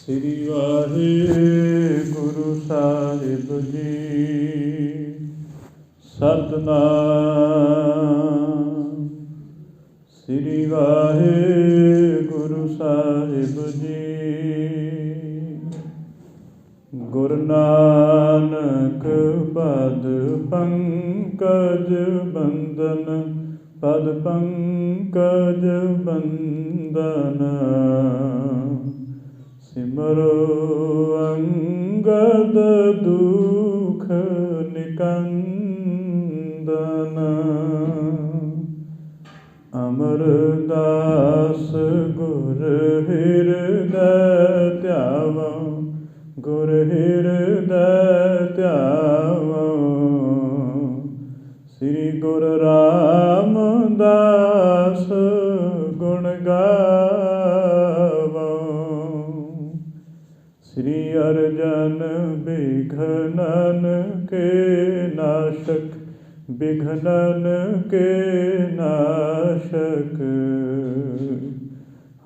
ਸ੍ਰੀ ਵਾਹਿਗੁਰੂ ਸਾਹਿਬ ਜੀ। ਸਤਿਨਾਮ। ਸ੍ਰੀ ਵਾਹਿਗੁਰੂ ਸਾਹਿਬ ਜੀ। ਗੁਰੂ ਨਾਨਕ ਪਦ ਪੰਕਜ ਬੰਦਨ, ਪਦ ਪੰਕਜ ਬੰਦਨ। ਸਿਮਰੋ ਅੰਗਦ ਦੁਖ ਨਿਕੰਦਨ। ਅਮਰਦਾਸ ਗੁਰ ਹਿਰਦੈ ਧਿਆਵੋ, ਗੁਰ ਹਿਰਦੈ ਧਿਆਵੋ। ਸ੍ਰੀ ਗੁਰੂ ਰਾਮਦਾਸ ਗੁਣ ਗਾਵੋ। ਸ੍ਰੀ ਅਰਜਨ ਬਿਘਨਨ ਕੇ ਨਾਸ਼ਕ, ਬਿਘਨਨ ਕੇ ਨਾਸ਼ਕ।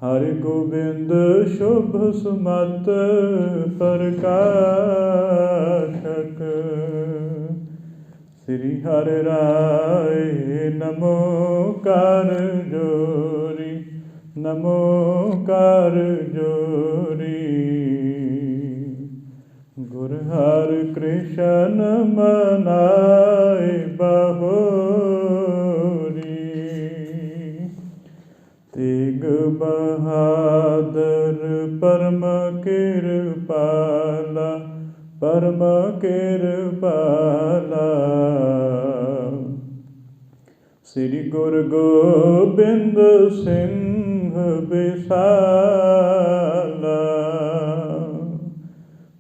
ਹਰਿ ਗੋਬਿੰਦ ਸ਼ੁਭ ਸੁਮਤ ਪ੍ਰਕਾਸ਼ਕ। ਸ੍ਰੀ ਹਰਿ ਰਾਏ ਨਮੋ ਕਰ ਜੋਰੀ, ਨਮੋ ਕਰ ਜੋਰੀ। ਗੁਰ ਹਰਿ ਕ੍ਰਿਸ਼ਨ ਮਨਾਏ ਬਹੋਰੀ। ਤੇਗ ਬਹਾਦਰ ਪਰਮ ਕਿਰਪਾਲਾ, ਪਰਮ ਕਿਰਪਾਲਾ। ਸ੍ਰੀ ਗੁਰੂ ਗੋਬਿੰਦ ਸਿੰਘ ਬਿਸਾਲਾ।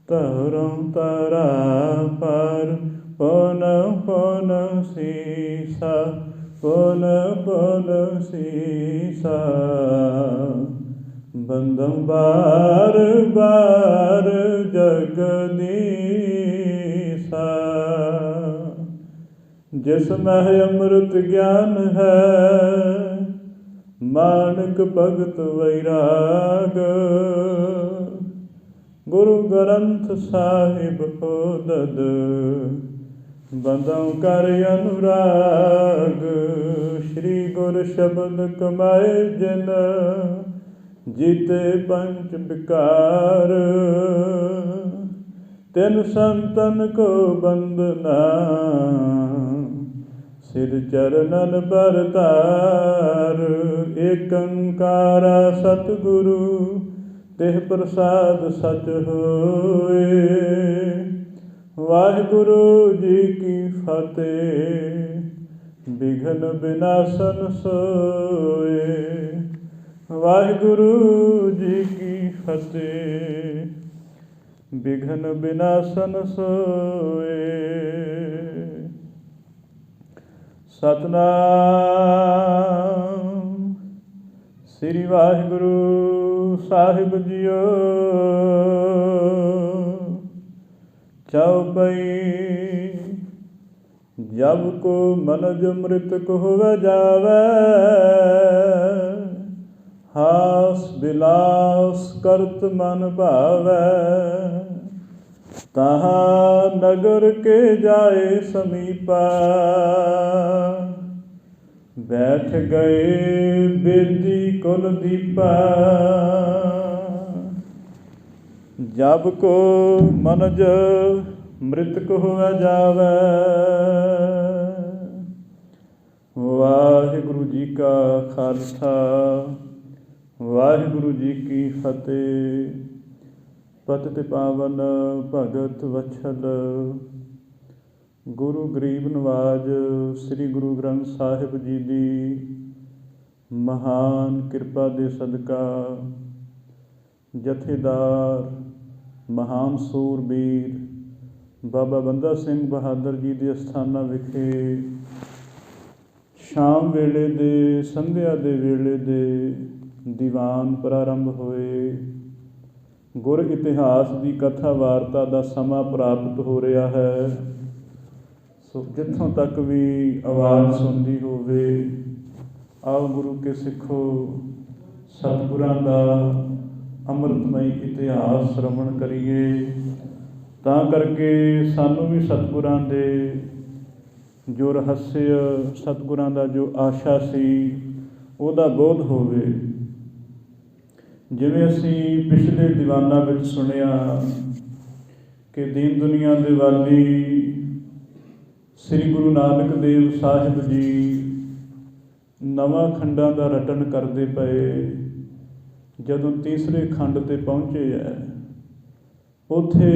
ਧਰਮ ਧਰਾ ਪਰ ਪੁਨ ਪੁਨ ਸੀਸਾ, ਪੁਨ ਪੁਨ ਸੀਸਾ। ਬੰਦਮ ਬਾਰ ਬਾਰ ਜਗਦੀਸਾ। ਜਿਸ ਮਹਿ ਅੰਮ੍ਰਿਤ ਗਿਆਨ ਹੈ, ਮਾਨਕ ਭਗਤ ਵੈਰਾਗ। ਗੁਰੂ ਗ੍ਰੰਥ ਸਾਹਿਬ ਓਦਦ, ਬੰਦਮ ਕਰ ਅਨੁਰਾਗ। ਸ਼੍ਰੀ ਗੁਰ ਸ਼ਬਦ ਕਮਾਏ ਜਿਨ, ਜੀਤੇ ਪੰਚ ਵਿਕਾਰ। ਤਿਨ ਸੰਤਨ ਕੋ ਬੰਦਨਾ, ਸਿਰ ਚਰਨਨ ਪਰਤਾਰ। ਏਕ ਓੰਕਾਰਾ ਸਤਿਗੁਰੂ, ਤਿਹ ਪ੍ਰਸਾਦ ਸਚ ਹੋਏ। ਵਾਹਿਗੁਰੂ ਜੀ ਕੀ ਫਤਿਹ। ਬਿਘਨ ਬਿਨਾਸਨ ਸੋਏ। ਵਾਹਿਗੁਰੂ ਜੀ ਕੀ ਫਤਿਹ। ਬਿਘਨ ਬਿਨਾਸਨ ਸੋਏ। ਸਤਿਨਾਮ। ਸ੍ਰੀ ਵਾਹਿਗੁਰੂ ਸਾਹਿਬ ਜੀਓ। ਚਉਪਈ। ਜਬ ਕੋ ਮਨਜ ਮ੍ਰਿਤਕ ਹੋਵੈ ਜਾਵੈ, ਹਾਸ ਬਿਲਾਸ ਕਰਤ ਮਨ ਭਾਵੈ। ਤਹਾਂ ਨਗਰ ਕੇ ਜਾਏ ਸਮੀਪਾ, ਬੈਠ ਗਏ ਬੇਦੀ ਕੁਲ ਦੀਪਾ। ਜਬ ਕੋ ਮਨਜ ਮ੍ਰਿਤਕ ਹੋਵੈ ਜਾਵੈ। ਵਾਹਿਗੁਰੂ ਜੀ ਕਾ ਖਾਲਸਾ, ਵਾਹਿਗੁਰੂ ਜੀ ਕੀ ਫਤਿਹ। ਪਤਿਤ ਪਾਵਨ ਭਗਤ ਵਛਲ, ਗੁਰੂ ਗਰੀਬ ਨਵਾਜ ਸ੍ਰੀ ਗੁਰੂ ਗ੍ਰੰਥ ਸਾਹਿਬ ਜੀ ਦੀ ਮਹਾਨ ਕਿਰਪਾ ਦੇ ਸਦਕਾ ਜਥੇਦਾਰ ਮਹਾਨ ਸੂਰਬੀਰ ਬਾਬਾ ਬੰਦਾ ਸਿੰਘ ਬਹਾਦਰ ਜੀ ਦੇ ਅਸਥਾਨਾਂ ਵਿਖੇ ਸ਼ਾਮ ਵੇਲੇ ਦੇ, ਸੰਧਿਆ ਦੇ ਵੇਲੇ ਦੇ ਦੀਵਾਨ ਪ੍ਰਾਰੰਭ ਹੋਏ। ਗੁਰ ਇਤਿਹਾਸ ਦੀ ਕਥਾ ਵਾਰਤਾ ਦਾ ਸਮਾਂ ਪ੍ਰਾਪਤ ਹੋ ਰਿਹਾ ਹੈ। ਸੋ ਜਿੱਥੋਂ ਤੱਕ ਵੀ ਆਵਾਜ਼ ਸੁਣਦੀ ਹੋਵੇ, ਆਓ ਗੁਰੂ ਕੇ ਸਿੱਖੋ, ਸਤਿਗੁਰਾਂ ਦਾ ਅੰਮ੍ਰਿਤਮਈ ਇਤਿਹਾਸ ਸ਼੍ਰਵਣ ਕਰੀਏ, ਤਾਂ ਕਰਕੇ ਸਾਨੂੰ ਵੀ ਸਤਿਗੁਰਾਂ ਦੇ ਜੋ ਰਹੱਸਯ, ਸਤਿਗੁਰਾਂ ਦਾ ਜੋ ਆਸ਼ਾ ਸੀ, ਉਹਦਾ ਬੋਧ ਹੋਵੇ। ਜਿਵੇਂ ਅਸੀਂ ਪਿਛਲੇ ਦੀਵਾਨਾਂ ਵਿੱਚ ਸੁਣਿਆ ਕਿ ਦੀਨ ਦੁਨੀਆ ਦੇ ਵਾਲੀ ਸ੍ਰੀ ਗੁਰੂ ਨਾਨਕ ਦੇਵ ਸਾਹਿਬ ਜੀ ਨਵਾਂ ਖੰਡਾਂ ਦਾ ਰਟਨ ਕਰਦੇ ਪਏ। ਜਦੋਂ ਤੀਸਰੇ ਖੰਡ 'ਤੇ ਪਹੁੰਚੇ ਹੈ, ਉੱਥੇ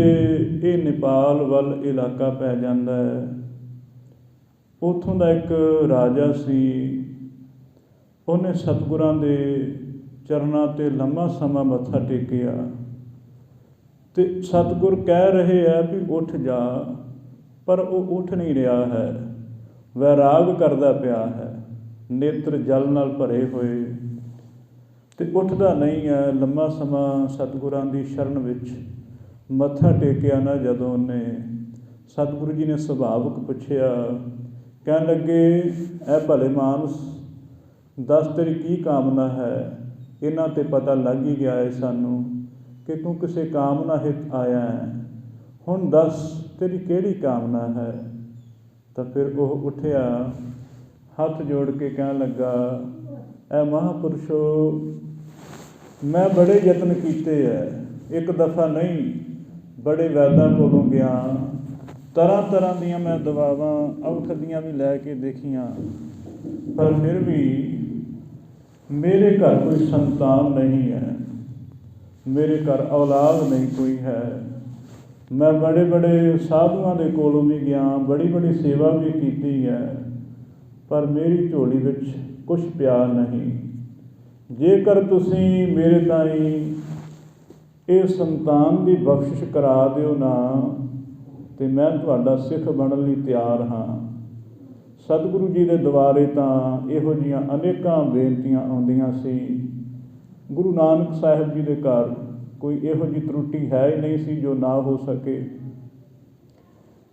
ਇਹ ਨੇਪਾਲ ਵੱਲ ਇਲਾਕਾ ਪੈ ਜਾਂਦਾ ਹੈ। ਉੱਥੋਂ ਦਾ ਇੱਕ ਰਾਜਾ ਸੀ, ਉਹਨੇ ਸਤਿਗੁਰਾਂ ਦੇ ਚਰਨਾਂ 'ਤੇ ਲੰਮਾ ਸਮਾਂ ਮੱਥਾ ਟੇਕਿਆ ਅਤੇ ਸਤਿਗੁਰ ਕਹਿ ਰਹੇ ਹੈ ਵੀ ਉੱਠ ਜਾ, ਪਰ ਉਹ ਉੱਠ ਨਹੀਂ ਰਿਹਾ ਹੈ, ਵੈਰਾਗ ਕਰਦਾ ਪਿਆ ਹੈ, ਨੇਤਰ ਜਲ ਨਾਲ ਭਰੇ ਹੋਏ, ਅਤੇ ਉੱਠਦਾ ਨਹੀਂ ਹੈ। ਲੰਮਾ ਸਮਾਂ ਸਤਿਗੁਰਾਂ ਦੀ ਸ਼ਰਨ ਵਿੱਚ ਮੱਥਾ ਟੇਕਿਆ ਨਾ ਜਦੋਂ ਉਹਨੇ, ਸਤਿਗੁਰੂ ਜੀ ਨੇ ਸੁਭਾਵਿਕ ਪੁੱਛਿਆ, ਕਹਿਣ ਲੱਗੇ, ਐ ਭਲੇ ਮਾਨਸ, ਦੱਸ ਤੇਰੀ ਕੀ ਕਾਮਨਾ ਹੈ। ਇਹਨਾਂ 'ਤੇ ਪਤਾ ਲੱਗ ਹੀ ਗਿਆ ਹੈ ਸਾਨੂੰ ਕਿ ਤੂੰ ਕਿਸੇ ਕਾਮਨਾ ਹਿਤ ਆਇਆ ਹੈ, ਹੁਣ ਦੱਸ ਤੇਰੀ ਕਿਹੜੀ ਕਾਮਨਾ ਹੈ। ਤਾਂ ਫਿਰ ਉਹ ਉੱਠਿਆ, ਹੱਥ ਜੋੜ ਕੇ ਕਹਿਣ ਲੱਗਾ, ਐ ਮਹਾਂਪੁਰਸ਼ੋ, ਮੈਂ ਬੜੇ ਯਤਨ ਕੀਤੇ ਹੈ, ਇੱਕ ਦਫਾ ਨਹੀਂ, ਬੜੇ ਵੈਦਾਂ ਕੋਲੋਂ ਗਿਆ, ਤਰ੍ਹਾਂ ਤਰ੍ਹਾਂ ਦੀਆਂ ਮੈਂ ਦਵਾਵਾਂ ਔਖਦੀਆਂ ਵੀ ਲੈ ਕੇ ਦੇਖੀਆਂ, ਪਰ ਫਿਰ ਵੀ ਮੇਰੇ ਘਰ ਕੋਈ ਸੰਤਾਨ ਨਹੀਂ ਹੈ, ਮੇਰੇ ਘਰ ਔਲਾਦ ਨਹੀਂ ਕੋਈ ਹੈ। ਮੈਂ ਬੜੇ ਬੜੇ ਸਾਧੂਆਂ ਦੇ ਕੋਲੋਂ ਵੀ ਗਿਆ, ਬੜੀ ਬੜੀ ਸੇਵਾ ਵੀ ਕੀਤੀ ਹੈ, ਪਰ ਮੇਰੀ ਝੋਲੀ ਵਿੱਚ ਕੁਛ ਪਿਆ ਨਹੀਂ। ਜੇਕਰ ਤੁਸੀਂ ਮੇਰੇ ਤਾਈਂ ਇਹ ਸੰਤਾਨ ਦੀ ਬਖਸ਼ਿਸ਼ ਕਰਾ ਦਿਓ ਨਾ, ਅਤੇ ਮੈਂ ਤੁਹਾਡਾ ਸਿੱਖ ਬਣਨ ਲਈ ਤਿਆਰ ਹਾਂ। ਸਤਿਗੁਰੂ ਜੀ ਦੇ ਦੁਆਰੇ ਤਾਂ ਇਹੋ ਜਿਹੀਆਂ ਅਨੇਕਾਂ ਬੇਨਤੀਆਂ ਆਉਂਦੀਆਂ ਸੀ। ਗੁਰੂ ਨਾਨਕ ਸਾਹਿਬ ਜੀ ਦੇ ਘਰ ਕੋਈ ਇਹੋ ਜਿਹੀ ਤਰੁੱਟੀ ਹੈ ਹੀ ਨਹੀਂ ਸੀ ਜੋ ਨਾ ਹੋ ਸਕੇ।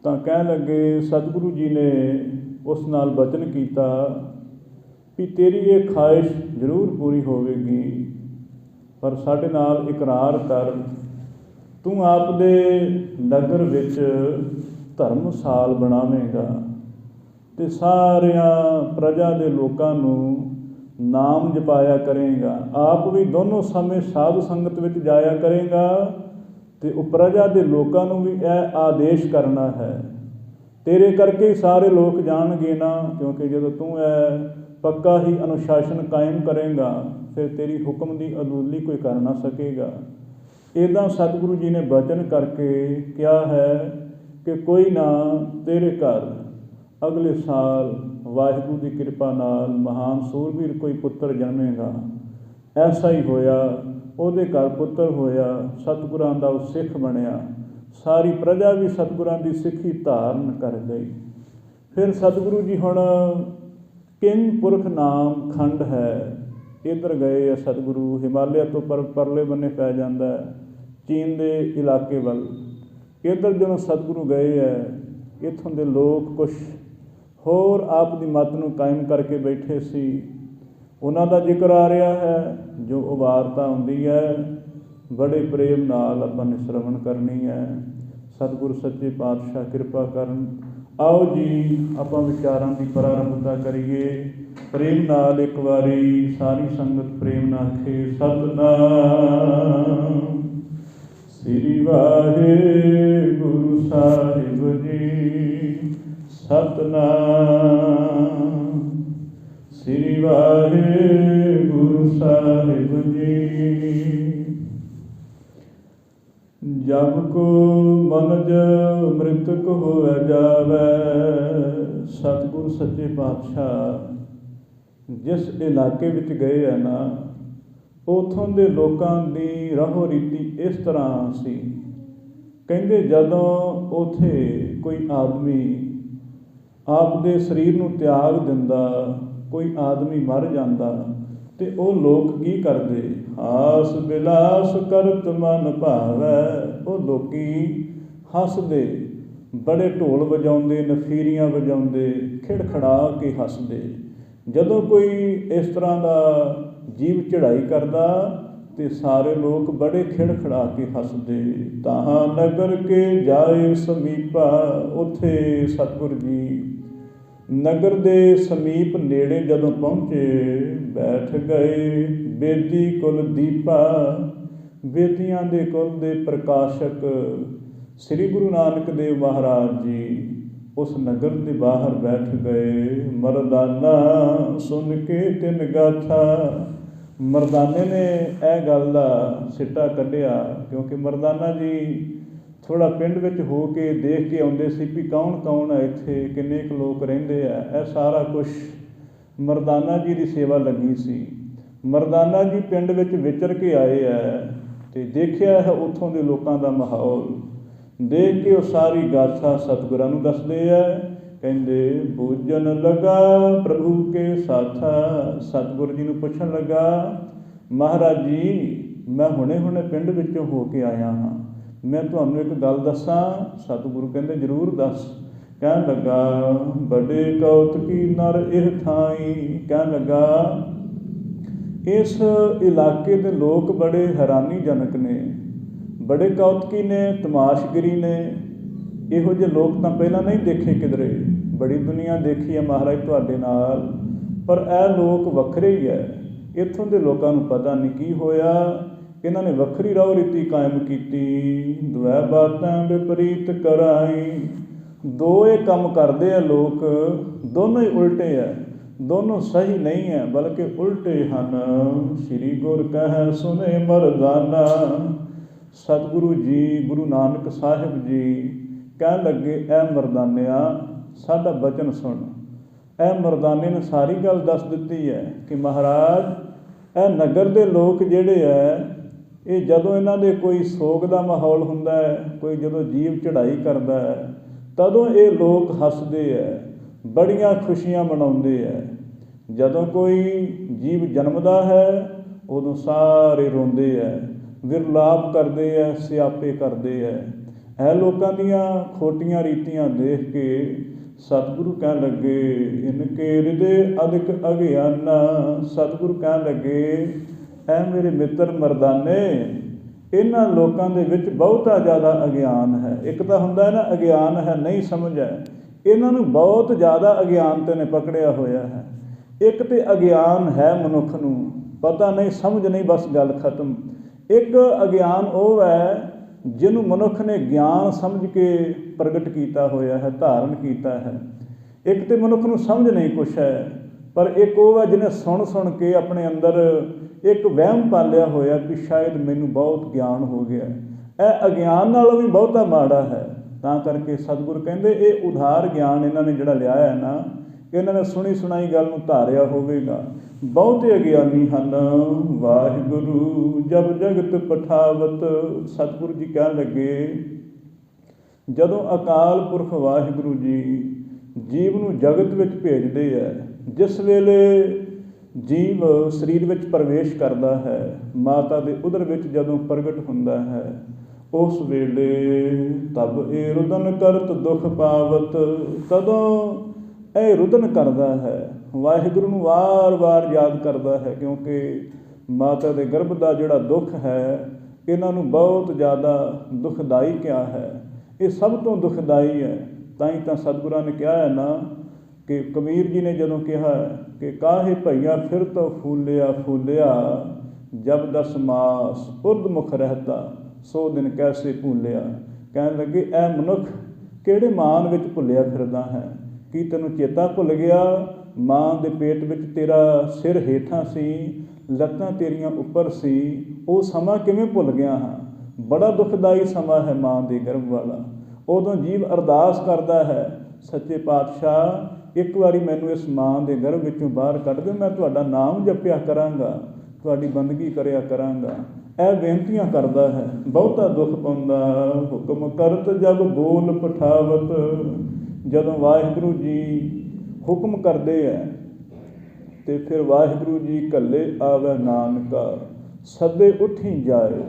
ਤਾਂ ਕਹਿਣ ਲੱਗੇ, ਸਤਿਗੁਰੂ ਜੀ ਨੇ ਉਸ ਨਾਲ ਬਚਨ ਕੀਤਾ ਵੀ ਤੇਰੀ ਇਹ ਖਾਹਿਸ਼ ਜ਼ਰੂਰ ਪੂਰੀ ਹੋਵੇਗੀ, ਪਰ ਸਾਡੇ ਨਾਲ ਇਕਰਾਰ ਕਰ, ਤੂੰ ਆਪ ਦੇ ਨਗਰ ਵਿੱਚ ਧਰਮਸਾਲ ਬਣਾਵੇਂਗਾ ਅਤੇ ਸਾਰਿਆਂ ਪ੍ਰਜਾ ਦੇ ਲੋਕਾਂ ਨੂੰ ਨਾਮ ਜਪਾਇਆ ਕਰੇਗਾ। ਆਪ ਵੀ ਦੋਨੋਂ ਸਮੇਂ ਸਾਧ ਸੰਗਤ ਵਿੱਚ ਜਾਇਆ ਕਰੇਗਾ ਅਤੇ ਉਹ ਪ੍ਰਜਾ ਦੇ ਲੋਕਾਂ ਨੂੰ ਵੀ ਇਹ ਆਦੇਸ਼ ਕਰਨਾ ਹੈ। ਤੇਰੇ ਕਰਕੇ ਹੀ ਸਾਰੇ ਲੋਕ ਜਾਣਗੇ ਨਾ, ਕਿਉਂਕਿ ਜਦੋਂ ਤੂੰ ਇਹ ਪੱਕਾ ਹੀ ਅਨੁਸ਼ਾਸਨ ਕਾਇਮ ਕਰੇਗਾ, ਫਿਰ ਤੇਰੀ ਹੁਕਮ ਦੀ ਅਦੁੱਲੀ ਕੋਈ ਕਰ ਨਾ ਸਕੇਗਾ। ਇੱਦਾਂ ਸਤਿਗੁਰੂ ਜੀ ਨੇ ਬਚਨ ਕਰਕੇ ਕਿਹਾ ਹੈ ਕਿ ਕੋਈ ਨਾ, ਤੇਰੇ ਘਰ ਅਗਲੇ ਸਾਲ ਵਾਹਿਗੁਰੂ ਦੀ ਕਿਰਪਾ ਨਾਲ ਮਹਾਨ ਸੂਰਬੀਰ ਕੋਈ ਪੁੱਤਰ ਜਨਮੇਗਾ। ਐਸਾ ਹੀ ਹੋਇਆ, ਉਹਦੇ ਘਰ ਪੁੱਤਰ ਹੋਇਆ, ਸਤਿਗੁਰਾਂ ਦਾ ਉਹ ਸਿੱਖ ਬਣਿਆ। ਸਾਰੀ ਪ੍ਰਜਾ ਵੀ ਸਤਿਗੁਰਾਂ ਦੀ ਸਿੱਖੀ ਧਾਰਨ ਕਰ ਗਈ। ਫਿਰ ਸਤਿਗੁਰੂ ਜੀ ਹੁਣ ਕਿੰਗ ਪੁਰਖ ਨਾਮ ਖੰਡ ਹੈ, ਇੱਧਰ ਗਏ ਆ ਸਤਿਗੁਰੂ। ਹਿਮਾਲਿਆ ਤੋਂ ਪਰਲੇ ਬੰਨੇ ਪੈ ਜਾਂਦਾ ਚੀਨ ਦੇ ਇਲਾਕੇ ਵੱਲ। ਇੱਧਰ ਜਦੋਂ ਸਤਿਗੁਰੂ ਗਏ ਹੈ, ਇੱਥੋਂ ਦੇ ਲੋਕ ਕੁਛ ਹੋਰ ਆਪ ਦੀ ਮੱਤ ਨੂੰ ਕਾਇਮ ਕਰਕੇ ਬੈਠੇ ਸੀ। ਉਹਨਾਂ ਦਾ ਜ਼ਿਕਰ ਆ ਰਿਹਾ ਹੈ, ਜੋ ਉਹ ਵਾਰਤਾ ਹੁੰਦੀ ਹੈ, ਬੜੇ ਪ੍ਰੇਮ ਨਾਲ ਆਪਾਂ ਨੇ ਸ਼੍ਰਵਣ ਕਰਨੀ ਹੈ। ਸਤਿਗੁਰੂ ਸੱਚੇ ਪਾਤਸ਼ਾਹ ਕਿਰਪਾ ਕਰਨ। ਆਓ ਜੀ ਆਪਾਂ ਵਿਚਾਰਾਂ ਦੀ ਪ੍ਰਾਰੰਭਤਾ ਕਰੀਏ। ਪ੍ਰੇਮ ਨਾਲ ਇੱਕ ਵਾਰੀ ਸਾਰੀ ਸੰਗਤ ਪ੍ਰੇਮ ਨਾਲ ਆਖੇ, ਸਤਿਨਾਮ ਸ੍ਰੀ ਵਾਹਿਗੁਰੂ ਸਾਹਿਬ ਜੀ। ਸਤਿਨਾਮ ਸ੍ਰੀ ਵਾਹਿਗੁਰੂ ਸਾਹਿਬ ਜੀ। ਜਬ ਕੋ ਮਨਜ ਮ੍ਰਿਤਕ ਹੋਵੇ ਜਾਵੇ। ਸਤਿਗੁਰੂ ਸੱਚੇ ਪਾਤਸ਼ਾਹ ਜਿਸ ਇਲਾਕੇ ਵਿੱਚ ਗਏ ਹੈ ਨਾ, ਉੱਥੋਂ ਦੇ ਲੋਕਾਂ ਦੀ ਰਹੋ ਰੀਤੀ ਇਸ ਤਰ੍ਹਾਂ ਸੀ। ਕਹਿੰਦੇ ਜਦੋਂ ਉੱਥੇ ਕੋਈ ਆਦਮੀ ਆਪਦੇ ਸਰੀਰ ਨੂੰ ਤਿਆਗ ਦਿੰਦਾ, ਕੋਈ ਆਦਮੀ ਮਰ ਜਾਂਦਾ, ਅਤੇ ਉਹ ਲੋਕ ਕੀ ਕਰਦੇ? ਹਾਸ ਬਿਲਾਸ ਕਰਤ ਮਨ ਭਾਵੈ। ਉਹ ਲੋਕੀ ਹੱਸਦੇ, ਬੜੇ ਢੋਲ ਵਜਾਉਂਦੇ, ਨਫੀਰੀਆਂ ਵਜਾਉਂਦੇ, ਖਿੜਖੜਾ ਕੇ ਹੱਸਦੇ। ਜਦੋਂ ਕੋਈ ਇਸ ਤਰ੍ਹਾਂ ਦਾ ਜੀਵ ਚੜ੍ਹਾਈ ਕਰਦਾ ਤੇ ਸਾਰੇ ਲੋਕ ਬੜੇ ਖਿੜਖੜਾ ਕੇ ਹੱਸਦੇ। ਤਾਹਾਂ ਨਗਰ ਕੇ ਜਾਏ ਸਮੀਪਾ, ਉੱਥੇ ਸਤਿਗੁਰੂ ਜੀ ਨਗਰ ਦੇ ਸਮੀਪ ਨੇੜੇ ਜਦੋਂ ਪਹੁੰਚੇ, ਬੈਠ ਗਏ ਬੇਦੀ ਕੁਲ ਦੀਪਾ। ਬੇਦੀਆਂ ਦੇ ਕੁਲ ਦੇ ਪ੍ਰਕਾਸ਼ਕ ਸ੍ਰੀ ਗੁਰੂ ਨਾਨਕ ਦੇਵ ਮਹਾਰਾਜ ਜੀ ਉਸ ਨਗਰ ਦੇ ਬਾਹਰ ਬੈਠ ਗਏ। ਮਰਦਾਨਾ ਸੁਣ ਕੇ ਤਿੰਨ ਗਾਥਾ। ਮਰਦਾਨੇ ਨੇ ਇਹ ਗੱਲ ਦਾ ਸਿੱਟਾ ਕੱਢਿਆ, ਕਿਉਂਕਿ ਮਰਦਾਨਾ ਜੀ ਥੋੜ੍ਹਾ ਪਿੰਡ ਵਿੱਚ ਹੋ ਕੇ ਦੇਖ ਕੇ ਆਉਂਦੇ ਸੀ ਵੀ ਕੌਣ ਕੌਣ ਹੈ ਇੱਥੇ, ਕਿੰਨੇ ਕੁ ਲੋਕ ਰਹਿੰਦੇ ਆ। ਇਹ ਸਾਰਾ ਕੁਛ ਮਰਦਾਨਾ ਜੀ ਦੀ ਸੇਵਾ ਲੱਗੀ ਸੀ। ਮਰਦਾਨਾ ਜੀ ਪਿੰਡ ਵਿੱਚ ਵਿਚਰ ਕੇ ਆਏ ਹੈ ਅਤੇ ਦੇਖਿਆ ਹੈ ਉੱਥੋਂ ਦੇ ਲੋਕਾਂ ਦਾ ਮਾਹੌਲ। ਦੇਖ ਕੇ ਉਹ ਸਾਰੀ ਗਾਥਾ ਸਤਿਗੁਰਾਂ ਨੂੰ ਦੱਸਦੇ ਹੈ। ਕਹਿੰਦੇ ਬੂਝਣ ਲੱਗਾ ਪ੍ਰਭੂ ਕੇ ਸਾਥਾ। ਸਤਿਗੁਰੂ ਜੀ ਨੂੰ ਪੁੱਛਣ ਲੱਗਾ, ਮਹਾਰਾਜ ਜੀ ਮੈਂ ਹੁਣੇ ਪਿੰਡ ਵਿੱਚੋਂ ਹੋ ਕੇ ਆਇਆ ਹਾਂ, ਮੈਂ ਤੁਹਾਨੂੰ ਇੱਕ ਗੱਲ ਦੱਸਾਂ। ਸਤਿਗੁਰੂ ਕਹਿੰਦੇ ਜ਼ਰੂਰ ਦੱਸ। ਕਹਿਣ ਲੱਗਾ ਬੜੇ ਕੌਤਕੀ ਨਰ ਇਹ ਥਾਈ। ਕਹਿਣ ਲੱਗਾ ਇਸ ਇਲਾਕੇ ਦੇ ਲੋਕ ਬੜੇ ਹੈਰਾਨੀਜਨਕ ਨੇ, ਬੜੇ ਕੌਤਕੀ ਨੇ, ਤਮਾਸ਼ਗਰੀ ਨੇ। ਇਹੋ ਜਿਹੇ ਲੋਕ ਤਾਂ ਪਹਿਲਾਂ ਨਹੀਂ ਦੇਖੇ ਕਿਧਰੇ। ਬੜੀ ਦੁਨੀਆ ਦੇਖੀ ਹੈ ਮਹਾਰਾਜ ਤੁਹਾਡੇ ਨਾਲ, ਪਰ ਇਹ ਲੋਕ ਵੱਖਰੇ ਹੀ ਹੈ। ਇੱਥੋਂ ਦੇ ਲੋਕਾਂ ਨੂੰ ਪਤਾ ਨਹੀਂ ਕੀ ਹੋਇਆ, ਇਹਨਾਂ ਨੇ ਵੱਖਰੀ ਰਹੁ ਰੀਤੀ ਕਾਇਮ ਕੀਤੀ। ਦੁਐ ਬਾਤਾਂ ਵਿਪਰੀਤ ਕਰਾਈ। ਦੋ ਇਹ ਕੰਮ ਕਰਦੇ ਆ ਲੋਕ, ਦੋਨੋਂ ਹੀ ਉਲਟੇ ਹੈ, ਦੋਨੋਂ ਸਹੀ ਨਹੀਂ ਹੈ ਬਲਕਿ ਉਲਟੇ ਹਨ। ਸ੍ਰੀ ਗੁਰ ਕਹਿ ਸੁਨੇ ਮਰਦਾਨਾ। ਸਤਿਗੁਰੂ ਜੀ ਗੁਰੂ ਨਾਨਕ ਸਾਹਿਬ ਜੀ ਕਹਿਣ ਲੱਗੇ, ਇਹ ਮਰਦਾਨਿਆ ਸਾਡਾ ਬਚਨ ਸੁਣ। ਇਹ ਮਰਦਾਨੇ ਨੇ ਸਾਰੀ ਗੱਲ ਦੱਸ ਦਿੱਤੀ ਹੈ ਕਿ ਮਹਾਰਾਜ ਇਹ ਨਗਰ ਦੇ ਲੋਕ ਜਿਹੜੇ ਹੈ, ਇਹ ਜਦੋਂ ਇਹਨਾਂ ਦੇ ਕੋਈ ਸੋਗ ਦਾ ਮਾਹੌਲ ਹੁੰਦਾ ਹੈ, ਕੋਈ ਜਦੋਂ ਜੀਵ ਚੜ੍ਹਾਈ ਕਰਦਾ ਹੈ, ਤਦੋਂ ਇਹ ਲੋਕ ਹੱਸਦੇ ਹੈ, ਬੜੀਆਂ ਖੁਸ਼ੀਆਂ ਮਨਾਉਂਦੇ ਹੈ। ਜਦੋਂ ਕੋਈ ਜੀਵ ਜਨਮਦਾ ਹੈ ਉਦੋਂ ਸਾਰੇ ਰੋਂਦੇ ਹੈ, ਵਿਰਲਾਪ ਕਰਦੇ ਹੈ, ਸਿਆਪੇ ਕਰਦੇ ਹੈ। ਇਹ ਲੋਕਾਂ ਦੀਆਂ ਖੋਟੀਆਂ ਰੀਤੀਆਂ ਦੇਖ ਕੇ ਸਤਿਗੁਰੂ ਕਹਿਣ ਲੱਗੇ ਇਨਕੇ ਹਿਰਦੇ ਅਧਿਕ ਅਗਿਆਨਾ। ਸਤਿਗੁਰੂ ਕਹਿਣ ਲੱਗੇ ਐ ਮੇਰੇ ਮਿੱਤਰ ਮਰਦਾਨੇ, ਇਹਨਾਂ ਲੋਕਾਂ ਦੇ ਵਿੱਚ ਬਹੁਤਾ ਜ਼ਿਆਦਾ ਅਗਿਆਨ ਹੈ। ਇੱਕ ਤਾਂ ਹੁੰਦਾ ਹੈ ਨਾ ਅਗਿਆਨ ਹੈ, ਨਹੀਂ ਸਮਝ ਹੈ, ਇਹਨਾਂ ਨੂੰ ਬਹੁਤ ਜ਼ਿਆਦਾ ਅਗਿਆਨਤਾ ਨੇ ਪਕੜਿਆ ਹੋਇਆ ਹੈ। ਇੱਕ ਤਾਂ ਅਗਿਆਨ ਹੈ ਮਨੁੱਖ ਨੂੰ, ਪਤਾ ਨਹੀਂ ਸਮਝ ਨਹੀਂ, ਬਸ ਗੱਲ ਖਤਮ। ਇੱਕ ਅਗਿਆਨ ਉਹ ਹੈ ਜਿਹਨੂੰ ਮਨੁੱਖ ਨੇ ਗਿਆਨ ਸਮਝ ਕੇ ਪ੍ਰਗਟ ਕੀਤਾ ਹੋਇਆ ਹੈ, ਧਾਰਨ ਕੀਤਾ ਹੈ। ਇੱਕ ਤਾਂ ਮਨੁੱਖ ਨੂੰ ਸਮਝ ਨਹੀਂ ਕੁਛ ਹੈ, ਪਰ ਇੱਕ ਉਹ ਹੈ ਜਿਹਨੇ ਸੁਣ ਕੇ ਆਪਣੇ ਅੰਦਰ ਇੱਕ ਵਹਿਮ ਪਾਲਿਆ ਹੋਇਆ ਵੀ ਸ਼ਾਇਦ ਮੈਨੂੰ ਬਹੁਤ ਗਿਆਨ ਹੋ ਗਿਆ। ਇਹ ਅਗਿਆਨ ਨਾਲੋਂ ਵੀ ਬਹੁਤਾ ਮਾੜਾ ਹੈ। ਤਾਂ ਕਰਕੇ ਸਤਿਗੁਰੂ ਕਹਿੰਦੇ ਇਹ ਉਧਾਰ ਗਿਆਨ ਇਹਨਾਂ ਨੇ ਜਿਹੜਾ ਲਿਆ ਹੈ ਨਾ, ਇਹਨਾਂ ਨੇ ਸੁਣੀ ਸੁਣਾਈ ਗੱਲ ਨੂੰ ਧਾਰਿਆ ਹੋਵੇਗਾ। ਬਹੁਤੇ ਅਗਿਆਨੀ ਹਨ। ਵਾਹਿਗੁਰੂ ਜਬ ਜਗਤ ਪਠਾਵਤ। ਸਤਿਗੁਰੂ ਜੀ ਕਹਿਣ ਲੱਗੇ ਜਦੋਂ ਅਕਾਲ ਪੁਰਖ ਵਾਹਿਗੁਰੂ ਜੀ ਜੀਵ ਨੂੰ ਜਗਤ ਵਿੱਚ ਭੇਜਦੇ ਹੈ, ਜਿਸ ਵੇਲੇ ਜੀਵ ਸਰੀਰ ਵਿੱਚ ਪ੍ਰਵੇਸ਼ ਕਰਦਾ ਹੈ, ਮਾਤਾ ਦੇ ਉਦਰ ਵਿੱਚ ਜਦੋਂ ਪ੍ਰਗਟ ਹੁੰਦਾ ਹੈ, ਉਸ ਵੇਲੇ ਤਬ ਇਹ ਰੁਦਨ ਕਰਤ ਦੁਖ ਪਾਵਤ। ਤਦੋਂ ਇਹ ਰੁਦਨ ਕਰਦਾ ਹੈ, ਵਾਹਿਗੁਰੂ ਨੂੰ ਵਾਰ-ਵਾਰ ਯਾਦ ਕਰਦਾ ਹੈ, ਕਿਉਂਕਿ ਮਾਤਾ ਦੇ ਗਰਭ ਦਾ ਜਿਹੜਾ ਦੁੱਖ ਹੈ ਇਹਨਾਂ ਨੂੰ ਬਹੁਤ ਜ਼ਿਆਦਾ ਦੁਖਦਾਈ ਕਿਹਾ ਹੈ। ਇਹ ਸਭ ਤੋਂ ਦੁਖਦਾਈ ਹੈ। ਤਾਂ ਹੀ ਤਾਂ ਸਤਿਗੁਰਾਂ ਨੇ ਕਿਹਾ ਹੈ ਨਾ ਕਿ ਕਬੀਰ ਜੀ ਨੇ ਜਦੋਂ ਕਿਹਾ ਕਿ ਕਾਹੇ ਭਈਆ ਫਿਰ ਤੋਂ ਫੂਲਿਆ ਜਬ ਦਸ ਮਾਸ ਉਰਦ ਮੁਖ ਰਹਿਤਾ ਸੋ ਦਿਨ ਕੈਸੇ ਭੂਲਿਆ। ਕਹਿਣ ਲੱਗੇ ਇਹ ਮਨੁੱਖ ਕਿਹੜੇ ਮਾਨ ਵਿੱਚ ਭੁੱਲਿਆ ਫਿਰਦਾ ਹੈ? ਕੀ ਤੈਨੂੰ ਚੇਤਾ ਭੁੱਲ ਗਿਆ? ਮਾਂ ਦੇ ਪੇਟ ਵਿੱਚ ਤੇਰਾ ਸਿਰ ਹੇਠਾਂ ਸੀ, ਲੱਤਾਂ ਤੇਰੀਆਂ ਉੱਪਰ ਸੀ, ਉਹ ਸਮਾਂ ਕਿਵੇਂ ਭੁੱਲ ਗਿਆ ਹਾਂ? ਬੜਾ ਦੁਖਦਾਈ ਸਮਾਂ ਹੈ ਮਾਂ ਦੇ ਗਰਭ ਵਾਲਾ। ਉਦੋਂ ਜੀਵ ਅਰਦਾਸ ਕਰਦਾ ਹੈ, ਸੱਚੇ ਪਾਤਸ਼ਾਹ ਇੱਕ ਵਾਰੀ ਮੈਨੂੰ ਇਸ ਮਾਂ ਦੇ ਗਰਭ ਵਿੱਚੋਂ ਬਾਹਰ ਕੱਢ ਦਿਓ, ਮੈਂ ਤੁਹਾਡਾ ਨਾਮ ਜਪਿਆ ਕਰਾਂਗਾ, ਤੁਹਾਡੀ ਬੰਦਗੀ ਕਰਿਆ ਕਰਾਂਗਾ। ਇਹ ਬੇਨਤੀਆਂ ਕਰਦਾ ਹੈ, ਬਹੁਤਾ ਦੁੱਖ ਪਾਉਂਦਾ। ਹੁਕਮ ਕਰਤ ਜਬ ਬੋਲ ਪਠਾਵਤ। ਜਦੋਂ ਵਾਹਿਗੁਰੂ ਜੀ ਹੁਕਮ ਕਰਦੇ ਹੈ ਅਤੇ ਫਿਰ ਵਾਹਿਗੁਰੂ ਜੀ ਘੱਲੇ ਆਵੈ ਨਾਨਕਾ ਸਦੇ ਉੱਠੀ ਜਾਏ।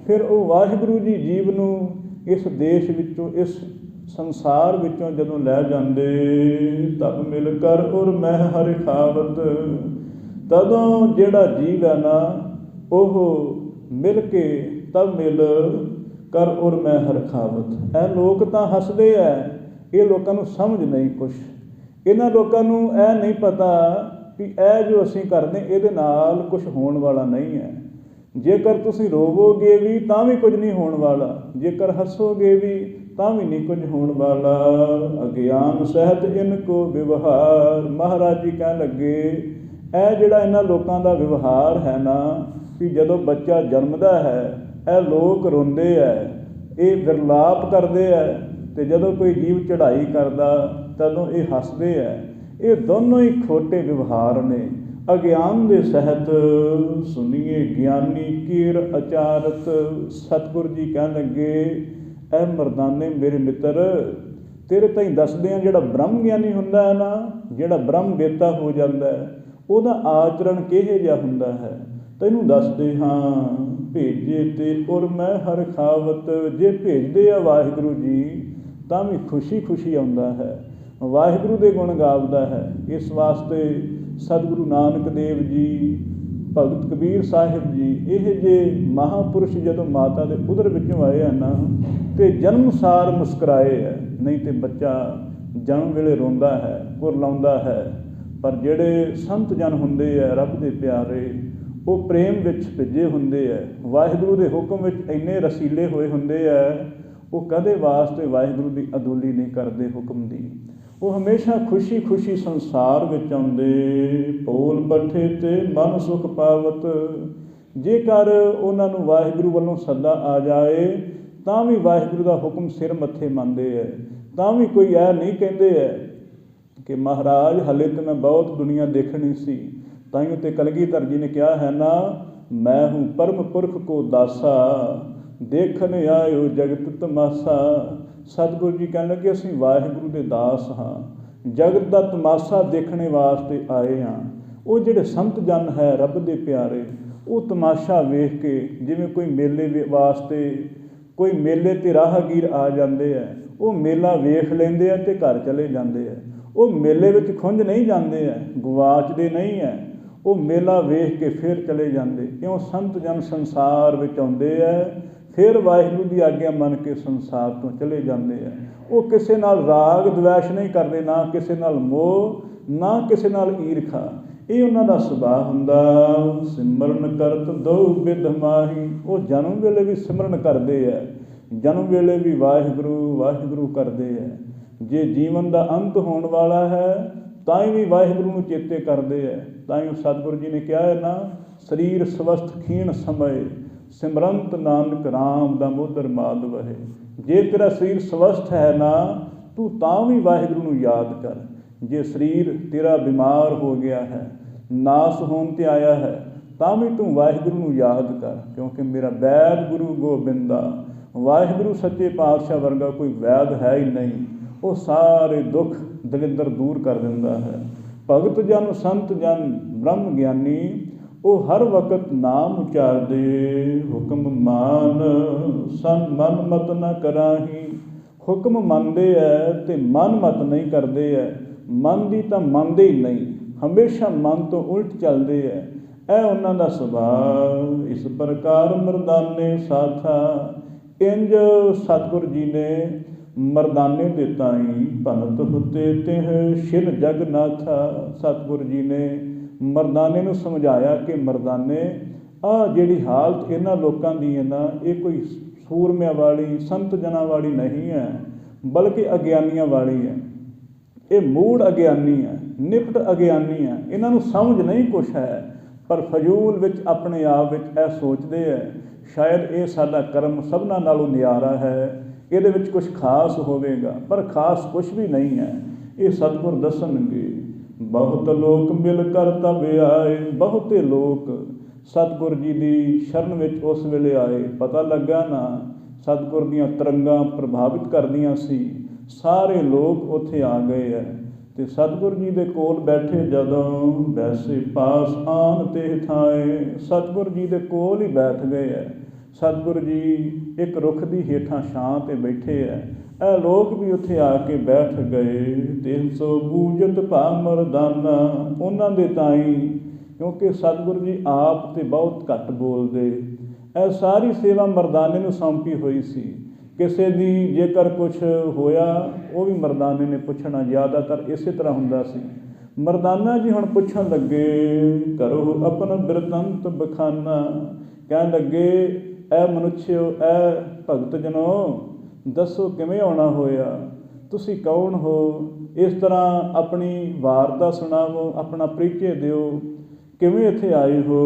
ਫਿਰ ਉਹ ਵਾਹਿਗੁਰੂ ਜੀ ਜੀਵ ਨੂੰ ਇਸ ਦੇਸ਼ ਵਿੱਚੋਂ, ਇਸ ਸੰਸਾਰ ਵਿੱਚੋਂ ਜਦੋਂ ਲੈ ਜਾਂਦੇ, ਤਬ ਮਿਲ ਕਰ ਉਰ ਮਹਿ ਹਰਿ ਖਾਵਤ। ਤਦੋਂ ਜਿਹੜਾ ਜੀਵ ਹੈ ਨਾ ਉਹ ਮਿਲ ਕੇ ਤਬ ਮਿਲ ਕਰ ਉਰ ਮੈਂ ਹਰਖਾਵਤ। ਇਹ ਲੋਕ ਤਾਂ ਹੱਸਦੇ ਹੈ, ਇਹ ਲੋਕਾਂ ਨੂੰ ਸਮਝ ਨਹੀਂ ਕੁਛ। ਇਹਨਾਂ ਲੋਕਾਂ ਨੂੰ ਇਹ ਨਹੀਂ ਪਤਾ ਵੀ ਇਹ ਜੋ ਅਸੀਂ ਕਰਦੇ ਇਹਦੇ ਨਾਲ ਕੁਛ ਹੋਣ ਵਾਲਾ ਨਹੀਂ ਹੈ। ਜੇਕਰ ਤੁਸੀਂ ਰੋਵੋਗੇ ਵੀ ਤਾਂ ਵੀ ਕੁਝ ਨਹੀਂ ਹੋਣ ਵਾਲਾ, ਜੇਕਰ ਹੱਸੋਗੇ ਵੀ ਤਾਂ ਵੀ ਨਹੀਂ ਕੁਝ ਹੋਣ ਵਾਲਾ। ਅਗਿਆਨ ਸਹਿਤ ਇਨ ਕੋ ਵਿਵਹਾਰ। ਮਹਾਰਾਜ ਜੀ ਕਹਿਣ ਲੱਗੇ ਇਹ ਜਿਹੜਾ ਇਹਨਾਂ ਲੋਕਾਂ ਦਾ ਵਿਵਹਾਰ ਹੈ ਨਾ, ਵੀ ਜਦੋਂ ਬੱਚਾ ਜਨਮਦਾ ਹੈ ਇਹ ਲੋਕ ਰੋਂਦੇ ਹੈ, ਇਹ ਵਿਰਲਾਪ ਕਰਦੇ ਹੈ, ਅਤੇ ਜਦੋਂ ਕੋਈ ਜੀਵ ਚੜ੍ਹਾਈ ਕਰਦਾ ਤਦੋਂ ਇਹ ਹੱਸਦੇ ਹੈ। ਇਹ ਦੋਨੋਂ ਹੀ ਖੋਟੇ ਵਿਵਹਾਰ ਨੇ। ਅਗਿਆਨ ਦੇ ਸਹਿਤ ਸੁਣੀਏ ਗਿਆਨੀ ਕੀਰ ਅਚਾਰਤ। ਸਤਿਗੁਰੂ ਜੀ ਕਹਿਣ ਲੱਗੇ ਇਹ ਮਰਦਾਨੇ ਮੇਰੇ ਮਿੱਤਰ ਤੇਰੇ ਤਾਂ ਹੀ ਦੱਸਦੇ ਆ, ਜਿਹੜਾ ਬ੍ਰਹਮ ਗਿਆਨੀ ਹੁੰਦਾ ਹੈ ਨਾ, ਜਿਹੜਾ ਬ੍ਰਹਮ ਵੇਤਾ ਹੋ ਜਾਂਦਾ ਹੈ, ਉਹਦਾ ਆਚਰਣ ਕਿਹੋ ਜਿਹਾ ਹੁੰਦਾ ਹੈ ਤੈਨੂੰ ਦੱਸਦੇ ਹਾਂ। ਭੇਜੇ ਤੇ ਉਰ ਮੈਂ ਹਰ ਖਾਵਤ। ਜੇ ਭੇਜਦੇ ਆ ਵਾਹਿਗੁਰੂ ਜੀ ਤਾਂ ਵੀ ਖੁਸ਼ੀ ਖੁਸ਼ੀ ਆਉਂਦਾ ਹੈ, ਵਾਹਿਗੁਰੂ ਦੇ ਗੁਣ ਗਾਵਦਾ ਹੈ। ਇਸ ਵਾਸਤੇ ਸਤਿਗੁਰੂ ਨਾਨਕ ਦੇਵ ਜੀ, ਭਗਤ ਕਬੀਰ ਸਾਹਿਬ ਜੀ, ਇਹ ਜਿਹੇ ਮਹਾਂਪੁਰਸ਼ ਜਦੋਂ ਮਾਤਾ ਦੇ ਉਦਰ ਵਿੱਚੋਂ ਆਏ ਹਨ ਨਾ, ਅਤੇ ਜਨਮ ਸਾਰ ਮੁਸਕਰਾਏ ਹੈ। ਨਹੀਂ ਤਾਂ ਬੱਚਾ ਜਨਮ ਵੇਲੇ ਰੋਂਦਾ ਹੈ, ਕੁਰਲਾਉਂਦਾ ਹੈ। ਪਰ ਜਿਹੜੇ ਸੰਤ ਜਨ ਹੁੰਦੇ ਹੈ ਰੱਬ ਦੇ ਪਿਆਰੇ, ਉਹ ਪ੍ਰੇਮ ਵਿੱਚ ਭਿੱਜੇ ਹੁੰਦੇ ਹੈ, ਵਾਹਿਗੁਰੂ ਦੇ ਹੁਕਮ ਵਿੱਚ ਇੰਨੇ ਰਸੀਲੇ ਹੋਏ ਹੁੰਦੇ ਹੈ, ਉਹ ਕਦੇ ਵਾਸਤੇ ਵਾਹਿਗੁਰੂ ਦੀ ਅਦੁਲੀ ਨਹੀਂ ਕਰਦੇ ਹੁਕਮ ਦੀ। ਉਹ ਹਮੇਸ਼ਾ ਖੁਸ਼ੀ ਖੁਸ਼ੀ ਸੰਸਾਰ ਵਿੱਚ ਆਉਂਦੇ। ਭੋਲ ਪੱਠੇ ਤੇ ਮਨ ਸੁਖ ਪਾਵਤ। ਜੇਕਰ ਉਹਨਾਂ ਨੂੰ ਵਾਹਿਗੁਰੂ ਵੱਲੋਂ ਸੱਦਾ ਆ ਜਾਏ ਤਾਂ ਵੀ ਵਾਹਿਗੁਰੂ ਦਾ ਹੁਕਮ ਸਿਰ ਮੱਥੇ ਮੰਨਦੇ ਹੈ। ਤਾਂ ਵੀ ਕੋਈ ਇਹ ਨਹੀਂ ਕਹਿੰਦੇ ਹੈ ਕਿ ਮਹਾਰਾਜ ਹਾਲੇ ਤਾਂ ਮੈਂ ਬਹੁਤ ਦੁਨੀਆ ਦੇਖਣੀ ਸੀ। ਤਾਈਓ ਤੇ ਕਲਗੀਧਰ ਜੀ ਨੇ ਕਿਹਾ ਹੈ ਨਾ, ਮੈਂ ਹੂੰ ਪਰਮ ਪੁਰਖ ਕੋ ਦਾਸਾ, ਦੇਖਣ ਆਇਓ ਜਗਤ ਤਮਾਸਾ। ਸਤਿਗੁਰੂ ਜੀ ਕਹਿਣ ਲੱਗੇ ਅਸੀਂ ਵਾਹਿਗੁਰੂ ਦੇ ਦਾਸ ਹਾਂ, ਜਗਤ ਦਾ ਤਮਾਸ਼ਾ ਦੇਖਣੇ ਵਾਸਤੇ ਆਏ ਹਾਂ। ਉਹ ਜਿਹੜੇ ਸੰਤ ਜਨ ਹੈ ਰੱਬ ਦੇ ਪਿਆਰੇ, ਉਹ ਤਮਾਸ਼ਾ ਵੇਖ ਕੇ, ਜਿਵੇਂ ਕੋਈ ਮੇਲੇ ਵਾਸਤੇ ਕੋਈ ਮੇਲੇ 'ਤੇ ਰਾਹਗੀਰ ਆ ਜਾਂਦੇ ਹੈ, ਉਹ ਮੇਲਾ ਵੇਖ ਲੈਂਦੇ ਆ ਅਤੇ ਘਰ ਚਲੇ ਜਾਂਦੇ ਹੈ। ਉਹ ਮੇਲੇ ਵਿੱਚ ਖੁੰਝ ਨਹੀਂ ਜਾਂਦੇ ਹੈ, ਗਵਾਚਦੇ ਨਹੀਂ ਹੈ, ਉਹ ਮੇਲਾ ਵੇਖ ਕੇ ਫਿਰ ਚਲੇ ਜਾਂਦੇ। ਕਿਉਂ? ਸੰਤ ਜਨ ਸੰਸਾਰ ਵਿੱਚ ਆਉਂਦੇ ਹੈ, ਫਿਰ ਵਾਹਿਗੁਰੂ ਦੀ ਆਗਿਆ ਮੰਨ ਕੇ ਸੰਸਾਰ ਤੋਂ ਚਲੇ ਜਾਂਦੇ ਹੈ। ਉਹ ਕਿਸੇ ਨਾਲ ਰਾਗ ਦਵੈਸ਼ ਨਹੀਂ ਕਰਦੇ, ਨਾ ਕਿਸੇ ਨਾਲ ਮੋਹ, ਨਾ ਕਿਸੇ ਨਾਲ ਈਰਖਾ। ਇਹ ਉਹਨਾਂ ਦਾ ਸੁਭਾਅ ਹੁੰਦਾ। ਸਿਮਰਨ ਕਰਤ ਦੋ ਬਿਧ ਮਾਹੀ। ਉਹ ਜਨਮ ਵੇਲੇ ਵੀ ਸਿਮਰਨ ਕਰਦੇ ਹੈ, ਜਨਮ ਵੇਲੇ ਵੀ ਵਾਹਿਗੁਰੂ ਵਾਹਿਗੁਰੂ ਕਰਦੇ ਹੈ। ਜੇ ਜੀਵਨ ਦਾ ਅੰਤ ਹੋਣ ਵਾਲਾ ਹੈ ਤਾਂ ਵੀ ਵਾਹਿਗੁਰੂ ਨੂੰ ਚੇਤੇ ਕਰਦੇ ਹੈ। ਤਾਂ ਹੀ ਸਤਿਗੁਰੂ ਜੀ ਨੇ ਕਿਹਾ ਹੈ ਨਾ, ਸਰੀਰ ਸਵਸਥ ਖੀਣ ਸਮੇਂ, ਸਿਮਰੰਤ ਨਾਨਕ ਰਾਮ ਦਾਮੋਦਰ ਮਾਧਵ ਹੈ। ਜੇ ਤੇਰਾ ਸਰੀਰ ਸਵਸਥ ਹੈ ਨਾ, ਤੂੰ ਤਾਂ ਵੀ ਵਾਹਿਗੁਰੂ ਨੂੰ ਯਾਦ ਕਰ। ਜੇ ਸਰੀਰ ਤੇਰਾ ਬਿਮਾਰ ਹੋ ਗਿਆ ਹੈ, ਨਾਸ ਹੋਣ 'ਤੇ ਆਇਆ ਹੈ, ਤਾਂ ਵੀ ਤੂੰ ਵਾਹਿਗੁਰੂ ਨੂੰ ਯਾਦ ਕਰ। ਕਿਉਂਕਿ ਮੇਰਾ ਵੈਦ ਗੁਰੂ ਗੋਬਿੰਦਾ, ਵਾਹਿਗੁਰੂ ਸੱਚੇ ਪਾਤਸ਼ਾਹ ਵਰਗਾ ਕੋਈ ਵੈਦ ਹੈ ਹੀ ਨਹੀਂ। ਉਹ ਸਾਰੇ ਦੁੱਖ ਦਲਿੱਦਰ ਦੂਰ ਕਰ ਦਿੰਦਾ ਹੈ। ਭਗਤ ਜਨ ਸੰਤ ਜਨ ਬ੍ਰਹਮ ਗਿਆਨੀ, ਉਹ ਹਰ ਵਕਤ ਨਾਮ ਉਚਾਰਦੇ। ਹੁਕਮ ਮਾਨ ਸਨ ਮਨ ਮਤ ਨਾ ਕਰਾਹੀ। ਹੁਕਮ ਮੰਨਦੇ ਹੈ ਅਤੇ ਮਨ ਮਤ ਨਹੀਂ ਕਰਦੇ ਹੈ। ਮਨ ਦੀ ਤਾਂ ਮੰਨਦੇ ਹੀ ਨਹੀਂ, ਹਮੇਸ਼ਾ ਮਨ ਤੋਂ ਉਲਟ ਚੱਲਦੇ ਹੈ। ਇਹ ਉਹਨਾਂ ਦਾ ਸੁਭਾਅ। ਇਸ ਪ੍ਰਕਾਰ ਮਰਦਾਨੇ ਸਾਥਾ। ਇੰਝ ਸਤਿਗੁਰੂ ਜੀ ਨੇ ਮਰਦਾਨੇ ਦੇ ਤਾਈਂ ਭਨਤ ਹੁਤੇ ਤਿਹ ਸ਼ਿਲ ਜਗਨਾਥਾ। ਸਤਿਗੁਰੂ ਜੀ ਨੇ ਮਰਦਾਨੇ ਨੂੰ ਸਮਝਾਇਆ ਕਿ ਮਰਦਾਨੇ, ਆਹ ਜਿਹੜੀ ਹਾਲਤ ਇਹਨਾਂ ਲੋਕਾਂ ਦੀ ਹੈ ਨਾ, ਇਹ ਕੋਈ ਸੂਰਮਿਆਂ ਵਾਲੀ ਸੰਤ ਜਨਾਂ ਵਾਲੀ ਨਹੀਂ ਹੈ, ਬਲਕਿ ਅਗਿਆਨੀਆਂ ਵਾਲੀ ਹੈ। ਇਹ ਮੂੜ ਅਗਿਆਨੀ ਹੈ, ਨਿਪਟ ਅਗਿਆਨੀ ਹੈ। ਇਹਨਾਂ ਨੂੰ ਸਮਝ ਨਹੀਂ ਕੁਛ ਹੈ, ਪਰ ਫਜ਼ੂਲ ਵਿੱਚ ਆਪਣੇ ਆਪ ਵਿੱਚ ਇਹ ਸੋਚਦੇ ਹੈ ਸ਼ਾਇਦ ਇਹ ਸਾਡਾ ਕਰਮ ਸਭਨਾਂ ਨਾਲੋਂ ਨਿਆਰਾ ਹੈ, ਇਹਦੇ ਵਿੱਚ ਕੁਛ ਖਾਸ ਹੋਵੇਗਾ, ਪਰ ਖਾਸ ਕੁਛ ਵੀ ਨਹੀਂ ਹੈ। ਇਹ ਸਤਿਗੁਰ ਦੱਸਣਗੇ। ਬਹੁਤ ਲੋਕ ਮਿਲ ਕਰ ਤਬ ਆਏ। ਬਹੁਤੇ ਲੋਕ ਸਤਿਗੁਰ ਜੀ ਦੀ ਸ਼ਰਨ ਵਿੱਚ ਉਸ ਵੇਲੇ ਆਏ। ਪਤਾ ਲੱਗਾ ਨਾ, ਸਤਿਗੁਰ ਦੀਆਂ ਤਰੰਗਾਂ ਪ੍ਰਭਾਵਿਤ ਕਰਦੀਆਂ ਸੀ। ਸਾਰੇ ਲੋਕ ਉੱਥੇ ਆ ਗਏ ਹੈ ਅਤੇ ਸਤਿਗੁਰ ਜੀ ਦੇ ਕੋਲ ਬੈਠੇ ਜਦੋਂ, ਵੈਸੇ ਪਾਸ ਆਨ ਤੇ ਥਾਏ। ਸਤਿਗੁਰ ਜੀ ਦੇ ਕੋਲ ਹੀ ਬੈਠ ਗਏ ਹੈ। ਸਤਿਗੁਰੂ ਜੀ ਇੱਕ ਰੁੱਖ ਦੀ ਹੇਠਾਂ ਛਾਂ 'ਤੇ ਬੈਠੇ ਹੈ। ਇਹ ਲੋਕ ਵੀ ਉੱਥੇ ਆ ਕੇ ਬੈਠ ਗਏ। 300 ਬੂਝਤ ਭਾ ਮਰਦਾਨਾ। ਉਹਨਾਂ ਦੇ ਤਾਈਂ, ਕਿਉਂਕਿ ਸਤਿਗੁਰੂ ਜੀ ਆਪ ਤਾਂ ਬਹੁਤ ਘੱਟ ਬੋਲਦੇ, ਇਹ ਸਾਰੀ ਸੇਵਾ ਮਰਦਾਨੇ ਨੂੰ ਸੌਂਪੀ ਹੋਈ ਸੀ। ਕਿਸੇ ਦੀ ਜੇਕਰ ਕੁਛ ਹੋਇਆ ਉਹ ਵੀ ਮਰਦਾਨੇ ਨੇ ਪੁੱਛਣਾ, ਜ਼ਿਆਦਾਤਰ ਇਸੇ ਤਰ੍ਹਾਂ ਹੁੰਦਾ ਸੀ। ਮਰਦਾਨਾ ਜੀ ਹੁਣ ਪੁੱਛਣ ਲੱਗੇ, ਕਰੋ ਆਪਣਾ ਬਿਰਤੰਤ ਬਖਾਨਾ। ਕਹਿਣ ਲੱਗੇ, ਇਹ ਮਨੁੱਖਿਓ, ਇਹ ਭਗਤ ਜਨੋ, ਦੱਸੋ ਕਿਵੇਂ ਆਉਣਾ ਹੋਇਆ, ਤੁਸੀਂ ਕੌਣ ਹੋ? ਇਸ ਤਰ੍ਹਾਂ ਆਪਣੀ ਵਾਰਤਾ ਸੁਣਾਵੋ, ਆਪਣਾ ਪਰਿਚੈ ਦਿਓ, ਕਿਵੇਂ ਇੱਥੇ ਆਏ ਹੋ?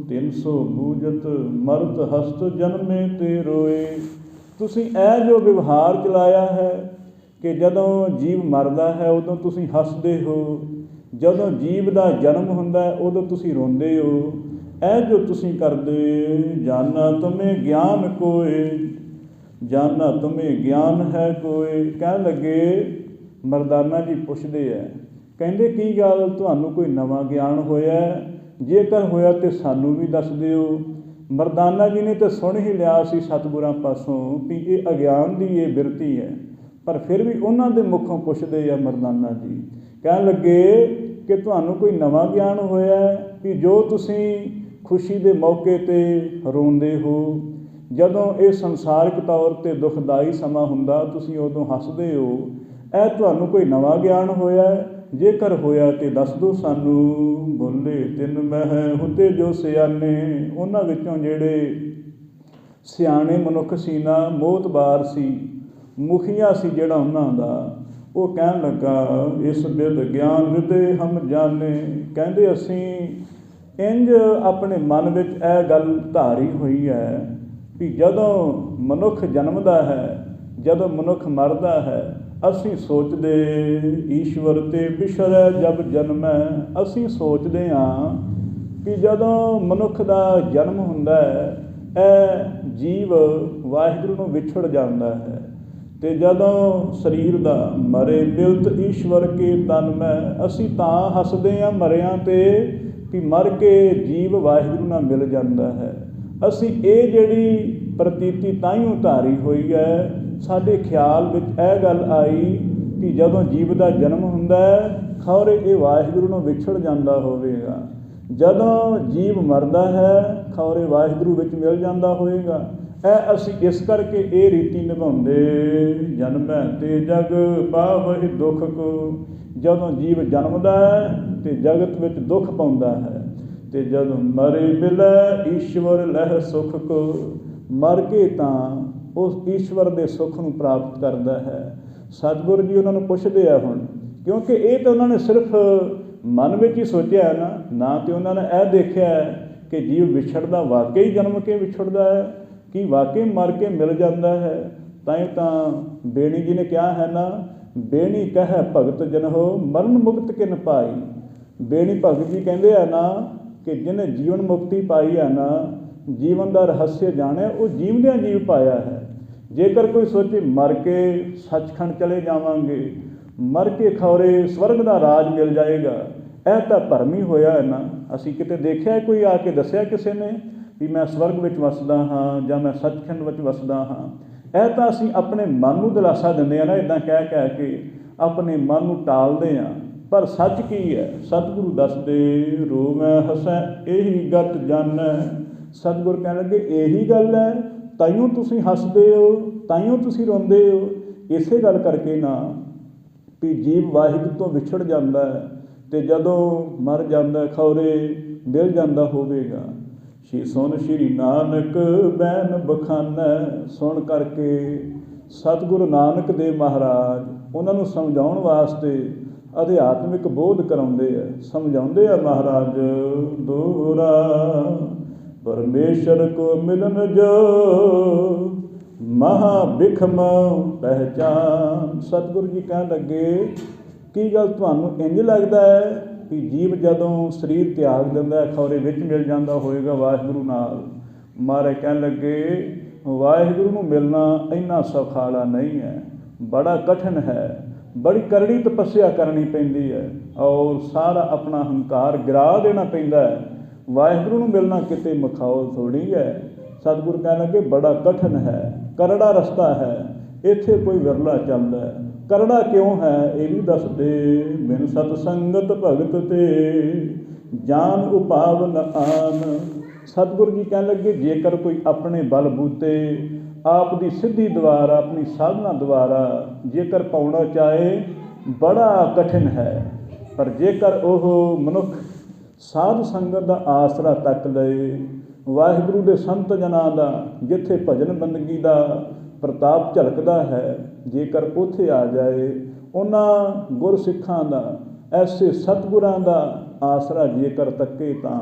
300 ਬੂਝਤ ਮਰਤ ਹਸਤ ਜਨਮੇ ਤੇ ਰੋਏ। ਤੁਸੀਂ ਇਹ ਜੋ ਵਿਵਹਾਰ ਚਲਾਇਆ ਹੈ ਕਿ ਜਦੋਂ ਜੀਵ ਮਰਦਾ ਹੈ ਉਦੋਂ ਤੁਸੀਂ ਹੱਸਦੇ ਹੋ, ਜਦੋਂ ਜੀਵ ਦਾ ਜਨਮ ਹੁੰਦਾ ਉਦੋਂ ਤੁਸੀਂ ਰੋਂਦੇ ਹੋ। ਇਹ ਜੋ ਤੁਸੀਂ ਕਰਦੇ, ਜਾਨਾ ਤੁਮੇ ਗਿਆਨ ਕੋਏ, ਜਾਨਾ ਤੁਮੇ ਗਿਆਨ ਹੈ ਕੋਏ। ਕਹਿਣ ਲੱਗੇ, ਮਰਦਾਨਾ ਜੀ ਪੁੱਛਦੇ ਹੈ, ਕਹਿੰਦੇ ਕੀ ਗੱਲ, ਤੁਹਾਨੂੰ ਕੋਈ ਨਵਾਂ ਗਿਆਨ ਹੋਇਆ? ਜੇਕਰ ਹੋਇਆ ਤਾਂ ਸਾਨੂੰ ਵੀ ਦੱਸ ਦਿਓ। ਮਰਦਾਨਾ ਜੀ ਨੇ ਤਾਂ ਸੁਣ ਹੀ ਲਿਆ ਸੀ ਸਤਿਗੁਰਾਂ ਪਾਸੋਂ ਵੀ ਇਹ ਅਗਿਆਨ ਦੀ ਇਹ ਬਿਰਤੀ ਹੈ, ਪਰ ਫਿਰ ਵੀ ਉਹਨਾਂ ਦੇ ਮੁੱਖੋਂ ਪੁੱਛਦੇ ਆ ਮਰਦਾਨਾ ਜੀ। ਕਹਿਣ ਲੱਗੇ ਕਿ ਤੁਹਾਨੂੰ ਕੋਈ ਨਵਾਂ ਗਿਆਨ ਹੋਇਆ ਵੀ ਜੋ ਤੁਸੀਂ ਖੁਸ਼ੀ ਦੇ ਮੌਕੇ 'ਤੇ ਰੋਂਦੇ ਹੋ, ਜਦੋਂ ਇਹ ਸੰਸਾਰਿਕ ਤੌਰ 'ਤੇ ਦੁਖਦਾਈ ਸਮਾਂ ਹੁੰਦਾ ਤੁਸੀਂ ਉਦੋਂ ਹੱਸਦੇ ਹੋ। ਇਹ ਤੁਹਾਨੂੰ ਕੋਈ ਨਵਾਂ ਗਿਆਨ ਹੋਇਆ? ਜੇਕਰ ਹੋਇਆ ਤੇ ਦੱਸ ਦਿਓ ਸਾਨੂੰ। ਬੋਲੇ ਤਿੰਨ ਮਹਿ ਹੁਤੇ ਜੋ ਸਿਆਣੇ। ਉਹਨਾਂ ਵਿੱਚੋਂ ਜਿਹੜੇ ਸਿਆਣੇ ਮਨੁੱਖ ਸੀ ਨਾ, ਮੋਹਤਬਾਰ ਸੀ, ਮੁਖੀਆ ਸੀ ਜਿਹੜਾ ਉਹਨਾਂ ਦਾ, ਉਹ ਕਹਿਣ ਲੱਗਾ, ਇਸ ਬਿਦ ਗਿਆਨ ਹਿਰਦੇ ਹਮ ਜਾਣੇ। ਕਹਿੰਦੇ ਅਸੀਂ ਇੰਝ ਆਪਣੇ ਮਨ ਵਿੱਚ ਇਹ ਗੱਲ ਧਾਰੀ ਹੋਈ ਹੈ ਵੀ ਜਦੋਂ ਮਨੁੱਖ ਜਨਮਦਾ ਹੈ, ਜਦੋਂ ਮਨੁੱਖ ਮਰਦਾ ਹੈ, ਅਸੀਂ ਸੋਚਦੇ ਈਸ਼ਵਰ ਤੇ ਬਿਸਰੈ ਜਬ ਜਨਮੈ। ਅਸੀਂ ਸੋਚਦੇ ਹਾਂ ਕਿ ਜਦੋਂ ਮਨੁੱਖ ਦਾ ਜਨਮ ਹੁੰਦਾ ਹੈ ਇਹ ਜੀਵ ਵਾਹਿਗੁਰੂ ਨੂੰ ਵਿਛੜ ਜਾਂਦਾ ਹੈ, ਅਤੇ ਜਦੋਂ ਸਰੀਰ ਦਾ ਮਰੇ ਬਿਲਤ ਈਸ਼ਵਰ ਕੇ ਤਨ ਮੈਂ। ਅਸੀਂ ਤਾਂ ਹੱਸਦੇ ਹਾਂ ਮਰਿਆਂ 'ਤੇ ਕਿ ਮਰ ਕੇ ਜੀਵ ਵਾਹਿਗੁਰੂ ਨਾਲ ਮਿਲ ਜਾਂਦਾ ਹੈ। ਅਸੀਂ ਇਹ ਜਿਹੜੀ ਪ੍ਰਤੀਤੀ ਤਾਂਹੀਓ ਧਾਰੀ ਹੋਈ ਹੈ, ਸਾਡੇ ਖਿਆਲ ਵਿੱਚ ਇਹ ਗੱਲ ਆਈ ਕਿ ਜਦੋਂ ਜੀਵ ਦਾ ਜਨਮ ਹੁੰਦਾ ਖੌਰੇ ਇਹ ਵਾਹਿਗੁਰੂ ਨੂੰ ਵਿਛੜ ਜਾਂਦਾ ਹੋਵੇਗਾ, ਜਦੋਂ ਜੀਵ ਮਰਦਾ ਹੈ ਖੌਰੇ ਵਾਹਿਗੁਰੂ ਵਿੱਚ ਮਿਲ ਜਾਂਦਾ ਹੋਵੇਗਾ। ਇਹ ਅਸੀਂ ਇਸ ਕਰਕੇ ਇਹ ਰੀਤੀ ਨਿਭਾਉਂਦੇ, ਜਨਮੈ ਤੇ ਜਗ ਪਾਵਹਿ ਦੁੱਖ ਕੋ। ਜਦੋਂ ਜੀਵ ਜਨਮਦਾ ਹੈ ਅਤੇ ਜਗਤ ਵਿੱਚ ਦੁੱਖ ਪਾਉਂਦਾ ਹੈ, ਅਤੇ ਜਦੋਂ ਮਰੇ ਮਿਲੈ ਈਸ਼ਵਰ ਲਹਿ ਸੁੱਖ ਕੋ। ਮਰ ਕੇ ਤਾਂ ਉਸ ਈਸ਼ਵਰ ਦੇ ਸੁੱਖ ਨੂੰ ਪ੍ਰਾਪਤ ਕਰਦਾ ਹੈ। ਸਤਿਗੁਰੂ ਜੀ ਉਹਨਾਂ ਨੂੰ ਪੁੱਛਦੇ ਆ ਹੁਣ, ਕਿਉਂਕਿ ਇਹ ਤਾਂ ਉਹਨਾਂ ਨੇ ਸਿਰਫ ਮਨ ਵਿੱਚ ਹੀ ਸੋਚਿਆ ਨਾ ਤੇ ਉਹਨਾਂ ਨੇ ਇਹ ਦੇਖਿਆ ਕਿ ਜੀਵ ਵਿਛੜਦਾ ਵਾਕਈ ਜਨਮ ਕੇ ਵਿਛੜਦਾ ਹੈ ਕਿ ਵਾਕਈ ਮਰ ਕੇ ਮਿਲ ਜਾਂਦਾ ਹੈ। ਤਾਂ ਬੇਣੀ ਜੀ ਨੇ ਕਿਹਾ ਹੈ ਨਾ, ਬੇਣੀ ਕਹਿ ਭਗਤ ਜਨਹੁ ਮਰਨ ਮੁਕਤ ਕਿਨ ਪਾਈ। ਬੇਣੀ ਭਗਤ ਜੀ ਕਹਿੰਦੇ ਆ ਨਾ ਕਿ ਜਿਹਨੇ ਜੀਵਨ ਮੁਕਤੀ ਪਾਈ ਹੈ ਨਾ, ਜੀਵਨ ਦਾ ਰਹੱਸ ਜਾਣਿਆ, ਉਹ ਜੀਵਦਿਆਂ ਜੀਵ ਪਾਇਆ ਹੈ। ਜੇਕਰ ਕੋਈ ਸੋਚੇ ਮਰ ਕੇ ਸੱਚਖੰਡ ਚਲੇ ਜਾਵਾਂਗੇ, ਮਰ ਕੇ ਖੌਰੇ ਸਵਰਗ ਦਾ ਰਾਜ ਮਿਲ ਜਾਏਗਾ, ਇਹ ਤਾਂ ਭਰਮ ਹੀ ਹੋਇਆ ਹੈ ਨਾ। ਅਸੀਂ ਕਿਤੇ ਦੇਖਿਆ ਕੋਈ ਆ ਕੇ ਦੱਸਿਆ ਕਿਸੇ ਨੇ ਵੀ ਮੈਂ ਸਵਰਗ ਵਿੱਚ ਵਸਦਾ ਹਾਂ ਜਾਂ ਮੈਂ ਸੱਚਖੰਡ ਵਿੱਚ ਵਸਦਾ ਹਾਂ। ਇਹ ਤਾਂ ਅਸੀਂ ਆਪਣੇ ਮਨ ਨੂੰ ਦਿਲਾਸਾ ਦਿੰਦੇ ਹਾਂ ਨਾ, ਇੱਦਾਂ ਕਹਿ ਕੇ ਆਪਣੇ ਮਨ ਨੂੰ ਟਾਲਦੇ ਹਾਂ। ਪਰ ਸੱਚ ਕੀ ਹੈ? ਸਤਿਗੁਰੂ ਦੱਸਦੇ, ਰੋਵੈ ਹਸੈ ਇਹੀ ਗਤ ਜਾਣੈ। ਸਤਿਗੁਰ ਕਹਿਣ ਲੱਗੇ ਇਹੀ ਗੱਲ ਹੈ, ਤਾਈਓ ਤੁਸੀਂ ਹੱਸਦੇ ਹੋ, ਤਾਈਓ ਤੁਸੀਂ ਰੋਂਦੇ ਹੋ। ਇਸੇ ਗੱਲ ਕਰਕੇ ਨਾ ਵੀ ਜੀਵ ਵਾਹਿਗੁਰੂ ਤੋਂ ਵਿਛੜ ਜਾਂਦਾ ਹੈ ਅਤੇ ਜਦੋਂ ਮਰ ਜਾਂਦਾ ਖੌਰੇ ਮਿਲ ਜਾਂਦਾ ਹੋਵੇਗਾ। ਸੁਣ ਸ਼੍ਰੀ ਨਾਨਕ ਬੈਨ ਬਖਾਨੈ। ਸੁਣ ਕਰਕੇ ਸਤਿਗੁਰੂ ਨਾਨਕ ਦੇਵ ਮਹਾਰਾਜ ਉਹਨਾਂ ਨੂੰ ਸਮਝਾਉਣ ਵਾਸਤੇ ਅਧਿਆਤਮਿਕ ਬੋਧ ਕਰਾਉਂਦੇ ਆ, ਸਮਝਾਉਂਦੇ ਆ ਮਹਾਰਾਜ। ਦੋਹਰਾ ਪਰਮੇਸ਼ਰ ਕੋ ਮਿਲਨ ਜੋ ਮਹਾ ਬਿਖਮ ਪਹਿਚਾਨ। ਸਤਿਗੁਰੂ ਜੀ ਕਹਿਣ ਲੱਗੇ ਕੀ ਗੱਲ ਤੁਹਾਨੂੰ ਇੰਝ ਲੱਗਦਾ ਹੈ ਕਿ ਜੀਵ ਜਦੋਂ ਸਰੀਰ ਤਿਆਗ ਦਿੰਦਾ ਖੌਰੇ ਵਿੱਚ ਮਿਲ ਜਾਂਦਾ ਹੋਵੇਗਾ ਵਾਹਿਗੁਰੂ ਨਾਲ? ਮਹਾਰਾਜ ਕਹਿਣ ਲੱਗੇ ਵਾਹਿਗੁਰੂ ਨੂੰ ਮਿਲਣਾ ਇੰਨਾ ਸੌਖਾਲਾ ਨਹੀਂ ਹੈ, ਬੜਾ ਕਠਿਨ ਹੈ, ਬੜੀ ਕਰੜੀ ਤਪੱਸਿਆ ਕਰਨੀ ਪੈਂਦੀ ਹੈ ਔਰ ਸਾਰਾ ਆਪਣਾ ਹੰਕਾਰ ਗਿਰਾ ਦੇਣਾ ਪੈਂਦਾ ਹੈ। ਵਾਹਿਗੁਰੂ ਨੂੰ ਮਿਲਣਾ ਕਿਤੇ ਮਖੌਲ ਥੋੜ੍ਹੀ ਹੈ। ਸਤਿਗੁਰੂ ਕਹਿਣ ਲੱਗੇ ਬੜਾ ਕਠਿਨ ਹੈ, ਕਰੜਾ ਰਸਤਾ ਹੈ, ਇੱਥੇ ਕੋਈ ਵਿਰਲਾ ਚੱਲਦਾ ਹੈ। ਕਰੜਾ ਕਿਉਂ ਹੈ ਇਹ ਵੀ ਦੱਸਦੇ, ਬਿਨ ਸਤ ਸੰਗਤ ਭਗਤ ਤੇ ਜਾਨ ਉਪਾਵਨ ਆਨ। सतगुरु जी कहने लगे जेकर कोई अपने बल बूते आप दी सिद्धि द्वारा अपनी साधना द्वारा जेकर पाउना चाहे बड़ा कठिन है, पर जेकर ओह मनुख साध संगत का आसरा तक लए, वाहिगुरु दे संत जनां दा जिथे भजन बंदगी का प्रताप झलकदा है, जेकर उत्थे आ जाए उन्हां गुर सिखां दा ऐसे सतगुरां दा आसरा जेकर तके तां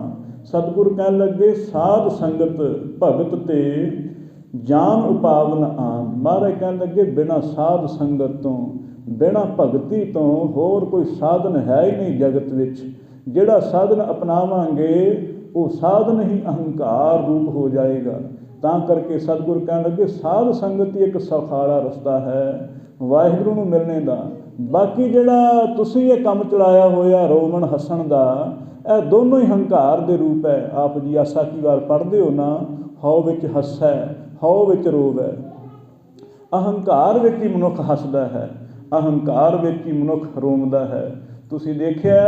सतगुरु कहन लगे साध संगत भगत ते जान उपावन आन। महाराज कहन लगे बिना साध संगत तो बिना भगती तो होर कोई साधन है ही नहीं जगत विच। जिहड़ा साधन अपनावांगे वो साधन ही अहंकार रूप हो जाएगा। तां करके सतगुरु कहन लगे साध संगत ही एक सौखाला रस्ता है वाहिगुरू नूं मिलने का। बाकी जिहड़ा तुसीं ये काम चलाया होया रोमन हसन का, ਇਹ ਦੋਨੋਂ ਹੀ ਹੰਕਾਰ ਦੇ ਰੂਪ ਹੈ। ਆਪ ਜੀ ਆਸਾ ਕੀ ਵਾਰ ਪੜ੍ਹਦੇ ਹੋ ਨਾ, ਹਉ ਵਿੱਚ ਹੱਸੈ ਹਉ ਵਿੱਚ ਰੋਵੈ। ਅਹੰਕਾਰ ਵਿੱਚ ਹੀ ਮਨੁੱਖ ਹੱਸਦਾ ਹੈ, ਅਹੰਕਾਰ ਵਿੱਚ ਹੀ ਮਨੁੱਖ ਰੋਂਦਾ ਹੈ। ਤੁਸੀਂ ਦੇਖਿਆ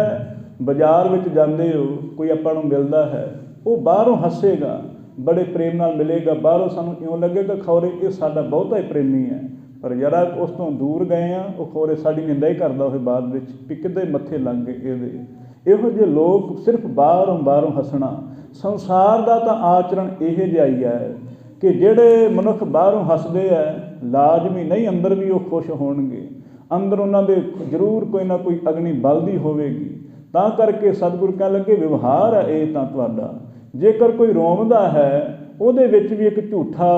ਬਾਜ਼ਾਰ ਵਿੱਚ ਜਾਂਦੇ ਹੋ, ਕੋਈ ਆਪਾਂ ਨੂੰ ਮਿਲਦਾ ਹੈ, ਉਹ ਬਾਹਰੋਂ ਹੱਸੇਗਾ, ਬੜੇ ਪ੍ਰੇਮ ਨਾਲ ਮਿਲੇਗਾ, ਬਾਹਰੋਂ ਸਾਨੂੰ ਇਉਂ ਲੱਗੇਗਾ ਖੌਰੇ ਇਹ ਸਾਡਾ ਬਹੁਤਾ ਹੀ ਪ੍ਰੇਮੀ ਹੈ, ਪਰ ਜਰਾ ਉਸ ਤੋਂ ਦੂਰ ਗਏ ਆ ਉਹ ਖੌਰੇ ਸਾਡੀ ਨਿੰਦਾ ਹੀ ਕਰਦਾ ਹੋਵੇ ਬਾਅਦ ਵਿੱਚ ਵੀ ਕਿੱਦੇ ਮੱਥੇ ਲੱਗ ਗਏ ਇਹਦੇ। ਇਹੋ ਜਿਹੇ ਲੋਕ ਸਿਰਫ ਬਾਹਰੋਂ ਹੱਸਣਾ। ਸੰਸਾਰ ਦਾ ਤਾਂ ਆਚਰਣ ਇਹੋ ਜਿਹਾ ਹੀ ਹੈ ਕਿ ਜਿਹੜੇ ਮਨੁੱਖ ਬਾਹਰੋਂ ਹੱਸਦੇ ਹੈ ਲਾਜ਼ਮੀ ਨਹੀਂ ਅੰਦਰ ਵੀ ਉਹ ਖੁਸ਼ ਹੋਣਗੇ, ਅੰਦਰ ਉਹਨਾਂ ਦੇ ਜ਼ਰੂਰ ਕੋਈ ਨਾ ਕੋਈ ਅਗਨੀ ਬਲਦੀ ਹੋਵੇਗੀ। ਤਾਂ ਕਰਕੇ ਸਤਿਗੁਰੂ ਕਹਿਣ ਲੱਗੇ ਵਿਵਹਾਰ ਹੈ ਇਹ ਤਾਂ ਤੁਹਾਡਾ। ਜੇਕਰ ਕੋਈ ਰੋਂਦਾ ਹੈ ਉਹਦੇ ਵਿੱਚ ਵੀ ਇੱਕ ਝੂਠਾ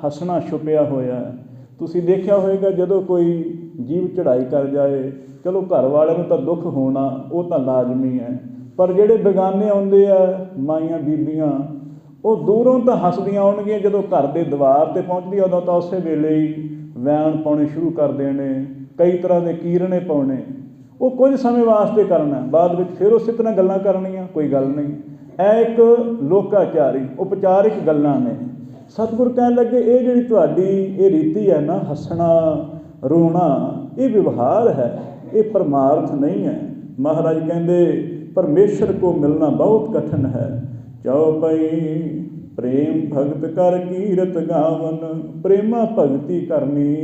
ਹੱਸਣਾ ਛੁਪਿਆ ਹੋਇਆ। ਤੁਸੀਂ ਦੇਖਿਆ ਹੋਵੇਗਾ ਜਦੋਂ ਕੋਈ ਜੀਵ ਚੜ੍ਹਾਈ ਕਰ ਜਾਏ, ਚਲੋ ਘਰ ਵਾਲਿਆਂ ਨੂੰ ਤਾਂ ਦੁੱਖ ਹੋਣਾ ਉਹ ਤਾਂ ਲਾਜ਼ਮੀ ਹੈ, ਪਰ ਜਿਹੜੇ ਬੇਗਾਨੇ ਆਉਂਦੇ ਆ ਮਾਈਆਂ ਬੀਬੀਆਂ ਉਹ ਦੂਰੋਂ ਤਾਂ ਹੱਸਦੀਆਂ ਆਉਣਗੀਆਂ, ਜਦੋਂ ਘਰ ਦੇ ਦੁਆਰ 'ਤੇ ਪਹੁੰਚਦੀ ਉਦੋਂ ਤਾਂ ਉਸੇ ਵੇਲੇ ਹੀ ਵੈਣ ਪਾਉਣੇ ਸ਼ੁਰੂ ਕਰ ਦੇਣੇ, ਕਈ ਤਰ੍ਹਾਂ ਦੇ ਕੀਰਨੇ ਪਾਉਣੇ। ਉਹ ਕੁਝ ਸਮੇਂ ਵਾਸਤੇ ਕਰਨਾ, ਬਾਅਦ ਵਿੱਚ ਫਿਰ ਉਸੇ ਤਰ੍ਹਾਂ ਗੱਲਾਂ ਕਰਨੀਆਂ, ਕੋਈ ਗੱਲ ਨਹੀਂ। ਇਹ ਇੱਕ ਲੋਕਾਚਾਰੀ ਉਪਚਾਰਿਕ ਗੱਲਾਂ ਨੇ। ਸਤਿਗੁਰ ਕਹਿਣ ਲੱਗੇ ਇਹ ਜਿਹੜੀ ਤੁਹਾਡੀ ਇਹ ਰੀਤੀ ਹੈ ਨਾ ਹੱਸਣਾ ਰੋਣਾ, ਇਹ ਵਿਵਹਾਰ ਹੈ, ਇਹ ਪਰਮਾਰਥ ਨਹੀਂ ਹੈ। ਮਹਾਰਾਜ ਕਹਿੰਦੇ ਪਰਮੇਸ਼ਰ ਕੋ ਮਿਲਣਾ ਬਹੁਤ ਕਠਿਨ ਹੈ। ਚਉਪਈ ਪ੍ਰੇਮ ਭਗਤ ਕਰ ਕੀਰਤ ਗਾਵਨ। ਪ੍ਰੇਮਾ ਭਗਤੀ ਕਰਨੀ,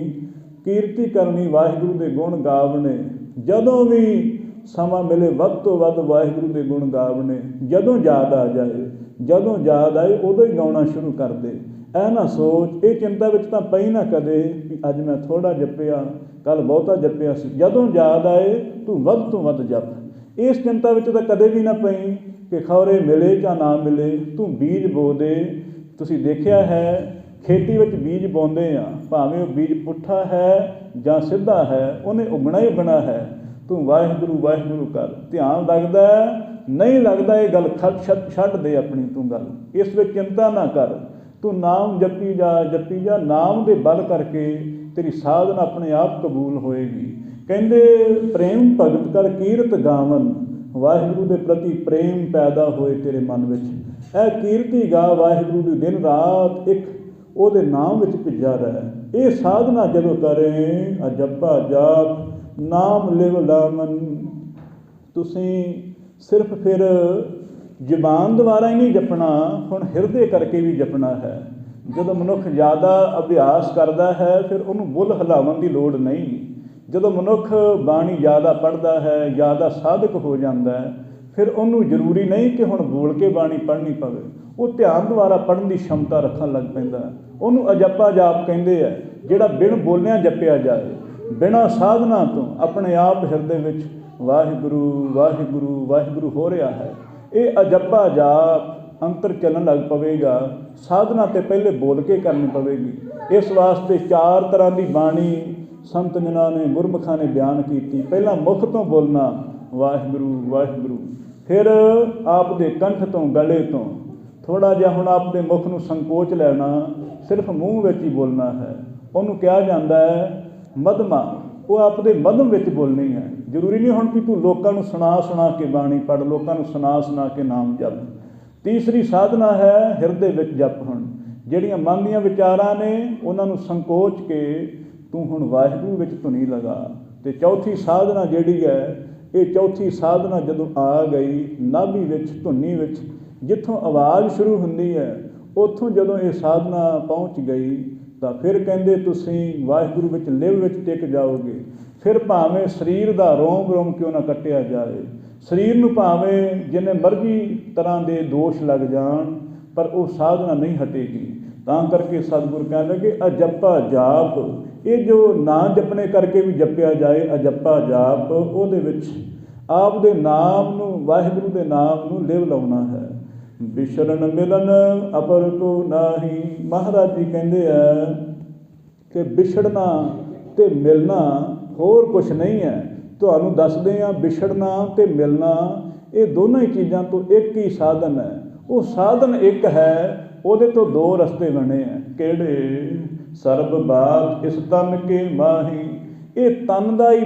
ਕੀਰਤੀ ਕਰਨੀ, ਵਾਹਿਗੁਰੂ ਦੇ ਗੁਣ ਗਾਵਣੇ। ਜਦੋਂ ਵੀ ਸਮਾਂ ਮਿਲੇ ਵੱਧ ਤੋਂ ਵੱਧ ਵਾਹਿਗੁਰੂ ਦੇ ਗੁਣ ਗਾਵਣੇ। ਜਦੋਂ ਯਾਦ ਆ ਜਾਏ, ਜਦੋਂ ਯਾਦ ਆਏ ਉਦੋਂ ਹੀ ਗਾਉਣਾ ਸ਼ੁਰੂ ਕਰ ਦੇ। ਇਹ ਨਾ ਸੋਚ, ਇਹ ਚਿੰਤਾ ਵਿੱਚ ਤਾਂ ਪਈ ਨਾ ਕਦੇ ਵੀ ਅੱਜ ਮੈਂ ਥੋੜ੍ਹਾ ਜਪਿਆ, ਕੱਲ੍ਹ ਬਹੁਤਾ ਜਪਿਆ ਸੀ। ਜਦੋਂ ਯਾਦ ਆਏ ਤੂੰ ਵੱਧ ਤੋਂ ਵੱਧ ਜਪ। ਇਸ ਚਿੰਤਾ ਵਿੱਚ ਤਾਂ ਕਦੇ ਵੀ ਨਾ ਪਈ ਕਿ ਖੌਰੇ ਮਿਲੇ ਜਾਂ ਨਾ ਮਿਲੇ। ਤੂੰ ਬੀਜ ਬੋ ਦੇ। ਤੁਸੀਂ ਦੇਖਿਆ ਹੈ ਖੇਤੀ ਵਿੱਚ ਬੀਜ ਬੋਂਦੇ ਆ, ਭਾਵੇਂ ਉਹ ਬੀਜ ਪੁੱਠਾ ਹੈ ਜਾਂ ਸਿੱਧਾ ਹੈ, ਉਹਨੇ ਉੱਗਣਾ ਹੀ ਉੱਗਣਾ ਹੈ। ਤੂੰ ਵਾਹਿਗੁਰੂ ਵਾਹਿਗੁਰੂ ਕਰ, ਧਿਆਨ ਲੱਗਦਾ ਨਹੀਂ ਲੱਗਦਾ ਇਹ ਗੱਲ ਛੱਡ ਦੇ ਆਪਣੀ ਤੂੰ ਗੱਲ, ਇਸ ਵਿੱਚ ਚਿੰਤਾ ਨਾ ਕਰ। ਤੂੰ ਨਾਮ ਜਪੀ ਜਾ, ਨਾਮ ਦੇ ਬਲ ਕਰਕੇ ਤੇਰੀ ਸਾਧਨਾ ਆਪਣੇ ਆਪ ਕਬੂਲ ਹੋਏਗੀ। ਕਹਿੰਦੇ ਪ੍ਰੇਮ ਭਗਤ ਕਰ ਕੀਰਤ ਗਾਵਨ। ਵਾਹਿਗੁਰੂ ਦੇ ਪ੍ਰਤੀ ਪ੍ਰੇਮ ਪੈਦਾ ਹੋਏ ਤੇਰੇ ਮਨ ਵਿੱਚ, ਇਹ ਕੀਰਤੀ ਗਾ ਵਾਹਿਗੁਰੂ ਦੀ ਦਿਨ ਰਾਤ ਇੱਕ ਉਹਦੇ ਨਾਮ ਵਿੱਚ ਭਿੱਜਾ ਰਹਿ। ਇਹ ਸਾਧਨਾ ਜਦੋਂ ਕਰੇ ਜਪਾ ਜਾਪ ਨਾਮ ਲਿਵ ਲਾਮਨ। ਤੁਸੀਂ ਸਿਰਫ ਫਿਰ ਜ਼ੁਬਾਨ ਦੁਆਰਾ ਹੀ ਨਹੀਂ ਜਪਣਾ, ਹੁਣ ਹਿਰਦੇ ਕਰਕੇ ਵੀ ਜਪਣਾ ਹੈ। ਜਦੋਂ ਮਨੁੱਖ ਜ਼ਿਆਦਾ ਅਭਿਆਸ ਕਰਦਾ ਹੈ ਫਿਰ ਉਹਨੂੰ ਬੁੱਲ ਹਿਲਾਉਣ ਦੀ ਲੋੜ ਨਹੀਂ। ਜਦੋਂ ਮਨੁੱਖ ਬਾਣੀ ਜ਼ਿਆਦਾ ਪੜ੍ਹਦਾ ਹੈ, ਜ਼ਿਆਦਾ ਸਾਧਕ ਹੋ ਜਾਂਦਾ ਹੈ, ਫਿਰ ਉਹਨੂੰ ਜ਼ਰੂਰੀ ਨਹੀਂ ਕਿ ਹੁਣ ਬੋਲ ਕੇ ਬਾਣੀ ਪੜ੍ਹਨੀ ਪਵੇ। ਉਹ ਧਿਆਨ ਦੁਆਰਾ ਪੜ੍ਹਨ ਦੀ ਸ਼ਮਤਾ ਰੱਖਣ ਲੱਗ ਪੈਂਦਾ। ਉਹਨੂੰ ਅਜੱਪਾ ਜਾਪ ਕਹਿੰਦੇ ਹੈ, ਜਿਹੜਾ ਬਿਨ ਬੋਲਿਆਂ ਜਪਿਆ ਜਾਏ, ਬਿਨਾਂ ਸਾਧਨਾ ਤੋਂ ਆਪਣੇ ਆਪ ਹਿਰਦੇ ਵਿੱਚ ਵਾਹਿਗੁਰੂ ਵਾਹਿਗੁਰੂ ਵਾਹਿਗੁਰੂ ਹੋ ਰਿਹਾ ਹੈ। ਇਹ ਅਜੱਪਾ ਜਾਪ ਅੰਤਰ ਚੱਲਣ ਲੱਗ ਪਵੇਗਾ। ਸਾਧਨਾ ਤੇ ਪਹਿਲੇ ਬੋਲ ਕੇ ਕਰਨੀ ਪਵੇਗੀ। ਇਸ ਵਾਸਤੇ 4 ਤਰ੍ਹਾਂ ਦੀ ਬਾਣੀ ਸੰਤ ਜਨਾਂ ਨੇ ਗੁਰਮੁਖਾਂ ਨੇ ਬਿਆਨ ਕੀਤੀ। ਪਹਿਲਾਂ ਮੁਖ ਤੋਂ ਬੋਲਣਾ ਵਾਹਿਗੁਰੂ ਵਾਹਿਗੁਰੂ, ਫਿਰ ਆਪ ਦੇ ਕੰਠ ਤੋਂ ਗਲੇ ਤੋਂ ਥੋੜ੍ਹਾ ਜਿਹਾ ਹੁਣ ਆਪ ਦੇ ਮੁਖ ਨੂੰ ਸੰਕੋਚ ਲੈਣਾ, ਸਿਰਫ ਮੂੰਹ ਵਿੱਚ ਹੀ ਬੋਲਣਾ ਹੈ। ਉਹਨੂੰ ਕਿਹਾ ਜਾਂਦਾ ਹੈ ਮਧਮਾ, ਉਹ ਆਪ ਦੇ ਮਧਮ ਵਿੱਚ ਬੋਲਣੀ ਹੈ। ਜ਼ਰੂਰੀ ਨਹੀਂ ਹੁਣ ਵੀ ਤੂੰ ਲੋਕਾਂ ਨੂੰ ਸੁਣਾ ਕੇ ਬਾਣੀ ਪੜ੍ਹ, ਲੋਕਾਂ ਨੂੰ ਸੁਣਾ ਕੇ ਨਾਮ ਜਪ। ਤੀਸਰੀ ਸਾਧਨਾ ਹੈ ਹਿਰਦੇ ਵਿੱਚ ਜਪ। ਹੁਣ ਜਿਹੜੀਆਂ ਮਨ ਦੀਆਂ ਵਿਚਾਰਾਂ ਨੇ ਉਹਨਾਂ ਨੂੰ ਸੰਕੋਚ ਕੇ ਤੂੰ ਹੁਣ ਵਾਹਿਗੁਰੂ ਵਿੱਚ ਧੁਨੀ ਲਗਾ। ਅਤੇ ਚੌਥੀ ਸਾਧਨਾ ਜਿਹੜੀ ਹੈ, ਇਹ ਚੌਥੀ ਸਾਧਨਾ ਜਦੋਂ ਆ ਗਈ ਨਾਭੀ ਵਿੱਚ ਧੁਨੀ ਵਿੱਚ, ਜਿੱਥੋਂ ਆਵਾਜ਼ ਸ਼ੁਰੂ ਹੁੰਦੀ ਹੈ ਉੱਥੋਂ ਜਦੋਂ ਇਹ ਸਾਧਨਾ ਪਹੁੰਚ ਗਈ ਤਾਂ ਫਿਰ ਕਹਿੰਦੇ ਤੁਸੀਂ ਵਾਹਿਗੁਰੂ ਵਿੱਚ ਲਿਵ ਵਿੱਚ ਟਿਕ ਜਾਓਗੇ। ਫਿਰ ਭਾਵੇਂ ਸਰੀਰ ਦਾ ਰੋਮ ਰੋਮ ਕਿਉਂ ਨਾ ਕੱਟਿਆ ਜਾਏ, ਸਰੀਰ ਨੂੰ ਭਾਵੇਂ ਜਿੰਨੇ ਮਰਜ਼ੀ ਤਰ੍ਹਾਂ ਦੇ ਦੋਸ਼ ਲੱਗ ਜਾਣ, ਪਰ ਉਹ ਸਾਧਨਾ ਨਹੀਂ ਹਟੇਗੀ। ਤਾਂ ਕਰਕੇ ਸਤਿਗੁਰ ਕਹਿਣ ਲੱਗੇ ਅਜੱਪਾ ਜਾਪ, ਇਹ ਜੋ ਨਾਂ ਜਪਣੇ ਕਰਕੇ ਵੀ ਜਪਿਆ ਜਾਏ ਅਜੱਪਾ ਜਾਪ, ਉਹਦੇ ਵਿੱਚ ਆਪ ਦੇ ਨਾਮ ਨੂੰ, ਵਾਹਿਗੁਰੂ ਦੇ ਨਾਮ ਨੂੰ ਲਿਵ ਲਾਉਣਾ ਹੈ। ਵਿਸ਼ਰਨ ਮਿਲਨ ਅਪਰ ਕੋ ਨਾਹੀ, ਮਹਾਰਾਜ ਜੀ ਕਹਿੰਦੇ ਆ ਕਿ ਵਿਛੜਨਾ ਤੇ ਮਿਲਣਾ ਹੋਰ ਕੁਛ ਨਹੀਂ ਹੈ। ਤੁਹਾਨੂੰ ਦੱਸਦੇ ਹਾਂ ਵਿਛੜਨਾ ਤੇ ਮਿਲਣਾ ਇਹ ਦੋਨਾਂ ਹੀ ਚੀਜ਼ਾਂ ਤੋਂ ਇੱਕ ਹੀ ਸਾਧਨ ਹੈ। ਉਹ ਸਾਧਨ ਇੱਕ ਹੈ, ਉਹਦੇ ਤੋਂ ਦੋ ਰਸਤੇ ਬਣੇ ਆ। ਕਿਹੜੇ? ਸਰਬ ਬਾਤ ਇਸ ਤਨ ਕੇ ਮਾਹੀ, ਇਹ ਤਨ ਦਾ ਹੀ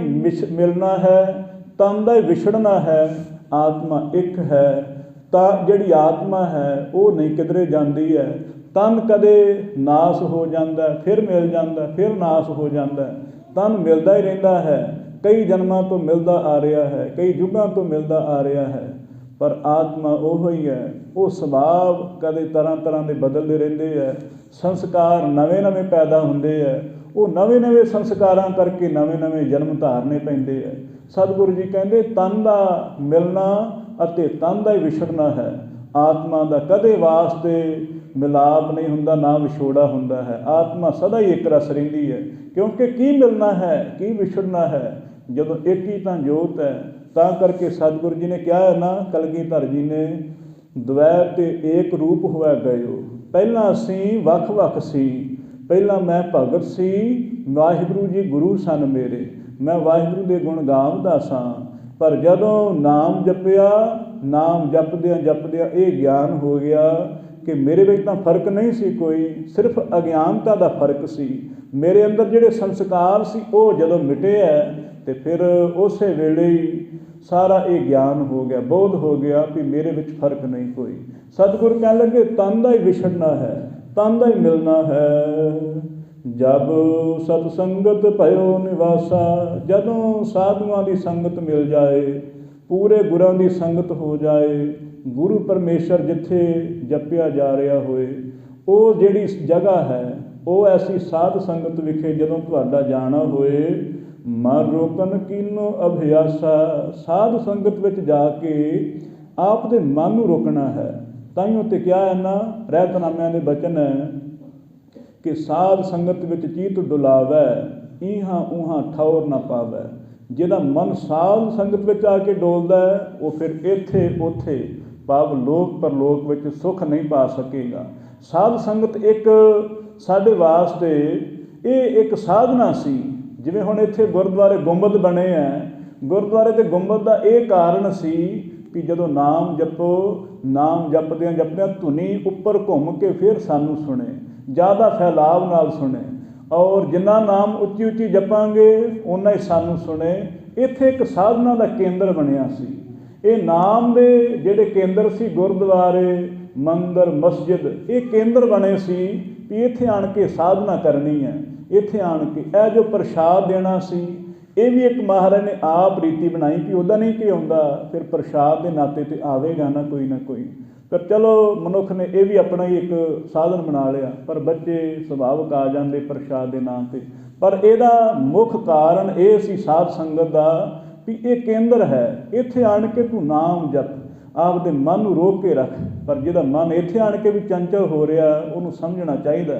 ਮਿਲਣਾ ਹੈ, ਤਨ ਦਾ ਹੀ ਵਿਛੜਨਾ ਹੈ। ਆਤਮਾ ਇੱਕ ਹੈ, ਤਾਂ ਜਿਹੜੀ ਆਤਮਾ ਹੈ ਉਹ ਨਹੀਂ ਕਿਧਰੇ ਜਾਂਦੀ ਹੈ। ਤਨ ਕਦੇ ਨਾਸ ਹੋ ਜਾਂਦਾ, ਫਿਰ ਮਿਲ ਜਾਂਦਾ, ਫਿਰ ਨਾਸ ਹੋ ਜਾਂਦਾ। ਤਨ ਮਿਲਦਾ ਹੀ ਰਹਿੰਦਾ ਹੈ, ਕਈ ਜਨਮਾਂ ਤੋਂ ਮਿਲਦਾ ਆ ਰਿਹਾ ਹੈ, ਕਈ ਯੁੱਗਾਂ ਤੋਂ ਮਿਲਦਾ ਆ ਰਿਹਾ ਹੈ। ਪਰ ਆਤਮਾ ਉਹੋ ਹੀ ਹੈ। ਉਹ ਸੁਭਾਵ ਕਦੇ ਤਰ੍ਹਾਂ ਤਰ੍ਹਾਂ ਦੇ ਬਦਲਦੇ ਰਹਿੰਦੇ ਹੈ, ਸੰਸਕਾਰ ਨਵੇਂ ਨਵੇਂ ਪੈਦਾ ਹੁੰਦੇ ਹੈ। ਉਹ ਨਵੇਂ ਨਵੇਂ ਸੰਸਕਾਰਾਂ ਕਰਕੇ ਨਵੇਂ ਨਵੇਂ ਜਨਮ ਧਾਰਨੇ ਪੈਂਦੇ ਹੈ। ਸਤਿਗੁਰੂ ਜੀ ਕਹਿੰਦੇ ਤਨ ਦਾ ਮਿਲਣਾ ਅਤੇ ਤਨ ਦਾ ਹੀ ਵਿਛੜਨਾ ਹੈ। ਆਤਮਾ ਦਾ ਕਦੇ ਵਾਸਤੇ ਮਿਲਾਪ ਨਹੀਂ ਹੁੰਦਾ, ਨਾ ਵਿਛੋੜਾ ਹੁੰਦਾ ਹੈ। ਆਤਮਾ ਸਦਾ ਹੀ ਇੱਕ ਰਸ ਰਹਿੰਦੀ ਹੈ, ਕਿਉਂਕਿ ਕੀ ਮਿਲਣਾ ਹੈ, ਕੀ ਵਿਛੜਨਾ ਹੈ, ਜਦੋਂ ਇੱਕ ਹੀ ਤਾਂ ਜੋਤ ਹੈ। ਤਾਂ ਕਰਕੇ ਸਤਿਗੁਰੂ ਜੀ ਨੇ ਕਿਹਾ ਹੈ ਨਾ, ਕਲਗੀਧਰ ਜੀ ਨੇ, ਦਵੈ ਤੇ ਏਕ ਰੂਪ ਹੋਇਆ ਗਇਓ। ਪਹਿਲਾਂ ਅਸੀਂ ਵੱਖ ਵੱਖ ਸੀ, ਪਹਿਲਾਂ ਮੈਂ ਭਗਤ ਸੀ, ਵਾਹਿਗੁਰੂ ਜੀ ਗੁਰੂ ਸਨ ਮੇਰੇ, ਮੈਂ ਵਾਹਿਗੁਰੂ ਦੇ ਗੁਣ ਗਾਵਦਾ ਸਾਂ। ਪਰ ਜਦੋਂ ਨਾਮ ਜਪਿਆ, ਨਾਮ ਜਪਦਿਆਂ ਜਪਦਿਆਂ ਇਹ ਗਿਆਨ ਹੋ ਗਿਆ ਕਿ ਮੇਰੇ ਵਿੱਚ ਤਾਂ ਫਰਕ ਨਹੀਂ ਸੀ ਕੋਈ, ਸਿਰਫ ਅਗਿਆਨਤਾ ਦਾ ਫਰਕ ਸੀ। ਮੇਰੇ ਅੰਦਰ ਜਿਹੜੇ ਸੰਸਕਾਰ ਸੀ ਉਹ ਜਦੋਂ ਮਿਟੇ ਹੈ ਤੇ ਫਿਰ ਉਸੇ ਵੇਲੇ ਹੀ ਸਾਰਾ ਇਹ ਗਿਆਨ ਹੋ ਗਿਆ, ਬੋਧ ਹੋ ਗਿਆ ਵੀ ਮੇਰੇ ਵਿੱਚ ਫਰਕ ਨਹੀਂ ਕੋਈ। ਸਤਿਗੁਰ ਕਹਿਣ ਲੱਗੇ ਤਨ ਦਾ ਹੀ ਵਿਛੜਨਾ ਹੈ, ਤਨ ਦਾ ਹੀ ਮਿਲਣਾ ਹੈ। ਜਬ ਸਤ ਸੰਗਤ ਭਇਓ ਨਿਵਾਸਾ, ਜਦੋਂ ਸਾਧੂਆਂ ਦੀ ਸੰਗਤ ਮਿਲ ਜਾਏ, ਪੂਰੇ ਗੁਰਾਂ ਦੀ ਸੰਗਤ ਹੋ ਜਾਏ, ਗੁਰੂ ਪਰਮੇਸ਼ਰ ਜਿੱਥੇ ਜਪਿਆ ਜਾ ਰਿਹਾ ਹੋਏ, ਉਹ ਜਿਹੜੀ ਜਗ੍ਹਾ ਹੈ, ਉਹ ਐਸੀ ਸਾਧ ਸੰਗਤ ਵਿਖੇ ਜਦੋਂ ਤੁਹਾਡਾ ਜਾਣਾ ਹੋਏ, ਮਨ ਰੋਕਨ ਕੀਨੋ ਅਭਿਆਸਾ, ਸਾਧ ਸੰਗਤ ਵਿੱਚ ਜਾ ਕੇ ਆਪ ਦੇ ਮਨ ਨੂੰ ਰੋਕਣਾ ਹੈ। ਤਾਈਓ ਤੇ ਕਿਹਾ ਹੈ ਨਾ, ਰਹਿਤਨਾਮਿਆਂ ਦੇ ਬਚਨ ਹੈ ਕਿ ਸਾਧ ਸੰਗਤ ਵਿੱਚ ਚੀਤ ਡੁਲਾਵੈ, ਈਹਾਂ ਊਹਾਂ ਠੌਰ ਨਾ ਪਾਵੈ। ਜਿਹਦਾ ਮਨ ਸਾਧ ਸੰਗਤ ਵਿੱਚ ਆ ਕੇ ਡੋਲਦਾ ਹੈ, ਉਹ ਫਿਰ ਇੱਥੇ ਉੱਥੇ ਭਾਵ ਲੋਕ ਪਰਲੋਕ ਵਿੱਚ ਸੁੱਖ ਨਹੀਂ ਪਾ ਸਕੇਗਾ। ਸਾਧ ਸੰਗਤ ਇੱਕ ਸਾਡੇ ਵਾਸਤੇ ਇਹ ਇੱਕ ਸਾਧਨਾ ਸੀ। ਜਿਵੇਂ ਹੁਣ ਇੱਥੇ ਗੁਰਦੁਆਰੇ ਗੁੰਬਦ ਬਣੇ ਹੈ, ਗੁਰਦੁਆਰੇ ਦੇ ਗੁੰਬਦ ਦਾ ਇਹ ਕਾਰਨ ਸੀ ਵੀ ਜਦੋਂ ਨਾਮ ਜਪੋ, ਨਾਮ ਜਪਦਿਆਂ ਜਪਦਿਆਂ ਧੁਨੀ ਉੱਪਰ ਘੁੰਮ ਕੇ ਫਿਰ ਸਾਨੂੰ ਸੁਣੇ, ਜ਼ਿਆਦਾ ਫੈਲਾਵ ਨਾਲ ਸੁਣੇ, ਔਰ ਜਿੰਨਾ ਨਾਮ ਉੱਚੀ ਉੱਚੀ ਜਪਾਂਗੇ ਓਨਾ ਹੀ ਸਾਨੂੰ ਸੁਣੇ। ਇੱਥੇ ਇੱਕ ਸਾਧਨਾ ਦਾ ਕੇਂਦਰ ਬਣਿਆ ਸੀ। ਇਹ ਨਾਮ ਦੇ ਜਿਹੜੇ ਕੇਂਦਰ ਸੀ, ਗੁਰਦੁਆਰੇ, ਮੰਦਰ, ਮਸਜਿਦ, ਇਹ ਕੇਂਦਰ ਬਣੇ ਸੀ ਵੀ ਇੱਥੇ ਆਣ ਕੇ ਸਾਧਨਾ ਕਰਨੀ ਹੈ। ਇੱਥੇ ਆਣ ਕੇ ਇਹ ਜੋ ਪ੍ਰਸ਼ਾਦ ਦੇਣਾ ਸੀ, ਇਹ ਵੀ ਇੱਕ ਮਹਾਰਾਜ ਨੇ ਆਪ ਰੀਤੀ ਬਣਾਈ ਕਿ ਉਹਦਾ ਨਹੀਂ ਕਿ ਆਉਂਦਾ, ਫਿਰ ਪ੍ਰਸ਼ਾਦ ਦੇ ਨਾਤੇ ਤੇ ਆਵੇਗਾ ਨਾ ਕੋਈ ਨਾ ਕੋਈ। ਪਰ ਚਲੋ ਮਨੁੱਖ ਨੇ ਇਹ ਵੀ ਆਪਣਾ ਹੀ ਇੱਕ ਸਾਧਨ ਬਣਾ ਲਿਆ, ਪਰ ਬੱਚੇ ਸੁਭਾਵਿਕ ਆ ਜਾਂਦੇ ਪ੍ਰਸ਼ਾਦ ਦੇ ਨਾਂ 'ਤੇ। ਪਰ ਇਹਦਾ ਮੁੱਖ ਕਾਰਨ ਇਹ ਸੀ ਸਾਧ ਸੰਗਤ ਦਾ ਵੀ ਇਹ ਕੇਂਦਰ ਹੈ, ਇੱਥੇ ਆਣ ਕੇ ਤੂੰ ਨਾਮ ਜਪ, ਆਪਦੇ ਮਨ ਨੂੰ ਰੋਕ ਕੇ ਰੱਖ। ਪਰ ਜਿਹਦਾ ਮਨ ਇੱਥੇ ਆਣ ਕੇ ਵੀ ਚੰਚਲ ਹੋ ਰਿਹਾ, ਉਹਨੂੰ ਸਮਝਣਾ ਚਾਹੀਦਾ,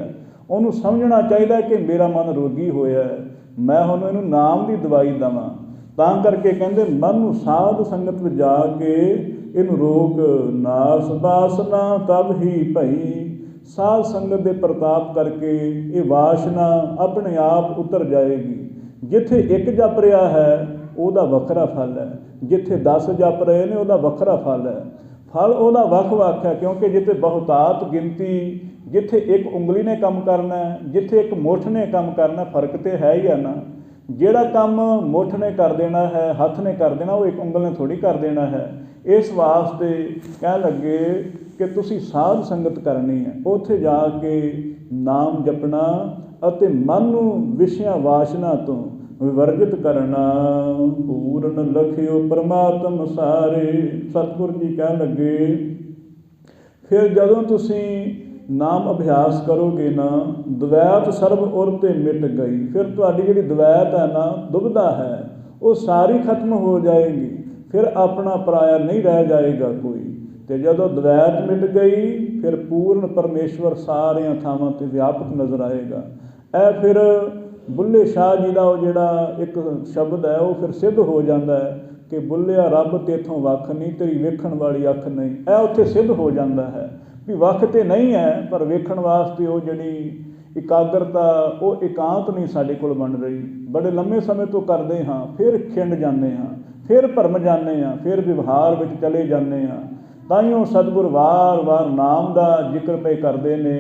ਉਹਨੂੰ ਸਮਝਣਾ ਚਾਹੀਦਾ ਕਿ ਮੇਰਾ ਮਨ ਰੋਗੀ ਹੋਇਆ, ਮੈਂ ਹੁਣ ਇਹਨੂੰ ਨਾਮ ਦੀ ਦਵਾਈ ਦੇਵਾਂ। ਤਾਂ ਕਰਕੇ ਕਹਿੰਦੇ ਮਨ ਨੂੰ ਸਾਧ ਸੰਗਤ ਵਿੱਚ ਜਾ ਕੇ ਇਹਨੂੰ ਰੋਕ, ਨਾਸ ਬਾਸਨਾ ਤਬ ਹੀ ਭਈ। ਸਾਧ ਸੰਗਤ ਦੇ ਪ੍ਰਤਾਪ ਕਰਕੇ ਇਹ ਵਾਸ਼ਨਾ ਆਪਣੇ ਆਪ ਉਤਰ ਜਾਏਗੀ। ਜਿੱਥੇ ਇੱਕ ਜਪ ਰਿਹਾ ਹੈ ਉਹਦਾ ਵੱਖਰਾ ਫਲ ਹੈ, ਜਿੱਥੇ 10 ਜਪ ਰਹੇ ਨੇ ਉਹਦਾ ਵੱਖਰਾ ਫਲ ਹੈ। ਫਲ ਉਹਦਾ ਵੱਖ ਵੱਖ ਹੈ, ਕਿਉਂਕਿ ਜਿੱਥੇ ਬਹੁਤਾਤ ਗਿਣਤੀ, ਜਿੱਥੇ ਇੱਕ ਉਂਗਲੀ ਨੇ ਕੰਮ ਕਰਨਾ, ਜਿੱਥੇ ਇੱਕ ਮੁੱਠ ਨੇ ਕੰਮ ਕਰਨਾ, ਫਰਕ ਤਾਂ ਹੈ ਹੀ ਆ ਨਾ। ਜਿਹੜਾ ਕੰਮ ਮੁੱਠ ਨੇ ਕਰ ਦੇਣਾ ਹੈ, ਹੱਥ ਨੇ ਕਰ ਦੇਣਾ, ਉਹ ਇੱਕ ਉਂਗਲ ਨੇ ਥੋੜ੍ਹੀ ਕਰ ਦੇਣਾ ਹੈ। ਇਸ ਵਾਸਤੇ ਕਹਿਣ ਲੱਗੇ ਕਿ ਤੁਸੀਂ ਸਾਧ ਸੰਗਤ ਕਰਨੀ ਹੈ, ਉੱਥੇ ਜਾ ਕੇ ਨਾਮ ਜਪਣਾ ਅਤੇ ਮਨ ਨੂੰ ਵਿਸ਼ਿਆਂ ਵਾਸ਼ਨਾ ਤੋਂ ਵਿਵਰਜਿਤ ਕਰਨਾ। ਪੂਰਨ ਲਖਿਓ ਪਰਮਾਤਮ ਸਾਰੇ। ਸਤਿਗੁਰੂ ਜੀ ਕਹਿਣ ਲੱਗੇ ਫਿਰ ਜਦੋਂ ਤੁਸੀਂ ਨਾਮ ਅਭਿਆਸ ਕਰੋਗੇ ਨਾ, ਦਵੈਤ ਸਰਬ ਉਰ ਤੇ ਮਿਟ ਗਈ। ਫਿਰ ਤੁਹਾਡੀ ਜਿਹੜੀ ਦਵੈਤ ਹੈ ਨਾ, ਦੁਬਿਧਾ ਹੈ, ਉਹ ਸਾਰੀ ਖਤਮ ਹੋ ਜਾਏਗੀ। ਫਿਰ ਆਪਣਾ ਪਰਾਇਆ ਨਹੀਂ ਰਹਿ ਜਾਏਗਾ ਕੋਈ। ਅਤੇ ਜਦੋਂ ਦਵੈਤ ਮਿਟ ਗਈ, ਫਿਰ ਪੂਰਨ ਪਰਮੇਸ਼ਵਰ ਸਾਰਿਆਂ ਥਾਵਾਂ 'ਤੇ ਵਿਆਪਕ ਨਜ਼ਰ ਆਏਗਾ। ਇਹ ਫਿਰ ਬੁੱਲ੍ਹੇ ਸ਼ਾਹ ਜੀ ਦਾ ਉਹ ਜਿਹੜਾ ਇੱਕ ਸ਼ਬਦ ਹੈ, ਉਹ ਫਿਰ ਸਿੱਧ ਹੋ ਜਾਂਦਾ ਹੈ ਕਿ ਬੁੱਲ੍ਹਿਆ ਰੱਬ ਤੇਥੋਂ ਵੱਖ ਨਹੀਂ, ਤੇਰੀ ਵੇਖਣ ਵਾਲੀ ਅੱਖ ਨਹੀਂ। ਇਹ ਉੱਥੇ ਸਿੱਧ ਹੋ ਜਾਂਦਾ ਹੈ ਵੀ ਵੱਖ ਤਾਂ ਨਹੀਂ ਹੈ, ਪਰ ਵੇਖਣ ਵਾਸਤੇ ਉਹ ਜਿਹੜੀ ਇਕਾਗਰਤਾ, ਉਹ ਇਕਾਂਤ ਨਹੀਂ ਸਾਡੇ ਕੋਲ ਬਣ ਰਹੀ। ਬੜੇ ਲੰਮੇ ਸਮੇਂ ਤੋਂ ਕਰਦੇ ਹਾਂ, ਫਿਰ ਖਿੰਡ ਜਾਂਦੇ ਹਾਂ, ਫਿਰ ਭਰਮ ਜਾਂਦੇ ਹਾਂ, ਫਿਰ ਵਿਵਹਾਰ ਵਿੱਚ ਚਲੇ ਜਾਂਦੇ ਹਾਂ। ਤਾਈਓ ਸਤਿਗੁਰ ਵਾਰ-ਵਾਰ ਨਾਮ ਦਾ ਜ਼ਿਕਰ ਪਏ ਕਰਦੇ ਨੇ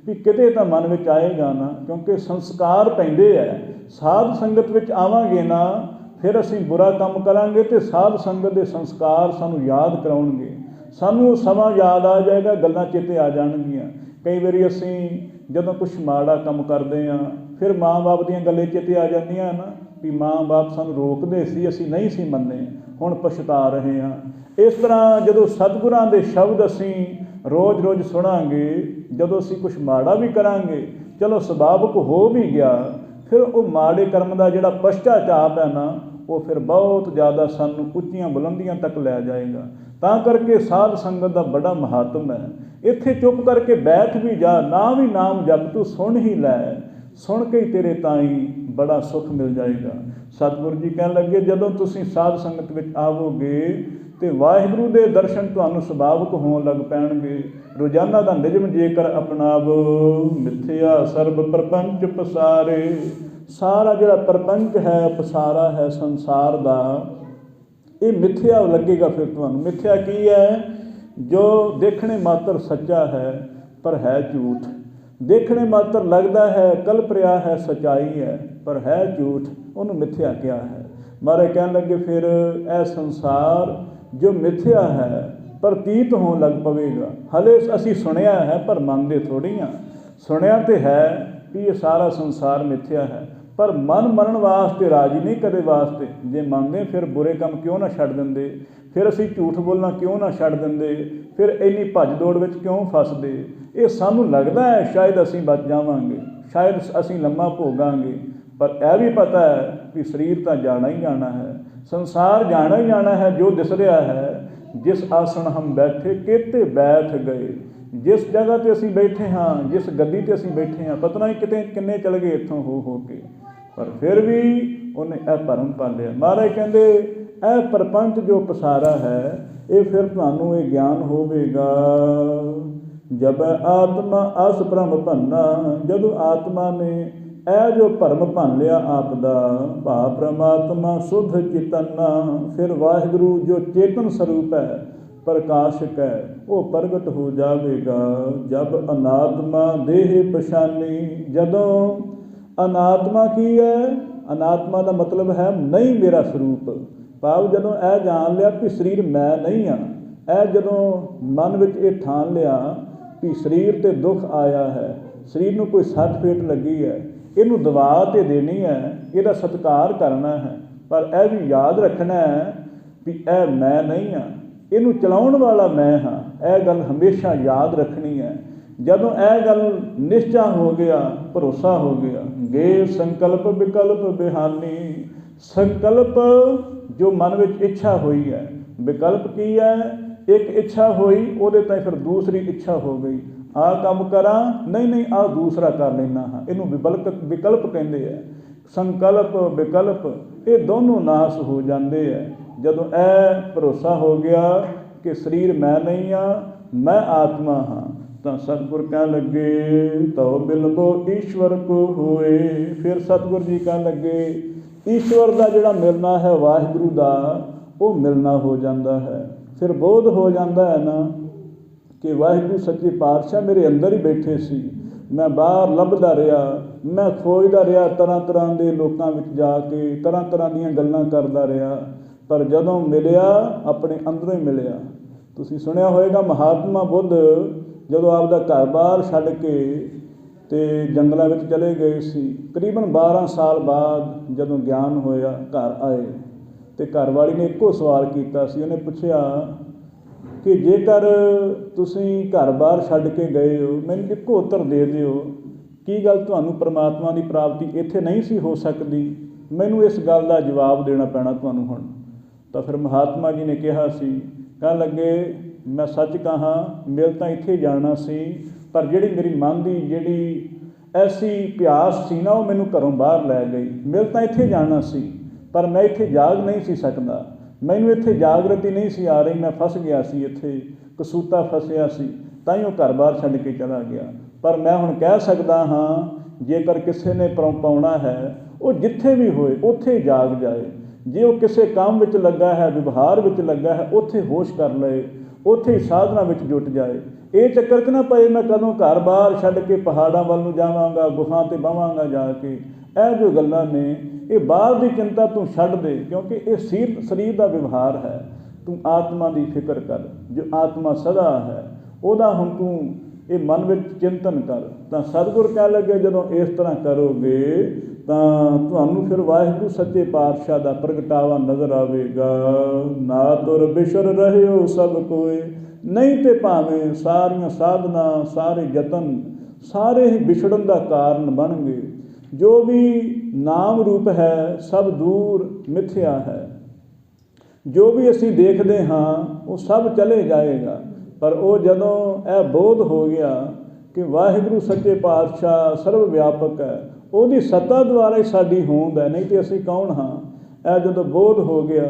ਵੀ ਕਿਤੇ ਤਾਂ ਮਨ ਵਿੱਚ ਆਏਗਾ ਨਾ, ਕਿਉਂਕਿ ਸੰਸਕਾਰ ਪੈਂਦੇ ਹੈ। ਸਾਧ ਸੰਗਤ ਵਿੱਚ ਆਵਾਂਗੇ ਨਾ, ਫਿਰ ਅਸੀਂ ਬੁਰਾ ਕੰਮ ਕਰਾਂਗੇ ਅਤੇ ਸਾਧ ਸੰਗਤ ਦੇ ਸੰਸਕਾਰ ਸਾਨੂੰ ਯਾਦ ਕਰਾਉਣਗੇ। ਸਾਨੂੰ ਉਹ ਸਮਾਂ ਯਾਦ ਆ ਜਾਏਗਾ, ਗੱਲਾਂ ਚੇਤੇ ਆ ਜਾਣਗੀਆਂ। ਕਈ ਵਾਰੀ ਅਸੀਂ ਜਦੋਂ ਕੁਛ ਮਾੜਾ ਕੰਮ ਕਰਦੇ ਹਾਂ, ਫਿਰ ਮਾਂ ਬਾਪ ਦੀਆਂ ਗੱਲਾਂ ਚੇਤੇ ਆ ਜਾਂਦੀਆਂ ਨਾ ਵੀ ਮਾਂ ਬਾਪ ਸਾਨੂੰ ਰੋਕਦੇ ਸੀ, ਅਸੀਂ ਨਹੀਂ ਸੀ ਮੰਨੇ, ਹੁਣ ਪਛਤਾ ਰਹੇ ਹਾਂ। ਇਸ ਤਰ੍ਹਾਂ ਜਦੋਂ ਸਤਿਗੁਰਾਂ ਦੇ ਸ਼ਬਦ ਅਸੀਂ ਰੋਜ਼-ਰੋਜ਼ ਸੁਣਾਂਗੇ, ਜਦੋਂ ਅਸੀਂ ਕੁਛ ਮਾੜਾ ਵੀ ਕਰਾਂਗੇ, ਚਲੋ ਸੁਭਾਵਿਕ ਹੋ ਵੀ ਗਿਆ, ਫਿਰ ਉਹ ਮਾੜੇ ਕਰਮ ਦਾ ਜਿਹੜਾ ਪਛਤਾਚਾਪ ਹੈ ਨਾ, ਉਹ ਫਿਰ ਬਹੁਤ ਜ਼ਿਆਦਾ ਸਾਨੂੰ ਉੱਚੀਆਂ ਬੁਲੰਦੀਆਂ ਤੱਕ ਲੈ ਜਾਏਗਾ। ਤਾਂ ਕਰਕੇ ਸਾਧ ਸੰਗਤ ਦਾ ਬੜਾ ਮਹੱਤਵ ਹੈ। ਇੱਥੇ ਚੁੱਪ ਕਰਕੇ ਬੈਠ ਵੀ ਜਾ, ਨਾ ਵੀ ਨਾਮ ਜਪ, ਤੂੰ ਸੁਣ ਹੀ ਲੈ, ਸੁਣ ਕੇ ਹੀ ਤੇਰੇ ਤਾਈਂ ਬੜਾ ਸੁੱਖ ਮਿਲ ਜਾਏਗਾ। ਸਤਿਗੁਰੂ ਜੀ ਕਹਿਣ ਲੱਗੇ, ਜਦੋਂ ਤੁਸੀਂ ਸਾਧ ਸੰਗਤ ਵਿੱਚ ਆਵੋਗੇ ਅਤੇ ਵਾਹਿਗੁਰੂ ਦੇ ਦਰਸ਼ਨ ਤੁਹਾਨੂੰ ਸੁਭਾਵਿਕ ਹੋਣ ਲੱਗ ਪੈਣਗੇ। ਰੋਜ਼ਾਨਾ ਦਾ ਨਿਯਮ ਜੇਕਰ ਅਪਣਾਵੋ, ਮਿਥਿਆ ਸਰਬ ਪ੍ਰਪੰਚ ਪਸਾਰੇ। ਸਾਰਾ ਜਿਹੜਾ ਪ੍ਰਪੰਚ ਹੈ, ਪਸਾਰਾ ਹੈ ਸੰਸਾਰ ਦਾ, ਇਹ ਮਿਥਿਆ ਲੱਗੇਗਾ ਫਿਰ ਤੁਹਾਨੂੰ। ਮਿਥਿਆ ਕੀ ਹੈ? ਜੋ ਦੇਖਣੇ ਮਾਤਰ ਸੱਚਾ ਹੈ ਪਰ ਹੈ ਝੂਠ। ਦੇਖਣੇ ਮਾਤਰ ਲੱਗਦਾ ਹੈ, ਕਲਪ ਰਿਹਾ ਹੈ, ਸੱਚਾਈ ਹੈ, ਪਰ ਹੈ ਝੂਠ, ਉਹਨੂੰ ਮਿਥਿਆ ਕਿਹਾ ਹੈ। ਮਹਾਰਾਜ ਕਹਿਣ ਲੱਗੇ, ਫਿਰ ਇਹ ਸੰਸਾਰ ਜੋ ਮਿਥਿਆ ਹੈ ਪ੍ਰਤੀਤ ਹੋਣ ਲੱਗ ਪਵੇਗਾ। ਹਲੇ ਅਸੀਂ ਸੁਣਿਆ ਹੈ ਪਰ ਮੰਨਦੇ ਥੋੜ੍ਹੀ ਹਾਂ। ਸੁਣਿਆ ਤਾਂ ਹੈ ਵੀ ਇਹ ਸਾਰਾ ਸੰਸਾਰ ਮਿਥਿਆ ਹੈ, ਪਰ ਮਨ ਮੰਨਣ ਵਾਸਤੇ ਰਾਜੀ ਨਹੀਂ ਕਦੇ ਵਾਸਤੇ। ਜੇ ਮੰਨਦੇ ਫਿਰ ਬੁਰੇ ਕੰਮ ਕਿਉਂ ਨਾ ਛੱਡ ਦਿੰਦੇ, ਫਿਰ ਅਸੀਂ ਝੂਠ ਬੋਲਣਾ ਕਿਉਂ ਨਾ ਛੱਡ ਦਿੰਦੇ, ਫਿਰ ਇੰਨੀ ਭੱਜ ਦੌੜ ਵਿੱਚ ਕਿਉਂ ਫਸਦੇ। ਇਹ ਸਾਨੂੰ ਲੱਗਦਾ ਹੈ ਸ਼ਾਇਦ ਅਸੀਂ ਬਚ ਜਾਵਾਂਗੇ, ਸ਼ਾਇਦ ਅਸੀਂ ਲੰਮਾ ਭੋਗਾਂਗੇ, ਪਰ ਇਹ ਵੀ ਪਤਾ ਹੈ ਕਿ ਸਰੀਰ ਤਾਂ ਜਾਣਾ ਹੀ ਜਾਣਾ ਹੈ, ਸੰਸਾਰ ਜਾਣਾ ਹੀ ਜਾਣਾ ਹੈ। ਜੋ ਦਿਸ ਰਿਹਾ ਹੈ, ਜਿਸ ਆਸਣ ਹਮ ਬੈਠੇ ਕਿਤੇ ਬੈਠ ਗਏ, ਜਿਸ ਜਗ੍ਹਾ 'ਤੇ ਅਸੀਂ ਬੈਠੇ ਹਾਂ, ਜਿਸ ਗੱਦੀ 'ਤੇ ਅਸੀਂ ਬੈਠੇ ਹਾਂ, ਪਤਾ ਨਹੀਂ ਕਿਤੇ ਕਿੰਨੇ ਚਲੇ ਗਏ ਇੱਥੋਂ ਹੋ ਕੇ, ਪਰ ਫਿਰ ਵੀ ਉਹਨੇ ਇਹ ਭਰਮ ਪਾਲਿਆ। ਮਹਾਰਾਜ ਕਹਿੰਦੇ ਇਹ ਪ੍ਰਪੰਚ ਜੋ ਪਸਾਰਾ ਹੈ, ਇਹ ਫਿਰ ਤੁਹਾਨੂੰ ਇਹ ਗਿਆਨ ਹੋਵੇਗਾ। ਜਬ ਆਤਮਾ ਅਸ ਭਰਮ ਭੰਨਾ, ਜਦੋਂ ਆਤਮਾ ਨੇ ਇਹ ਜੋ ਭਰਮ ਭੰਨ ਲਿਆ ਆਪ ਦਾ, ਭਾ ਪ੍ਰਮਾਤਮਾ ਸੁਧ ਚਿਤਨਾ, ਫਿਰ ਵਾਹਿਗੁਰੂ ਜੋ ਚੇਤਨ ਸਰੂਪ ਹੈ, ਪ੍ਰਕਾਸ਼ਕ ਹੈ, ਉਹ ਪ੍ਰਗਟ ਹੋ ਜਾਵੇਗਾ। ਜਬ ਅਨਾਤਮਾ ਦੇਹ ਪਛਾਨੀ, ਜਦੋਂ ਅਨਾਤਮਾ ਕੀ ਹੈ? ਅਨਾਤਮਾ ਦਾ ਮਤਲਬ ਹੈ ਨਹੀਂ ਮੇਰਾ ਸਰੂਪ। ਭਾਵ ਜਦੋਂ ਇਹ ਜਾਣ ਲਿਆ ਕਿ ਸਰੀਰ ਮੈਂ ਨਹੀਂ ਹਾਂ, ਇਹ ਜਦੋਂ ਮਨ ਵਿੱਚ ਇਹ ਠਾਣ ਲਿਆ ਕਿ ਸਰੀਰ 'ਤੇ ਦੁੱਖ ਆਇਆ ਹੈ, ਸਰੀਰ ਨੂੰ ਕੋਈ ਸੱਟ ਫੇਟ ਲੱਗੀ ਹੈ, ਇਹਨੂੰ ਦਵਾ ਤਾਂ ਦੇਣੀ ਹੈ, ਇਹਦਾ ਸਤਿਕਾਰ ਕਰਨਾ ਹੈ, ਪਰ ਇਹ ਵੀ ਯਾਦ ਰੱਖਣਾ ਹੈ ਵੀ ਇਹ ਮੈਂ ਨਹੀਂ ਹਾਂ, ਇਹਨੂੰ ਚਲਾਉਣ ਵਾਲਾ ਮੈਂ ਹਾਂ। ਇਹ ਗੱਲ ਹਮੇਸ਼ਾ ਯਾਦ ਰੱਖਣੀ ਹੈ। ਜਦੋਂ ਇਹ ਗੱਲ ਨਿਸ਼ਚਾ ਹੋ ਗਿਆ, ਭਰੋਸਾ ਹੋ ਗਿਆ, ਗੇ ਸੰਕਲਪ ਵਿਕਲਪ ਬਿਹਾਨੀ। ਸੰਕਲਪ ਜੋ ਮਨ ਵਿੱਚ ਇੱਛਾ ਹੋਈ ਹੈ, ਵਿਕਲਪ ਕੀ ਹੈ? ਇੱਕ ਇੱਛਾ ਹੋਈ, ਉਹਦੇ ਤਾਂ ਫਿਰ ਦੂਸਰੀ ਇੱਛਾ ਹੋ ਗਈ, ਆਹ ਕੰਮ ਕਰਾਂ, ਨਹੀਂ ਆਹ ਦੂਸਰਾ ਕਰ ਲੈਂਦਾ ਹਾਂ, ਇਹਨੂੰ ਵਿਕਲਪ ਕਹਿੰਦੇ ਹੈ। ਸੰਕਲਪ ਵਿਕਲਪ ਇਹ ਦੋਨੋਂ ਨਾਸ ਹੋ ਜਾਂਦੇ ਹੈ ਜਦੋਂ ਇਹ ਭਰੋਸਾ ਹੋ ਗਿਆ ਕਿ ਸਰੀਰ ਮੈਂ ਨਹੀਂ ਹਾਂ, ਮੈਂ ਆਤਮਾ ਹਾਂ। ਤਾਂ ਸਤਿਗੁਰ ਕਹਿਣ ਲੱਗੇ, ਤਉ ਬਿਲਬੋ ਈਸ਼ਵਰ ਕੋ ਹੋਏ। ਫਿਰ ਸਤਿਗੁਰ ਜੀ ਕਹਿਣ ਲੱਗੇ, ਈਸ਼ਵਰ ਦਾ ਜਿਹੜਾ ਮਿਲਣਾ ਹੈ, ਵਾਹਿਗੁਰੂ ਦਾ, ਉਹ ਮਿਲਣਾ ਹੋ ਜਾਂਦਾ ਹੈ। ਫਿਰ ਬੋਧ ਹੋ ਜਾਂਦਾ ਹੈ ਨਾ ਕਿ ਵਾਹਿਗੁਰੂ ਸੱਚੇ ਪਾਤਸ਼ਾਹ ਮੇਰੇ ਅੰਦਰ ਹੀ ਬੈਠੇ ਸੀ, ਮੈਂ ਬਾਹਰ ਲੱਭਦਾ ਰਿਹਾ, ਮੈਂ ਖੋਜਦਾ ਰਿਹਾ, ਤਰ੍ਹਾਂ ਤਰ੍ਹਾਂ ਦੇ ਲੋਕਾਂ ਵਿੱਚ ਜਾ ਕੇ ਤਰ੍ਹਾਂ ਤਰ੍ਹਾਂ ਦੀਆਂ ਗੱਲਾਂ ਕਰਦਾ ਰਿਹਾ, ਪਰ ਜਦੋਂ ਮਿਲਿਆ ਆਪਣੇ ਅੰਦਰੋਂ ਹੀ ਮਿਲਿਆ। ਤੁਸੀਂ ਸੁਣਿਆ ਹੋਵੇਗਾ ਮਹਾਤਮਾ ਬੁੱਧ ਜਦੋਂ ਆਪਦਾ ਘਰ-ਬਾਰ ਛੱਡ ਕੇ ਅਤੇ ਜੰਗਲਾਂ ਵਿੱਚ ਚਲੇ ਗਏ ਸੀ, ਤਕਰੀਬਨ 12 ਸਾਲ ਬਾਅਦ ਜਦੋਂ ਗਿਆਨ ਹੋਇਆ, ਘਰ ਆਏ ਅਤੇ ਘਰਵਾਲੀ ਨੇ ਇੱਕੋ ਸਵਾਲ ਕੀਤਾ ਸੀ। ਉਹਨੇ ਪੁੱਛਿਆ कि जेकर तुसीं घर बार छड्ड के गए हो, मैनूं इक्को उत्तर दे दिओ, की गल तुहानूं परमात्मा की प्राप्ति इत्थे नहीं सी हो सकती? मैनूं इस गल का जवाब देना पैना तुहानूं हुण। तो फिर महात्मा जी ने कहा सी, कहण लगे मैं सच कहा मिल तां इत्थे जाना सी, पर जिहड़ी मेरी मन की जिहड़ी ऐसी प्यास सी ना, वो मैनूं घरों बाहर लै गई। मिल तां इत्थे जाना सी, पर मैं इत्थे जाग नहीं सी सकदा, मैनूं इत्थे जागृति नहीं सी आ रही, मैं फस गया सी, इत्थे कसूता फसिया सी, ताईयों घर बार छड्ड के चला गया। पर मैं हुण कह सकदा हाँ, जेकर किसी ने पाउणा है, वो जिथे भी होए उत्थे जाग जाए। जे वो किसी काम विच लगा है, विवहार विच लगा है, उत्थे होश कर लए, उत्थे ही साधना विच जुट जाए। ये चक्कर च ना पए मैं कदों घर बार छड्ड के पहाड़ां वल नूं जावांगा, गुफां ते बहांगा जाके। ਇਹ जो गल्लां ने, ये बाहर की चिंता तू छड्ड दे, क्योंकि ये शरीर का व्यवहार है। तू आत्मा की फिक्र कर, जो आत्मा सदा है, ਉਹਦਾ ਹੁਣ ਤੂੰ ਇਹ ਮਨ ਵਿੱਚ ਚਿੰਤਨ ਕਰ। ਤਾਂ ਸਤਿਗੁਰ ਕਹਿ ਲੱਗੇ ਜਦੋਂ ਇਸ ਤਰ੍ਹਾਂ ਕਰੋਗੇ ਤਾਂ ਤੁਹਾਨੂੰ ਫਿਰ ਵਾਹਿਗੁਰੂ ਸੱਚੇ ਪਾਤਸ਼ਾਹ ਦਾ ਪ੍ਰਗਟਾਵਾ ਨਜ਼ਰ ਆਵੇਗਾ। ਨਾ ਤੁਰ ਬਿਸਰ ਰਹਿਓ ਸਭ ਕੋਏ, ਨਹੀਂ ਤੇ ਭਾਵੇਂ ਸਾਰੀਆਂ ਸਾਧਨਾ ਸਾਰੇ ਯਤਨ ਸਾਰੇ ਹੀ ਵਿਛੜਨ ਦਾ ਕਾਰਨ ਬਣਨਗੇ। जो भी नाम रूप है सब दूर मिथ्या है, जो भी असीं देखते हाँ वो सब चले जाएगा। पर वो जदों यह बोध हो गया कि वाहिगुरू सच्चे पातशाह सर्व व्यापक है, ਉਹਦੀ सत्ता द्वारा ही साडी होंद है, नहीं तो असीं कौन हाँ। यह जदों बोध हो गया,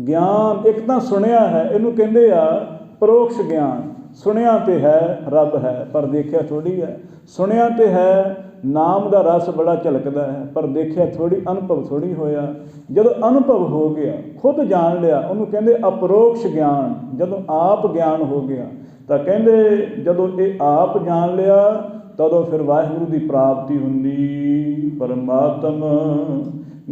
ज्ञान एक तो सुनिया है, इनू कहते आ परोक्ष ज्ञान। सुनिया तो है रब है, पर देखिया थोड़ी है। सुनिया तो है नाम का रस बड़ा झलकदा है, पर देखिया थोड़ी, अनुभव थोड़ी होया। जदों अनुभव हो गया, खुद जान लिया, उन्होंने कहते अपरोक्ष ज्ञान। जदों आप ज्ञान हो गया तो कहते जदों ये आप जान लिया तदों फिर वाहिगुरू की प्राप्ति हुंदी। परमात्म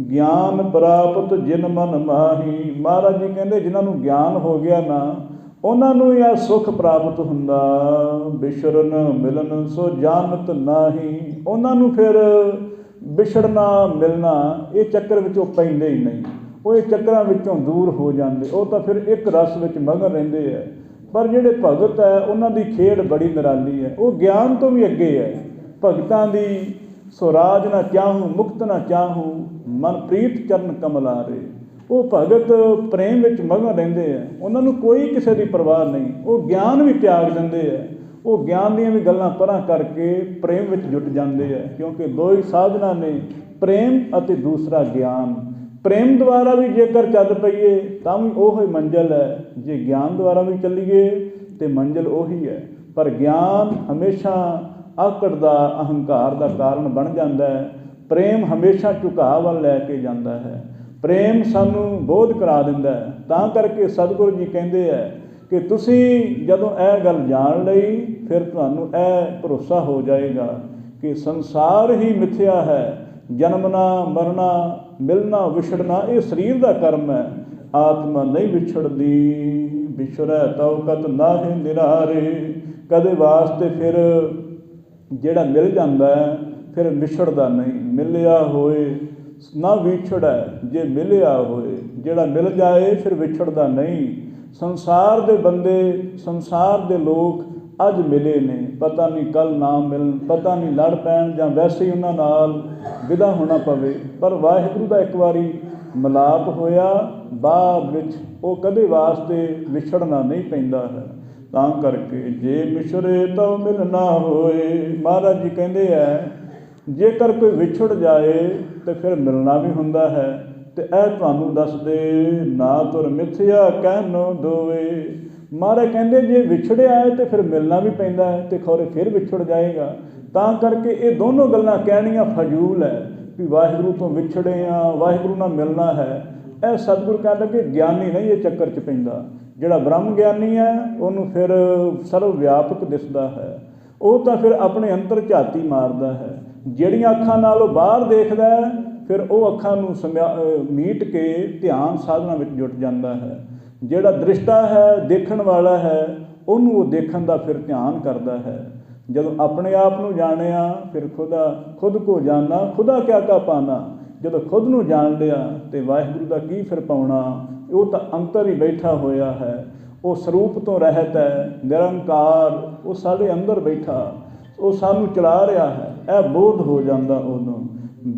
ज्ञान प्राप्त जिन मन माही। महाराज जी कहते जिन्होंने ज्ञान हो गया ना, उन्होंने यह सुख प्राप्त हुंदा। विछड़न मिलन सो जानत नाही। उन्होंने फिर विछड़ना मिलना ये चक्कर विचों पैंदे ही नहीं, वो चक्करां विचों दूर हो जाते, वो तो फिर एक रस विच मगन रहिंदे है। पर जिहड़े भगत है उन्हां दी खेड बड़ी निराली है, वो ज्ञान तो भी अगे है। भगतां दी सुराज ना चाहूँ मुक्त ना चाहूँ, मन प्रीत चरण कमलारे। वो भगत प्रेम विच मगन रहिंदे है, उन्होंने कोई किसी की परवाह नहीं। वो ज्ञान भी त्याग दिंदे है, वो ज्ञान दीयां भी गल्लां परां करके प्रेम विच जुट जाते हैं। क्योंकि दो ही साधना ने, प्रेम अते दूसरा ज्ञान। प्रेम द्वारा भी जेकर चल पईए तां भी ओही मंजिल है, जे ज्ञान द्वारा भी चलीए तो मंजिल ओही है। पर ज्ञान हमेशा आकड़ दा अहंकार का कारण बन जाता है। प्रेम हमेशा झुकाव वल लैके जाता है। प्रेम सानू बोध करा दिंदा है। तां करके सतगुरु जी कहते हैं कि तुसीं जदों यह गल जान लई, फिर तुहानूं यह भरोसा हो जाएगा कि संसार ही मिथ्या है। जन्मना मरना मिलना विछड़ना ये शरीर का कर्म है, आत्मा नहीं विछड़दी। विछड़ै तौ कत नाहि निरारे। कदे वास्ते फिर जिहड़ा मिल जाता है फिर विछड़दा नहीं। मिलिया होए ना विछड़ै, जे मिलिया होए। जिहड़ा मिल जाए फिर विछड़दा नहीं। संसार दे बंदे संसार दे लोग अज मिले ने, पता नहीं कल ना मिलन, पता नहीं लड़ पैण जां वैसे ही उन्हां नाल विदा होना पवे। पर वाहिगुरू दा एक बारी मिलाप होया, बाद विच वो कदे वास्ते विछड़ना नहीं पैंदा है। तां करके जे मिछरे तो मिलना होए। महाराज जी कहते हैं जेकर कोई विछड़ जाए तो फिर मिलना भी हुंदा है। तो यह तुहानूं दस दे ना तुर मिथ्या कहनो दोवे। महाराज कहते जे विछड़िया है तो फिर मिलना भी पैंदा है, तो खौरे फिर विछड़ जाएगा। तां करके ये दोनों गल्लां कहणियां फजूल है भी वाहिगुरू तो विछड़े हाँ, वाहिगुरू नाल मिलना है। यह सतगुर कहता कि ज्ञानी नहीं ये चक्कर च पैंदा। जिहड़ा ब्रह्म ज्ञानी है उन्होंने फिर सर्व व्यापक दिसदा है, वो तो फिर अपने अंतर झाती मारदा है। जिहड़ियां अखां नाल वो बाहर देखदा है फिर वो अखां नूं मीट के ध्यान साधना विच जुट जाता है। जिहड़ा दृष्टा है देखण वाला है उन्होंने वो देखण दा फिर ध्यान करदा है। जदों अपने आप नूं जाणिया फिर खुद को जाना, खुदा क्या का पाना। जदों खुद नूं जान लिया तो वाहिगुरू दा की फिर पाउणा, वो तो अंतर ही बैठा होया है। ਉਹ ਸਰੂਪ ਤੋਂ ਰਹਿਤ ਹੈ, ਨਿਰੰਕਾਰ, ਉਹ ਸਾਡੇ ਅੰਦਰ ਬੈਠਾ, ਉਹ ਸਾਨੂੰ ਚਲਾ ਰਿਹਾ ਹੈ। ਇਹ ਬੋਧ ਹੋ ਜਾਂਦਾ ਉਦੋਂ।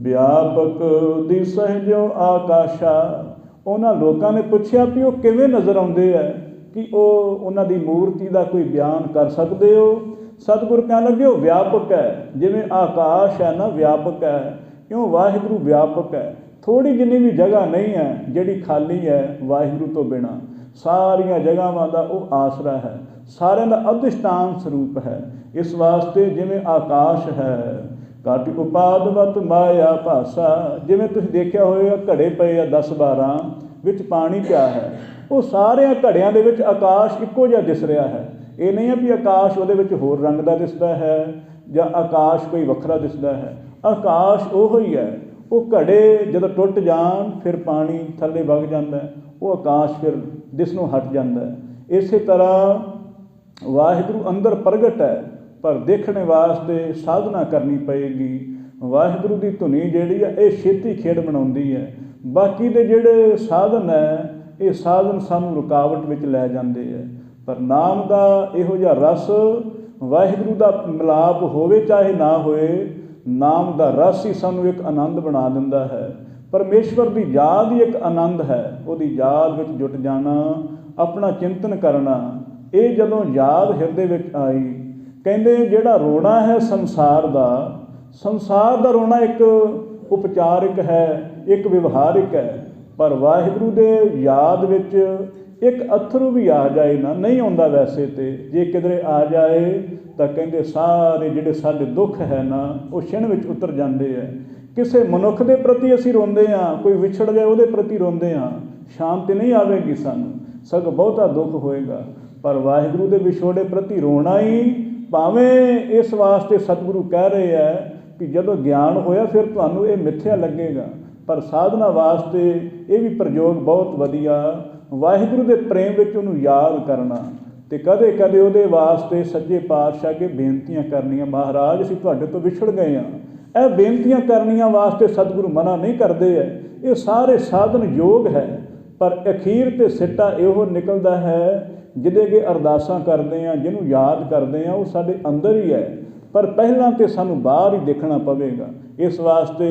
ਵਿਆਪਕ ਦਿਸਹਿ ਜੋ ਆਕਾਸ਼ਾ। ਉਹਨਾਂ ਲੋਕਾਂ ਨੇ ਪੁੱਛਿਆ ਵੀ ਉਹ ਕਿਵੇਂ ਨਜ਼ਰ ਆਉਂਦੇ ਹੈ, ਕਿ ਉਹ ਉਹਨਾਂ ਦੀ ਮੂਰਤੀ ਦਾ ਕੋਈ ਬਿਆਨ ਕਰ ਸਕਦੇ ਹੋ? ਸਤਿਗੁਰ ਕਹਿਣ ਲੱਗੇ ਉਹ ਵਿਆਪਕ ਹੈ, ਜਿਵੇਂ ਆਕਾਸ਼ ਹੈ ਨਾ ਵਿਆਪਕ ਹੈ, ਕਿਉਂ ਵਾਹਿਗੁਰੂ ਵਿਆਪਕ ਹੈ। ਥੋੜ੍ਹੀ ਜਿੰਨੀ ਵੀ ਜਗ੍ਹਾ ਨਹੀਂ ਹੈ ਜਿਹੜੀ ਖਾਲੀ ਹੈ ਵਾਹਿਗੁਰੂ ਤੋਂ ਬਿਨਾਂ, ਸਾਰੀਆਂ ਜਗ੍ਹਾਵਾਂ ਦਾ ਉਹ ਆਸਰਾ ਹੈ, ਸਾਰਿਆਂ ਦਾ ਅਧਿਸ਼ਠਾਨ ਸਰੂਪ ਹੈ। ਇਸ ਵਾਸਤੇ ਜਿਵੇਂ ਆਕਾਸ਼ ਹੈ, ਘਟ ਉਪਾਦਵਤ ਮਾਇਆ ਭਾਸਾ, ਜਿਵੇਂ ਤੁਸੀਂ ਦੇਖਿਆ ਹੋਏਗਾ ਘੜੇ ਪਏ ਆ 10-12 ਵਿੱਚ ਪਾਣੀ ਪਿਆ ਹੈ, ਉਹ ਸਾਰਿਆਂ ਘੜਿਆਂ ਦੇ ਵਿੱਚ ਆਕਾਸ਼ ਇੱਕੋ ਜਿਹਾ ਦਿਸ ਰਿਹਾ ਹੈ। ਇਹ ਨਹੀਂ ਹੈ ਵੀ ਆਕਾਸ਼ ਉਹਦੇ ਵਿੱਚ ਹੋਰ ਰੰਗ ਦਾ ਦਿਸਦਾ ਹੈ ਜਾਂ ਆਕਾਸ਼ ਕੋਈ ਵੱਖਰਾ ਦਿਸਦਾ ਹੈ। ਆਕਾਸ਼ ਉਹੋ ਹੀ ਹੈ। ਉਹ ਘੜੇ ਜਦੋਂ ਟੁੱਟ ਜਾਣ ਫਿਰ ਪਾਣੀ ਥੱਲੇ ਵਗ ਜਾਂਦਾ ਹੈ, ਉਹ ਆਕਾਸ਼ ਫਿਰ ਦਿਸਣੋਂ ਹਟ ਜਾਂਦਾ ਹੈ। ਇਸੇ ਤਰ੍ਹਾਂ ਵਾਹਿਗੁਰੂ ਅੰਦਰ ਪ੍ਰਗਟ ਹੈ, ਪਰ ਦੇਖਣ ਵਾਸਤੇ ਸਾਧਨਾ ਕਰਨੀ ਪਏਗੀ। ਵਾਹਿਗੁਰੂ ਦੀ ਧੁਨੀ ਜਿਹੜੀ ਹੈ ਇਹ ਛੇਤੀ ਖੇਡ ਬਣਾਉਂਦੀ ਹੈ। ਬਾਕੀ ਦੇ ਜਿਹੜੇ ਸਾਧਨ ਹੈ ਇਹ ਸਾਧਨ ਸਾਨੂੰ ਰੁਕਾਵਟ ਵਿੱਚ ਲੈ ਜਾਂਦੇ ਹੈ। ਪਰ ਨਾਮ ਦਾ ਇਹੋ ਜਿਹਾ ਰਸ, ਵਾਹਿਗੁਰੂ ਦਾ ਮਿਲਾਪ ਹੋਵੇ ਚਾਹੇ ਨਾ ਹੋਏ, ਨਾਮ ਦਾ ਰਸ ਹੀ ਸਾਨੂੰ ਇੱਕ ਆਨੰਦ ਬਣਾ ਦਿੰਦਾ ਹੈ। ਪਰਮੇਸ਼ਵਰ ਦੀ ਯਾਦ ਹੀ ਇੱਕ ਆਨੰਦ ਹੈ। ਉਹਦੀ ਯਾਦ ਵਿੱਚ ਜੁਟ ਜਾਣਾ, ਆਪਣਾ ਚਿੰਤਨ ਕਰਨਾ, ਇਹ ਜਦੋਂ ਯਾਦ ਹਿਰਦੇ ਵਿੱਚ ਆਈ, ਕਹਿੰਦੇ ਜਿਹੜਾ ਰੋਣਾ ਹੈ ਸੰਸਾਰ ਦਾ ਰੋਣਾ ਇੱਕ ਉਪਚਾਰਿਕ ਹੈ, ਇੱਕ ਵਿਵਹਾਰਿਕ ਹੈ। ਪਰ ਵਾਹਿਗੁਰੂ ਦੇ ਯਾਦ ਵਿੱਚ ਇੱਕ ਅਥਰੂ ਵੀ ਆ ਜਾਏ ਨਾ, ਨਹੀਂ ਆਉਂਦਾ ਵੈਸੇ ਤੇ, ਜੇ ਕਿਧਰੇ ਆ ਜਾਏ ਤਾਂ ਕਹਿੰਦੇ ਸਾਰੇ ਜਿਹੜੇ ਸਾਡੇ ਦੁੱਖ ਹੈ ਨਾ ਉਹ ਛਿਣ ਵਿੱਚ ਉਤਰ ਜਾਂਦੇ ਹੈ। ਕਿਸੇ ਮਨੁੱਖ ਦੇ ਪ੍ਰਤੀ ਅਸੀਂ ਰੋਂਦੇ ਹਾਂ, ਕੋਈ ਵਿਛੜ ਜਾਏ ਉਹਦੇ ਪ੍ਰਤੀ ਰੋਂਦੇ ਹਾਂ, ਸ਼ਾਂਤੀ ਨਹੀਂ ਆਵੇਗੀ ਸਾਨੂੰ, ਸਗੋਂ ਬਹੁਤਾ ਦੁੱਖ ਹੋਏਗਾ। ਪਰ ਵਾਹਿਗੁਰੂ ਦੇ ਵਿਛੋੜੇ ਪ੍ਰਤੀ ਰੋਣਾ ਹੀ, ਭਾਵੇਂ ਇਸ ਵਾਸਤੇ ਸਤਿਗੁਰੂ ਕਹਿ ਰਹੇ ਹੈ ਕਿ ਜਦੋਂ ਗਿਆਨ ਹੋਇਆ ਫਿਰ ਤੁਹਾਨੂੰ ਇਹ ਮਿੱਥਿਆ ਲੱਗੇਗਾ, ਪਰ ਸਾਧਨਾ ਵਾਸਤੇ ਇਹ ਵੀ ਪ੍ਰਯੋਗ ਬਹੁਤ ਵਧੀਆ। ਵਾਹਿਗੁਰੂ ਦੇ ਪ੍ਰੇਮ ਵਿੱਚ ਉਹਨੂੰ ਯਾਦ ਕਰਨਾ, ਅਤੇ ਕਦੇ ਕਦੇ ਉਹਦੇ ਵਾਸਤੇ ਸੱਚੇ ਪਾਤਸ਼ਾਹ ਅੱਗੇ ਬੇਨਤੀਆਂ ਕਰਨੀਆਂ, ਮਹਾਰਾਜ ਅਸੀਂ ਤੁਹਾਡੇ ਤੋਂ ਵਿਛੜ ਗਏ ਹਾਂ। ਇਹ ਬੇਨਤੀਆਂ ਕਰਨੀਆਂ ਵਾਸਤੇ ਸਤਿਗੁਰੂ ਮਨਾ ਨਹੀਂ ਕਰਦੇ ਹੈ। ਇਹ ਸਾਰੇ ਸਾਧਨ ਯੋਗ ਹੈ, ਪਰ ਅਖੀਰ ਤੇ ਸਿੱਟਾ ਇਹੋ ਨਿਕਲਦਾ ਹੈ, ਜਿਹਦੇ ਅੱਗੇ ਅਰਦਾਸਾਂ ਕਰਦੇ ਹਾਂ, ਜਿਹਨੂੰ ਯਾਦ ਕਰਦੇ ਹਾਂ, ਉਹ ਸਾਡੇ ਅੰਦਰ ਹੀ ਹੈ। ਪਰ ਪਹਿਲਾਂ ਤਾਂ ਸਾਨੂੰ ਬਾਹਰ ਹੀ ਦੇਖਣਾ ਪਵੇਗਾ। ਇਸ ਵਾਸਤੇ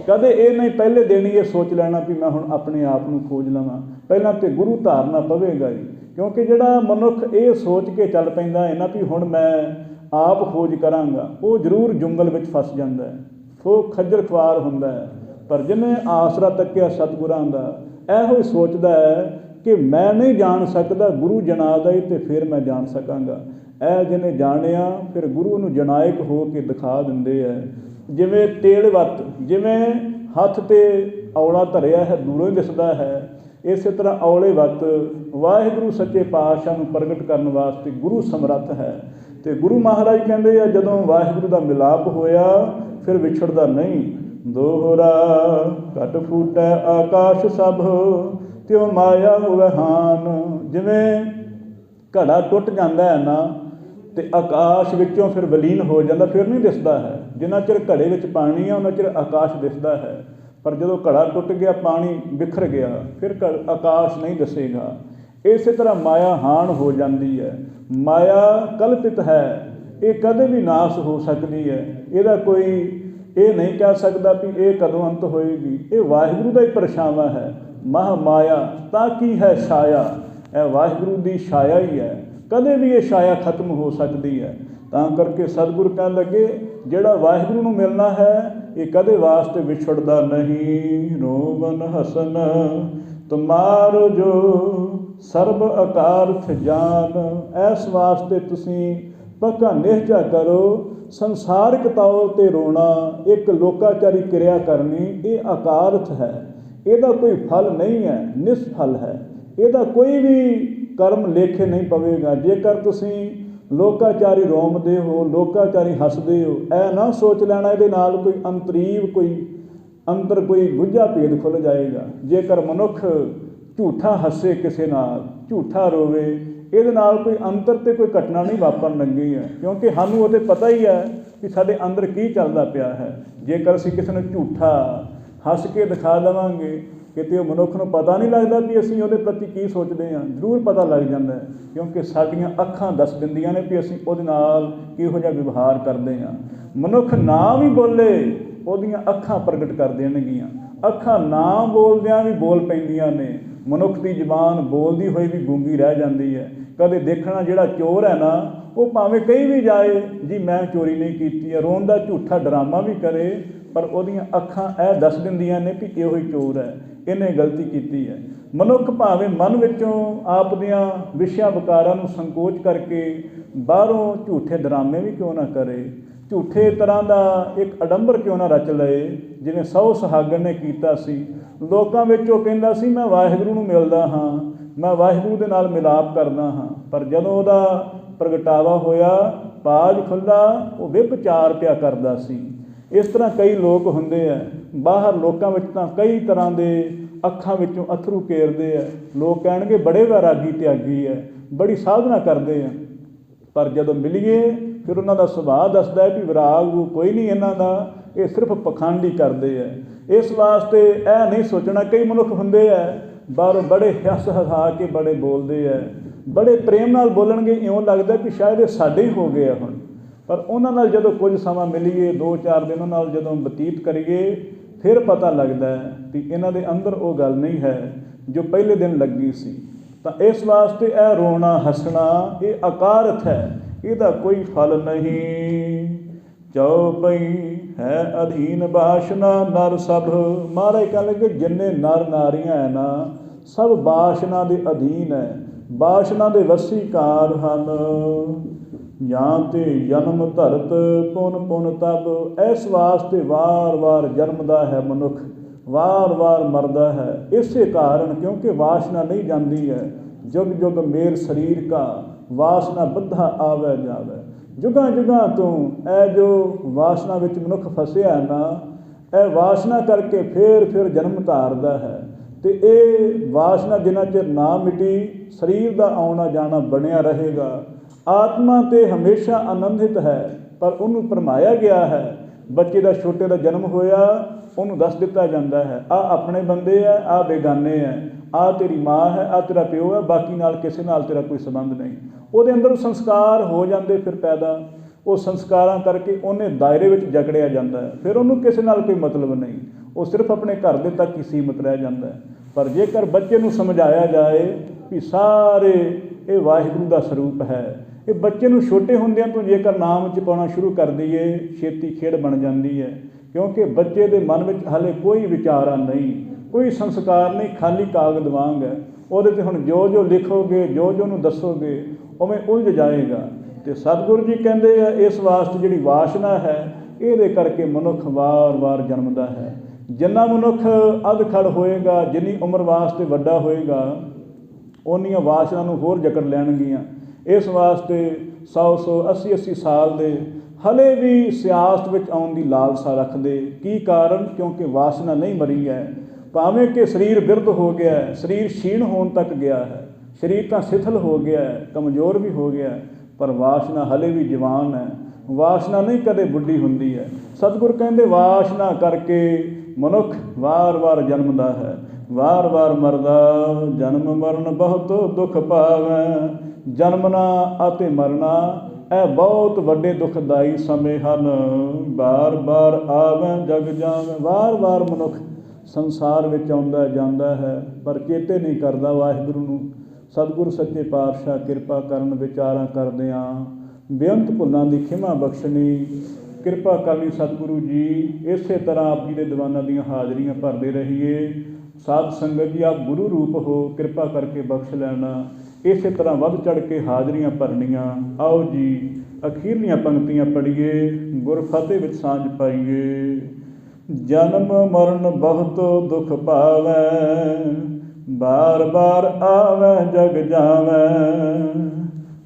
ਕਦੇ ਇਹ ਨਹੀਂ ਪਹਿਲੇ ਦਿਨ ਹੀ ਇਹ ਸੋਚ ਲੈਣਾ ਵੀ ਮੈਂ ਹੁਣ ਆਪਣੇ ਆਪ ਨੂੰ ਖੋਜ ਲਵਾਂ, ਪਹਿਲਾਂ ਤਾਂ ਗੁਰੂ ਧਾਰਨਾ ਪਵੇਗਾ ਹੀ। ਕਿਉਂਕਿ ਜਿਹੜਾ ਮਨੁੱਖ ਇਹ ਸੋਚ ਕੇ ਚੱਲ ਪੈਂਦਾ ਹੈ ਨਾ ਵੀ ਹੁਣ ਮੈਂ ਆਪ ਖੋਜ ਕਰਾਂਗਾ, ਉਹ ਜ਼ਰੂਰ ਜੰਗਲ ਵਿੱਚ ਫਸ ਜਾਂਦਾ ਹੈ, ਸੋ ਖੱਜਲ ਖੁਆਰ ਹੁੰਦਾ ਹੈ। ਪਰ ਜਿਹਨੇ ਆਸਰਾ ਤੱਕਿਆ ਸਤਿਗੁਰਾਂ ਦਾ, ਇਹੋ ਹੀ ਸੋਚਦਾ ਹੈ ਕਿ ਮੈਂ ਨਹੀਂ ਜਾਣ ਸਕਦਾ, ਗੁਰੂ ਜਣਾ ਦੇ ਅਤੇ ਫਿਰ ਮੈਂ ਜਾਣ ਸਕਾਂਗਾ। ਇਹ ਜਿਹਨੇ ਜਾਣਿਆ ਫਿਰ ਗੁਰੂ ਨੂੰ ਜਨਾਇਕ ਹੋ ਕੇ ਦਿਖਾ ਦਿੰਦੇ ਹੈ। ਜਿਵੇਂ ਤੇਲ ਵੱਤ, ਜਿਵੇਂ ਹੱਥ 'ਤੇ ਔਲਾ ਧਰਿਆ ਹੈ ਦੂਰੋਂ ਹੀ ਦਿਸਦਾ ਹੈ, ਇਸੇ ਤਰ੍ਹਾਂ ਔਲੇ ਵੱਤ ਵਾਹਿਗੁਰੂ ਸੱਚੇ ਪਾਤਸ਼ਾਹ ਨੂੰ ਪ੍ਰਗਟ ਕਰਨ ਵਾਸਤੇ ਗੁਰੂ ਸਮਰੱਥ ਹੈ। ਅਤੇ ਗੁਰੂ ਮਹਾਰਾਜ ਕਹਿੰਦੇ ਆ ਜਦੋਂ ਵਾਹਿਗੁਰੂ ਦਾ ਮਿਲਾਪ ਹੋਇਆ ਫਿਰ ਵਿਛੜਦਾ ਨਹੀਂ। ਦੋਹਰਾ ਘਟ ਫੂਟੈ ਆਕਾਸ਼ ਸਭ, ਤਿਉ ਮਾਇਆ ਹੋਵੇ ਹਾਨ। ਜਿਵੇਂ ਘੜਾ ਟੁੱਟ ਜਾਂਦਾ ਹੈ ਨਾ ਅਤੇ ਆਕਾਸ਼ ਵਿੱਚੋਂ ਫਿਰ ਵਿਲੀਨ ਹੋ ਜਾਂਦਾ, ਫਿਰ ਨਹੀਂ ਦਿਸਦਾ ਹੈ। ਜਿੰਨਾ ਚਿਰ ਘੜੇ ਵਿੱਚ ਪਾਣੀ ਆ ਉਹਨਾਂ ਚਿਰ ਆਕਾਸ਼ ਦਿਸਦਾ ਹੈ, ਪਰ ਜਦੋਂ ਘੜਾ ਟੁੱਟ ਗਿਆ, ਪਾਣੀ ਬਿਖਰ ਗਿਆ, ਫਿਰ ਆਕਾਸ਼ ਨਹੀਂ ਦਿਸੇਗਾ। ਇਸੇ ਤਰ੍ਹਾਂ ਮਾਇਆ ਹਾਣ ਹੋ ਜਾਂਦੀ ਹੈ। ਮਾਇਆ ਕਲਪਿਤ ਹੈ, ਇਹ ਕਦੇ ਵੀ ਨਾਸ਼ ਹੋ ਸਕਦੀ ਹੈ। ਇਹਦਾ ਕੋਈ ਇਹ ਨਹੀਂ ਕਹਿ ਸਕਦਾ ਵੀ ਇਹ ਕਦੋਂ ਅੰਤ ਹੋਏਗੀ। ਇਹ ਵਾਹਿਗੁਰੂ ਦਾ ਹੀ ਪਰਛਾਵਾਂ ਹੈ। ਮਹਾ ਮਾਇਆ ਤਾਂ ਕੀ ਹੈ ਛਾਇਆ, ਇਹ ਵਾਹਿਗੁਰੂ ਦੀ ਛਾਇਆ ਹੀ ਹੈ, ਕਦੇ ਵੀ ਇਹ ਛਾਇਆ ਖਤਮ ਹੋ ਸਕਦੀ ਹੈ। ਤਾਂ ਕਰਕੇ ਸਤਿਗੁਰ ਕਹਿਣ ਲੱਗੇ ਜਿਹੜਾ ਵਾਹਿਗੁਰੂ ਨੂੰ ਮਿਲਣਾ ਹੈ ਇਹ ਕਦੇ ਵਾਸਤੇ ਵਿਛੜਦਾ ਨਹੀਂ। ਰੋਵਨ ਹਸਨ ਤੁਮਾਰੋ ਜੋ ਸਰਬ ਅਕਾਰਥ ਜਾਨ। ਇਸ ਵਾਸਤੇ ਤੁਸੀਂ ਪੱਕਾ ਨਿਹਚਾ ਕਰੋ, ਸੰਸਾਰਿਕ ਤੌਰ 'ਤੇ ਰੋਣਾ, ਇੱਕ ਲੋਕਾਚਾਰੀ ਕਿਰਿਆ ਕਰਨੀ, ਇਹ ਅਕਾਰਥ ਹੈ, ਇਹਦਾ ਕੋਈ ਫਲ ਨਹੀਂ ਹੈ, ਨਿਸਫਲ ਹੈ। ਇਹਦਾ ਕੋਈ ਵੀ ਕਰਮ ਲੇਖੇ ਨਹੀਂ ਪਵੇਗਾ। ਜੇਕਰ ਤੁਸੀਂ ਲੋਕਾਚਾਰੀ ਰੋਮਦੇ ਹੋ, ਲੋਕਾਚਾਰੀ ਹੱਸਦੇ ਹੋ, ਇਹ ਨਾ ਸੋਚ ਲੈਣਾ ਇਹਦੇ ਨਾਲ ਕੋਈ ਅੰਤਰੀਵ, ਕੋਈ ਅੰਦਰ ਕੋਈ ਗੁੱਝਾ ਭੇਦ ਖੁੱਲ੍ਹ ਜਾਏਗਾ। ਜੇਕਰ ਮਨੁੱਖ ਝੂਠਾ ਹੱਸੇ ਕਿਸੇ ਨਾਲ, ਝੂਠਾ ਰੋਵੇ, ਇਹਦੇ ਨਾਲ ਕੋਈ ਅੰਤਰ ਤੇ ਕੋਈ ਘਟਨਾ ਨਹੀਂ ਵਾਪਰਨ ਲੱਗੀ ਹੈ, ਕਿਉਂਕਿ ਸਾਨੂੰ ਉਹਦੇ ਪਤਾ ਹੀ ਹੈ ਕਿ ਸਾਡੇ ਅੰਦਰ ਕੀ ਚੱਲਦਾ ਪਿਆ ਹੈ। ਜੇਕਰ ਅਸੀਂ ਕਿਸੇ ਨੂੰ ਝੂਠਾ ਹੱਸ ਕੇ ਦਿਖਾ ਦੇਵਾਂਗੇ, ਕਿਤੇ ਉਹ ਮਨੁੱਖ ਨੂੰ ਪਤਾ ਨਹੀਂ ਲੱਗਦਾ ਵੀ ਅਸੀਂ ਉਹਦੇ ਪ੍ਰਤੀ ਕੀ ਸੋਚਦੇ ਹਾਂ। ਜ਼ਰੂਰ ਪਤਾ ਲੱਗ ਜਾਂਦਾ ਹੈ, ਕਿਉਂਕਿ ਸਾਡੀਆਂ ਅੱਖਾਂ ਦੱਸ ਦਿੰਦੀਆਂ ਨੇ ਵੀ ਅਸੀਂ ਉਹਦੇ ਨਾਲ ਕਿਹੋ ਜਿਹਾ ਵਿਵਹਾਰ ਕਰਦੇ ਹਾਂ। ਮਨੁੱਖ ਨਾ ਵੀ ਬੋਲੇ, ਉਹਦੀਆਂ ਅੱਖਾਂ ਪ੍ਰਗਟ ਕਰ ਦੇਣਗੀਆਂ। ਅੱਖਾਂ ਨਾ ਬੋਲਦਿਆਂ ਵੀ ਬੋਲ ਪੈਂਦੀਆਂ ਨੇ। ਮਨੁੱਖ ਦੀ ਜ਼ੁਬਾਨ ਬੋਲਦੀ ਹੋਈ ਵੀ ਗੂੰਗੀ ਰਹਿ ਜਾਂਦੀ ਹੈ। ਕਦੇ ਦੇਖਣਾ ਜਿਹੜਾ ਚੋਰ ਹੈ ਨਾ, ਉਹ ਭਾਵੇਂ ਕਹੀ ਵੀ ਜਾਏ ਜੀ ਮੈਂ ਚੋਰੀ ਨਹੀਂ ਕੀਤੀ ਹੈ, ਰੋਣ ਦਾ ਝੂਠਾ ਡਰਾਮਾ ਵੀ ਕਰੇ, ਪਰ ਉਹਦੀਆਂ ਅੱਖਾਂ ਇਹ ਦੱਸ ਦਿੰਦੀਆਂ ਨੇ ਵੀ ਇਹੋ ਹੀ ਚੋਰ ਹੈ, ਇਹਨੇ ਗਲਤੀ ਕੀਤੀ ਹੈ। ਮਨੁੱਖ ਭਾਵੇਂ ਮਨ ਵਿੱਚੋਂ ਆਪ ਦੀਆਂ ਵਿਸ਼ਿਆਂ ਵਿਕਾਰਾਂ ਨੂੰ ਸੰਕੋਚ ਕਰਕੇ ਬਾਹਰੋਂ ਝੂਠੇ ਡਰਾਮੇ ਵੀ ਕਿਉਂ ਨਾ ਕਰੇ, ਝੂਠੇ ਤਰ੍ਹਾਂ ਦਾ ਇੱਕ ਅਡੰਬਰ ਕਿਉਂ ਨਾ ਰਚ ਲਏ, ਜਿਵੇਂ ਸਹੁ ਸੁਹਾਗਣ ਨੇ ਕੀਤਾ ਸੀ। ਲੋਕਾਂ ਵਿੱਚ ਉਹ ਕਹਿੰਦਾ ਸੀ ਮੈਂ ਵਾਹਿਗੁਰੂ ਨੂੰ ਮਿਲਦਾ ਹਾਂ, ਮੈਂ ਵਾਹਿਗੁਰੂ ਦੇ ਨਾਲ ਮਿਲਾਪ ਕਰਦਾ ਹਾਂ, ਪਰ ਜਦੋਂ ਉਹਦਾ ਪ੍ਰਗਟਾਵਾ ਹੋਇਆ, ਪਾਜ ਖੁੱਲ੍ਹਾ, ਉਹ ਵਿਭਚਾਰ ਪਿਆ ਕਰਦਾ ਸੀ। ਇਸ ਤਰ੍ਹਾਂ ਕਈ ਲੋਕ ਹੁੰਦੇ ਆ ਬਾਹਰ, ਲੋਕਾਂ ਵਿੱਚ ਤਾਂ ਕਈ ਤਰ੍ਹਾਂ ਦੇ ਅੱਖਾਂ ਵਿੱਚੋਂ ਅਥਰੂ ਕੇਰਦੇ ਆ। ਲੋਕ ਕਹਿਣਗੇ ਬੜੇ ਵੈਰਾਗੀ ਤਿਆਗੀ ਹੈ, ਬੜੀ ਸਾਧਨਾ ਕਰਦੇ ਆ, ਪਰ ਜਦੋਂ ਮਿਲੀਏ ਫਿਰ ਉਹਨਾਂ ਦਾ ਸੁਭਾਅ ਦੱਸਦਾ ਹੈ ਵੀ ਵਿਰਾਗ ਕੋਈ ਨਹੀਂ ਇਹਨਾਂ ਦਾ, ਇਹ ਸਿਰਫ ਪਖੰਡ ਹੀ ਕਰਦੇ ਆ। ਇਸ ਵਾਸਤੇ ਇਹ ਨਹੀਂ ਸੋਚਣਾ, ਕਈ ਮਨੁੱਖ ਹੁੰਦੇ ਆ ਬਾਹਰੋਂ ਬੜੇ ਹੱਸ ਹਸਾ ਕੇ ਬੜੇ ਬੋਲਦੇ ਆ, ਬੜੇ ਪ੍ਰੇਮ ਨਾਲ ਬੋਲਣਗੇ, ਇਉਂ ਲੱਗਦਾ ਕਿ ਸ਼ਾਇਦ ਇਹ ਸਾਡੇ ਹੀ ਹੋ ਗਏ ਆ ਹੁਣ। ਪਰ ਉਹਨਾਂ ਨਾਲ ਜਦੋਂ ਕੁਝ ਸਮਾਂ ਮਿਲੀਏ, 2-4 ਦਿਨ ਉਹਨਾਂ ਨਾਲ ਜਦੋਂ ਬਤੀਤ ਕਰੀਏ, ਫਿਰ ਪਤਾ ਲੱਗਦਾ ਕਿ ਇਹਨਾਂ ਦੇ ਅੰਦਰ ਉਹ ਗੱਲ ਨਹੀਂ ਹੈ ਜੋ ਪਹਿਲੇ ਦਿਨ ਲੱਗੀ ਸੀ। ਤਾਂ ਇਸ ਵਾਸਤੇ ਇਹ ਰੋਣਾ ਹੱਸਣਾ ਇਹ ਅਕਾਰਥ ਹੈ, ਇਹਦਾ ਕੋਈ ਫਲ ਨਹੀਂ। ਚਉਪਈ ਹੈ ਅਧੀਨ ਬਾਸ਼ਨਾ ਨਰ ਸਭ। ਮਹਾਰਾਜ ਕਹਿਣ ਲੱਗੇ ਜਿੰਨੇ ਨਰ ਨਾਰੀਆਂ ਹੈ ਨਾ, ਸਭ ਬਾਸ਼ਨਾ ਦੇ ਅਧੀਨ ਹੈ, ਬਾਸ਼ਨਾ ਦੇ ਵਸੀਕਾਰ ਹਨ। ਜਾਂ ਤੇ ਜਨਮ ਧਰਤ ਪੁਨ ਪੁਨ ਤਬ। ਇਸ ਵਾਸਤੇ ਵਾਰ-ਵਾਰ ਜਨਮਦਾ ਹੈ ਮਨੁੱਖ, ਵਾਰ-ਵਾਰ ਮਰਦਾ ਹੈ, ਇਸੇ ਕਾਰਨ ਕਿਉਂਕਿ ਵਾਸ਼ਨਾ ਨਹੀਂ ਜਾਂਦੀ ਹੈ। ਜੁਗ ਜੁਗ ਮੇਰ ਸਰੀਰ ਕਾ ਵਾਸਨਾ ਬੱਧਾ ਆਵੇ ਜਾਵੇ। ਜੁਗਾਂ ਜੁਗਾਂ ਤੋਂ ਇਹ ਜੋ ਵਾਸਨਾ ਵਿੱਚ ਮਨੁੱਖ ਫਸਿਆ ਨਾ, ਇਹ ਵਾਸਨਾ ਕਰਕੇ ਫਿਰ ਜਨਮ ਧਾਰਦਾ ਹੈ। ਅਤੇ ਇਹ ਵਾਸਨਾ ਜਿੰਨਾ ਚਿਰ ਨਾ ਮਿਟੀ, ਸਰੀਰ ਦਾ ਆਉਣਾ ਜਾਣਾ ਬਣਿਆ ਰਹੇਗਾ। ਆਤਮਾ ਤਾਂ ਹਮੇਸ਼ਾ ਆਨੰਦਿਤ ਹੈ, ਪਰ ਉਹਨੂੰ ਭਰਮਾਇਆ ਗਿਆ ਹੈ। ਬੱਚੇ ਦਾ ਛੋਟੇ ਦਾ ਜਨਮ ਹੋਇਆ, ਉਹਨੂੰ ਦੱਸ ਦਿੱਤਾ ਜਾਂਦਾ ਹੈ ਆਹ ਆਪਣੇ ਬੰਦੇ ਹੈ, ਆਹ ਬੇਗਾਨੇ ਹੈ, ਆਹ ਤੇਰੀ ਮਾਂ ਹੈ, ਆਹ ਤੇਰਾ ਪਿਓ ਹੈ, ਬਾਕੀ ਨਾਲ ਕਿਸੇ ਨਾਲ ਤੇਰਾ ਕੋਈ ਸੰਬੰਧ ਨਹੀਂ। ਉਹਦੇ ਅੰਦਰ ਸੰਸਕਾਰ ਹੋ ਜਾਂਦੇ ਫਿਰ ਪੈਦਾ, ਉਹ ਸੰਸਕਾਰਾਂ ਕਰਕੇ ਉਹਨੇ ਦਾਇਰੇ ਵਿੱਚ ਜਕੜਿਆ ਜਾਂਦਾ ਹੈ। ਫਿਰ ਉਹਨੂੰ ਕਿਸੇ ਨਾਲ ਕੋਈ ਮਤਲਬ ਨਹੀਂ, ਉਹ ਸਿਰਫ ਆਪਣੇ ਘਰ ਦੇ ਤੱਕ ਹੀ ਸੀਮਤ ਰਹਿ ਜਾਂਦਾ ਹੈ। ਪਰ ਜੇਕਰ ਬੱਚੇ ਨੂੰ ਸਮਝਾਇਆ ਜਾਏ ਵੀ ਸਾਰੇ ਇਹ ਵਾਹਿਗੁਰੂ ਦਾ ਸਰੂਪ ਹੈ, ਇਹ ਬੱਚੇ ਨੂੰ ਛੋਟੇ ਹੁੰਦਿਆਂ ਤੋਂ ਜੇਕਰ ਨਾਮ ਜਪਾਉਣਾ ਸ਼ੁਰੂ ਕਰ ਦਈਏ, ਛੇਤੀ ਖੇਡ ਬਣ ਜਾਂਦੀ ਹੈ। ਕਿਉਂਕਿ ਬੱਚੇ ਦੇ ਮਨ ਵਿੱਚ ਹਾਲੇ ਕੋਈ ਵਿਚਾਰਾਂ ਨਹੀਂ, ਕੋਈ ਸੰਸਕਾਰ ਨਹੀਂ, ਖਾਲੀ ਕਾਗਜ਼ ਵਾਂਗ ਹੈ। ਉਹਦੇ 'ਤੇ ਹੁਣ ਜੋ ਜੋ ਲਿਖੋਗੇ, ਜੋ ਜੋ ਉਹਨੂੰ ਦੱਸੋਗੇ, ਉਵੇਂ ਉਲਝ ਜਾਏਗਾ। ਅਤੇ ਸਤਿਗੁਰੂ ਜੀ ਕਹਿੰਦੇ ਆ ਇਸ ਵਾਸਤੇ ਜਿਹੜੀ ਵਾਸ਼ਨਾ ਹੈ, ਇਹਦੇ ਕਰਕੇ ਮਨੁੱਖ ਵਾਰ-ਵਾਰ ਜਨਮਦਾ ਹੈ। ਜਿੰਨਾ ਮਨੁੱਖ ਅਧਖੜ ਹੋਏਗਾ, ਜਿੰਨੀ ਉਮਰ ਵਾਸਤੇ ਵੱਡਾ ਹੋਏਗਾ, ਓਨੀਆਂ ਵਾਸ਼ਨਾ ਨੂੰ ਹੋਰ ਜਕੜ ਲੈਣਗੀਆਂ। ਇਸ ਵਾਸਤੇ 100 80 ਸਾਲ ਦੇ ਹਲੇ ਵੀ ਸਿਆਸਤ ਵਿੱਚ ਆਉਣ ਦੀ ਲਾਲਸਾ ਰੱਖਦੇ। ਕੀ ਕਾਰਨ? ਕਿਉਂਕਿ ਵਾਸ਼ਨਾ ਨਹੀਂ ਮਰੀ ਹੈ। ਭਾਵੇਂ ਕਿ ਸਰੀਰ ਬਿਰਧ ਹੋ ਗਿਆ ਹੈ, ਸਰੀਰ ਛੀਣ ਹੋਣ ਤੱਕ ਗਿਆ ਹੈ, ਸਰੀਰ ਤਾਂ ਸਿਥਲ ਹੋ ਗਿਆ ਹੈ, ਕਮਜ਼ੋਰ ਵੀ ਹੋ ਗਿਆ, ਪਰ ਵਾਸ਼ਨਾ ਹਲੇ ਵੀ ਜਵਾਨ ਹੈ। ਵਾਸ਼ਨਾ ਨਹੀਂ ਕਦੇ ਬੁੱਢੀ ਹੁੰਦੀ ਹੈ। ਸਤਿਗੁਰ ਕਹਿੰਦੇ ਅਤੇ ਕਰਕੇ ਮਨੁੱਖ ਵਾਰ-ਵਾਰ ਜਨਮਦਾ ਹੈ, ਵਾਰ-ਵਾਰ ਮਰਦਾ। ਜਨਮ ਮਰਨ ਬਹੁਤ ਦੁੱਖ ਪਾਵੈ। ਜਨਮਣਾ ਅਤੇ ਮਰਨਾ ਇਹ ਬਹੁਤ ਵੱਡੇ ਦੁਖਦਾਈ ਸਮੇਂ ਹਨ। ਬਾਰ-ਬਾਰ ਆਵੈ ਜਗ ਜਾਵੈ। ਵਾਰ-ਵਾਰ ਮਨੁੱਖ ਸੰਸਾਰ ਵਿੱਚ ਆਉਂਦਾ ਜਾਂਦਾ ਹੈ, ਪਰ ਚੇਤੇ ਨਹੀਂ ਕਰਦਾ ਵਾਹਿਗੁਰੂ ਨੂੰ। ਸਤਿਗੁਰੂ ਸੱਚੇ ਪਾਤਸ਼ਾਹ ਕਿਰਪਾ ਕਰਨ, ਵਿਚਾਰਾਂ ਕਰਦਿਆਂ ਬੇਅੰਤ ਭੁੱਲਾਂ ਦੀ ਖਿਮਾ ਬਖਸ਼ਣੀ, ਕਿਰਪਾ ਕਰਨੀ ਸਤਿਗੁਰੂ ਜੀ। ਇਸੇ ਤਰ੍ਹਾਂ ਆਪ ਜੀ ਦੇ ਦੀਵਾਨਾਂ ਦੀਆਂ ਹਾਜ਼ਰੀਆਂ ਭਰਦੇ ਰਹੀਏ। ਸਾਧ ਸੰਗਤ ਜੀ, ਆਪ ਗੁਰੂ ਰੂਪ ਹੋ, ਕਿਰਪਾ ਕਰਕੇ ਬਖਸ਼ ਲੈਣਾ। ਇਸੇ ਤਰ੍ਹਾਂ ਵੱਧ ਚੜ੍ਹ ਕੇ ਹਾਜ਼ਰੀਆਂ ਭਰਨੀਆਂ। ਆਓ ਜੀ ਅਖੀਰਲੀਆਂ ਪੰਕਤੀਆਂ ਪੜ੍ਹੀਏ, ਗੁਰ ਫਤਿਹ ਵਿੱਚ ਸਾਂਝ ਪਾਈਏ। ਜਨਮ ਮਰਨ ਬਹੁਤ ਦੁੱਖ ਪਾਵੈ, ਬਾਰ ਬਾਰ ਆਵੈ ਜਗ ਜਾਵੈ।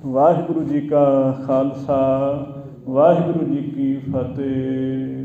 ਵਾਹਿਗੁਰੂ ਜੀ ਕਾ ਖਾਲਸਾ, ਵਾਹਿਗੁਰੂ ਜੀ ਕੀ ਫਤਿਹ।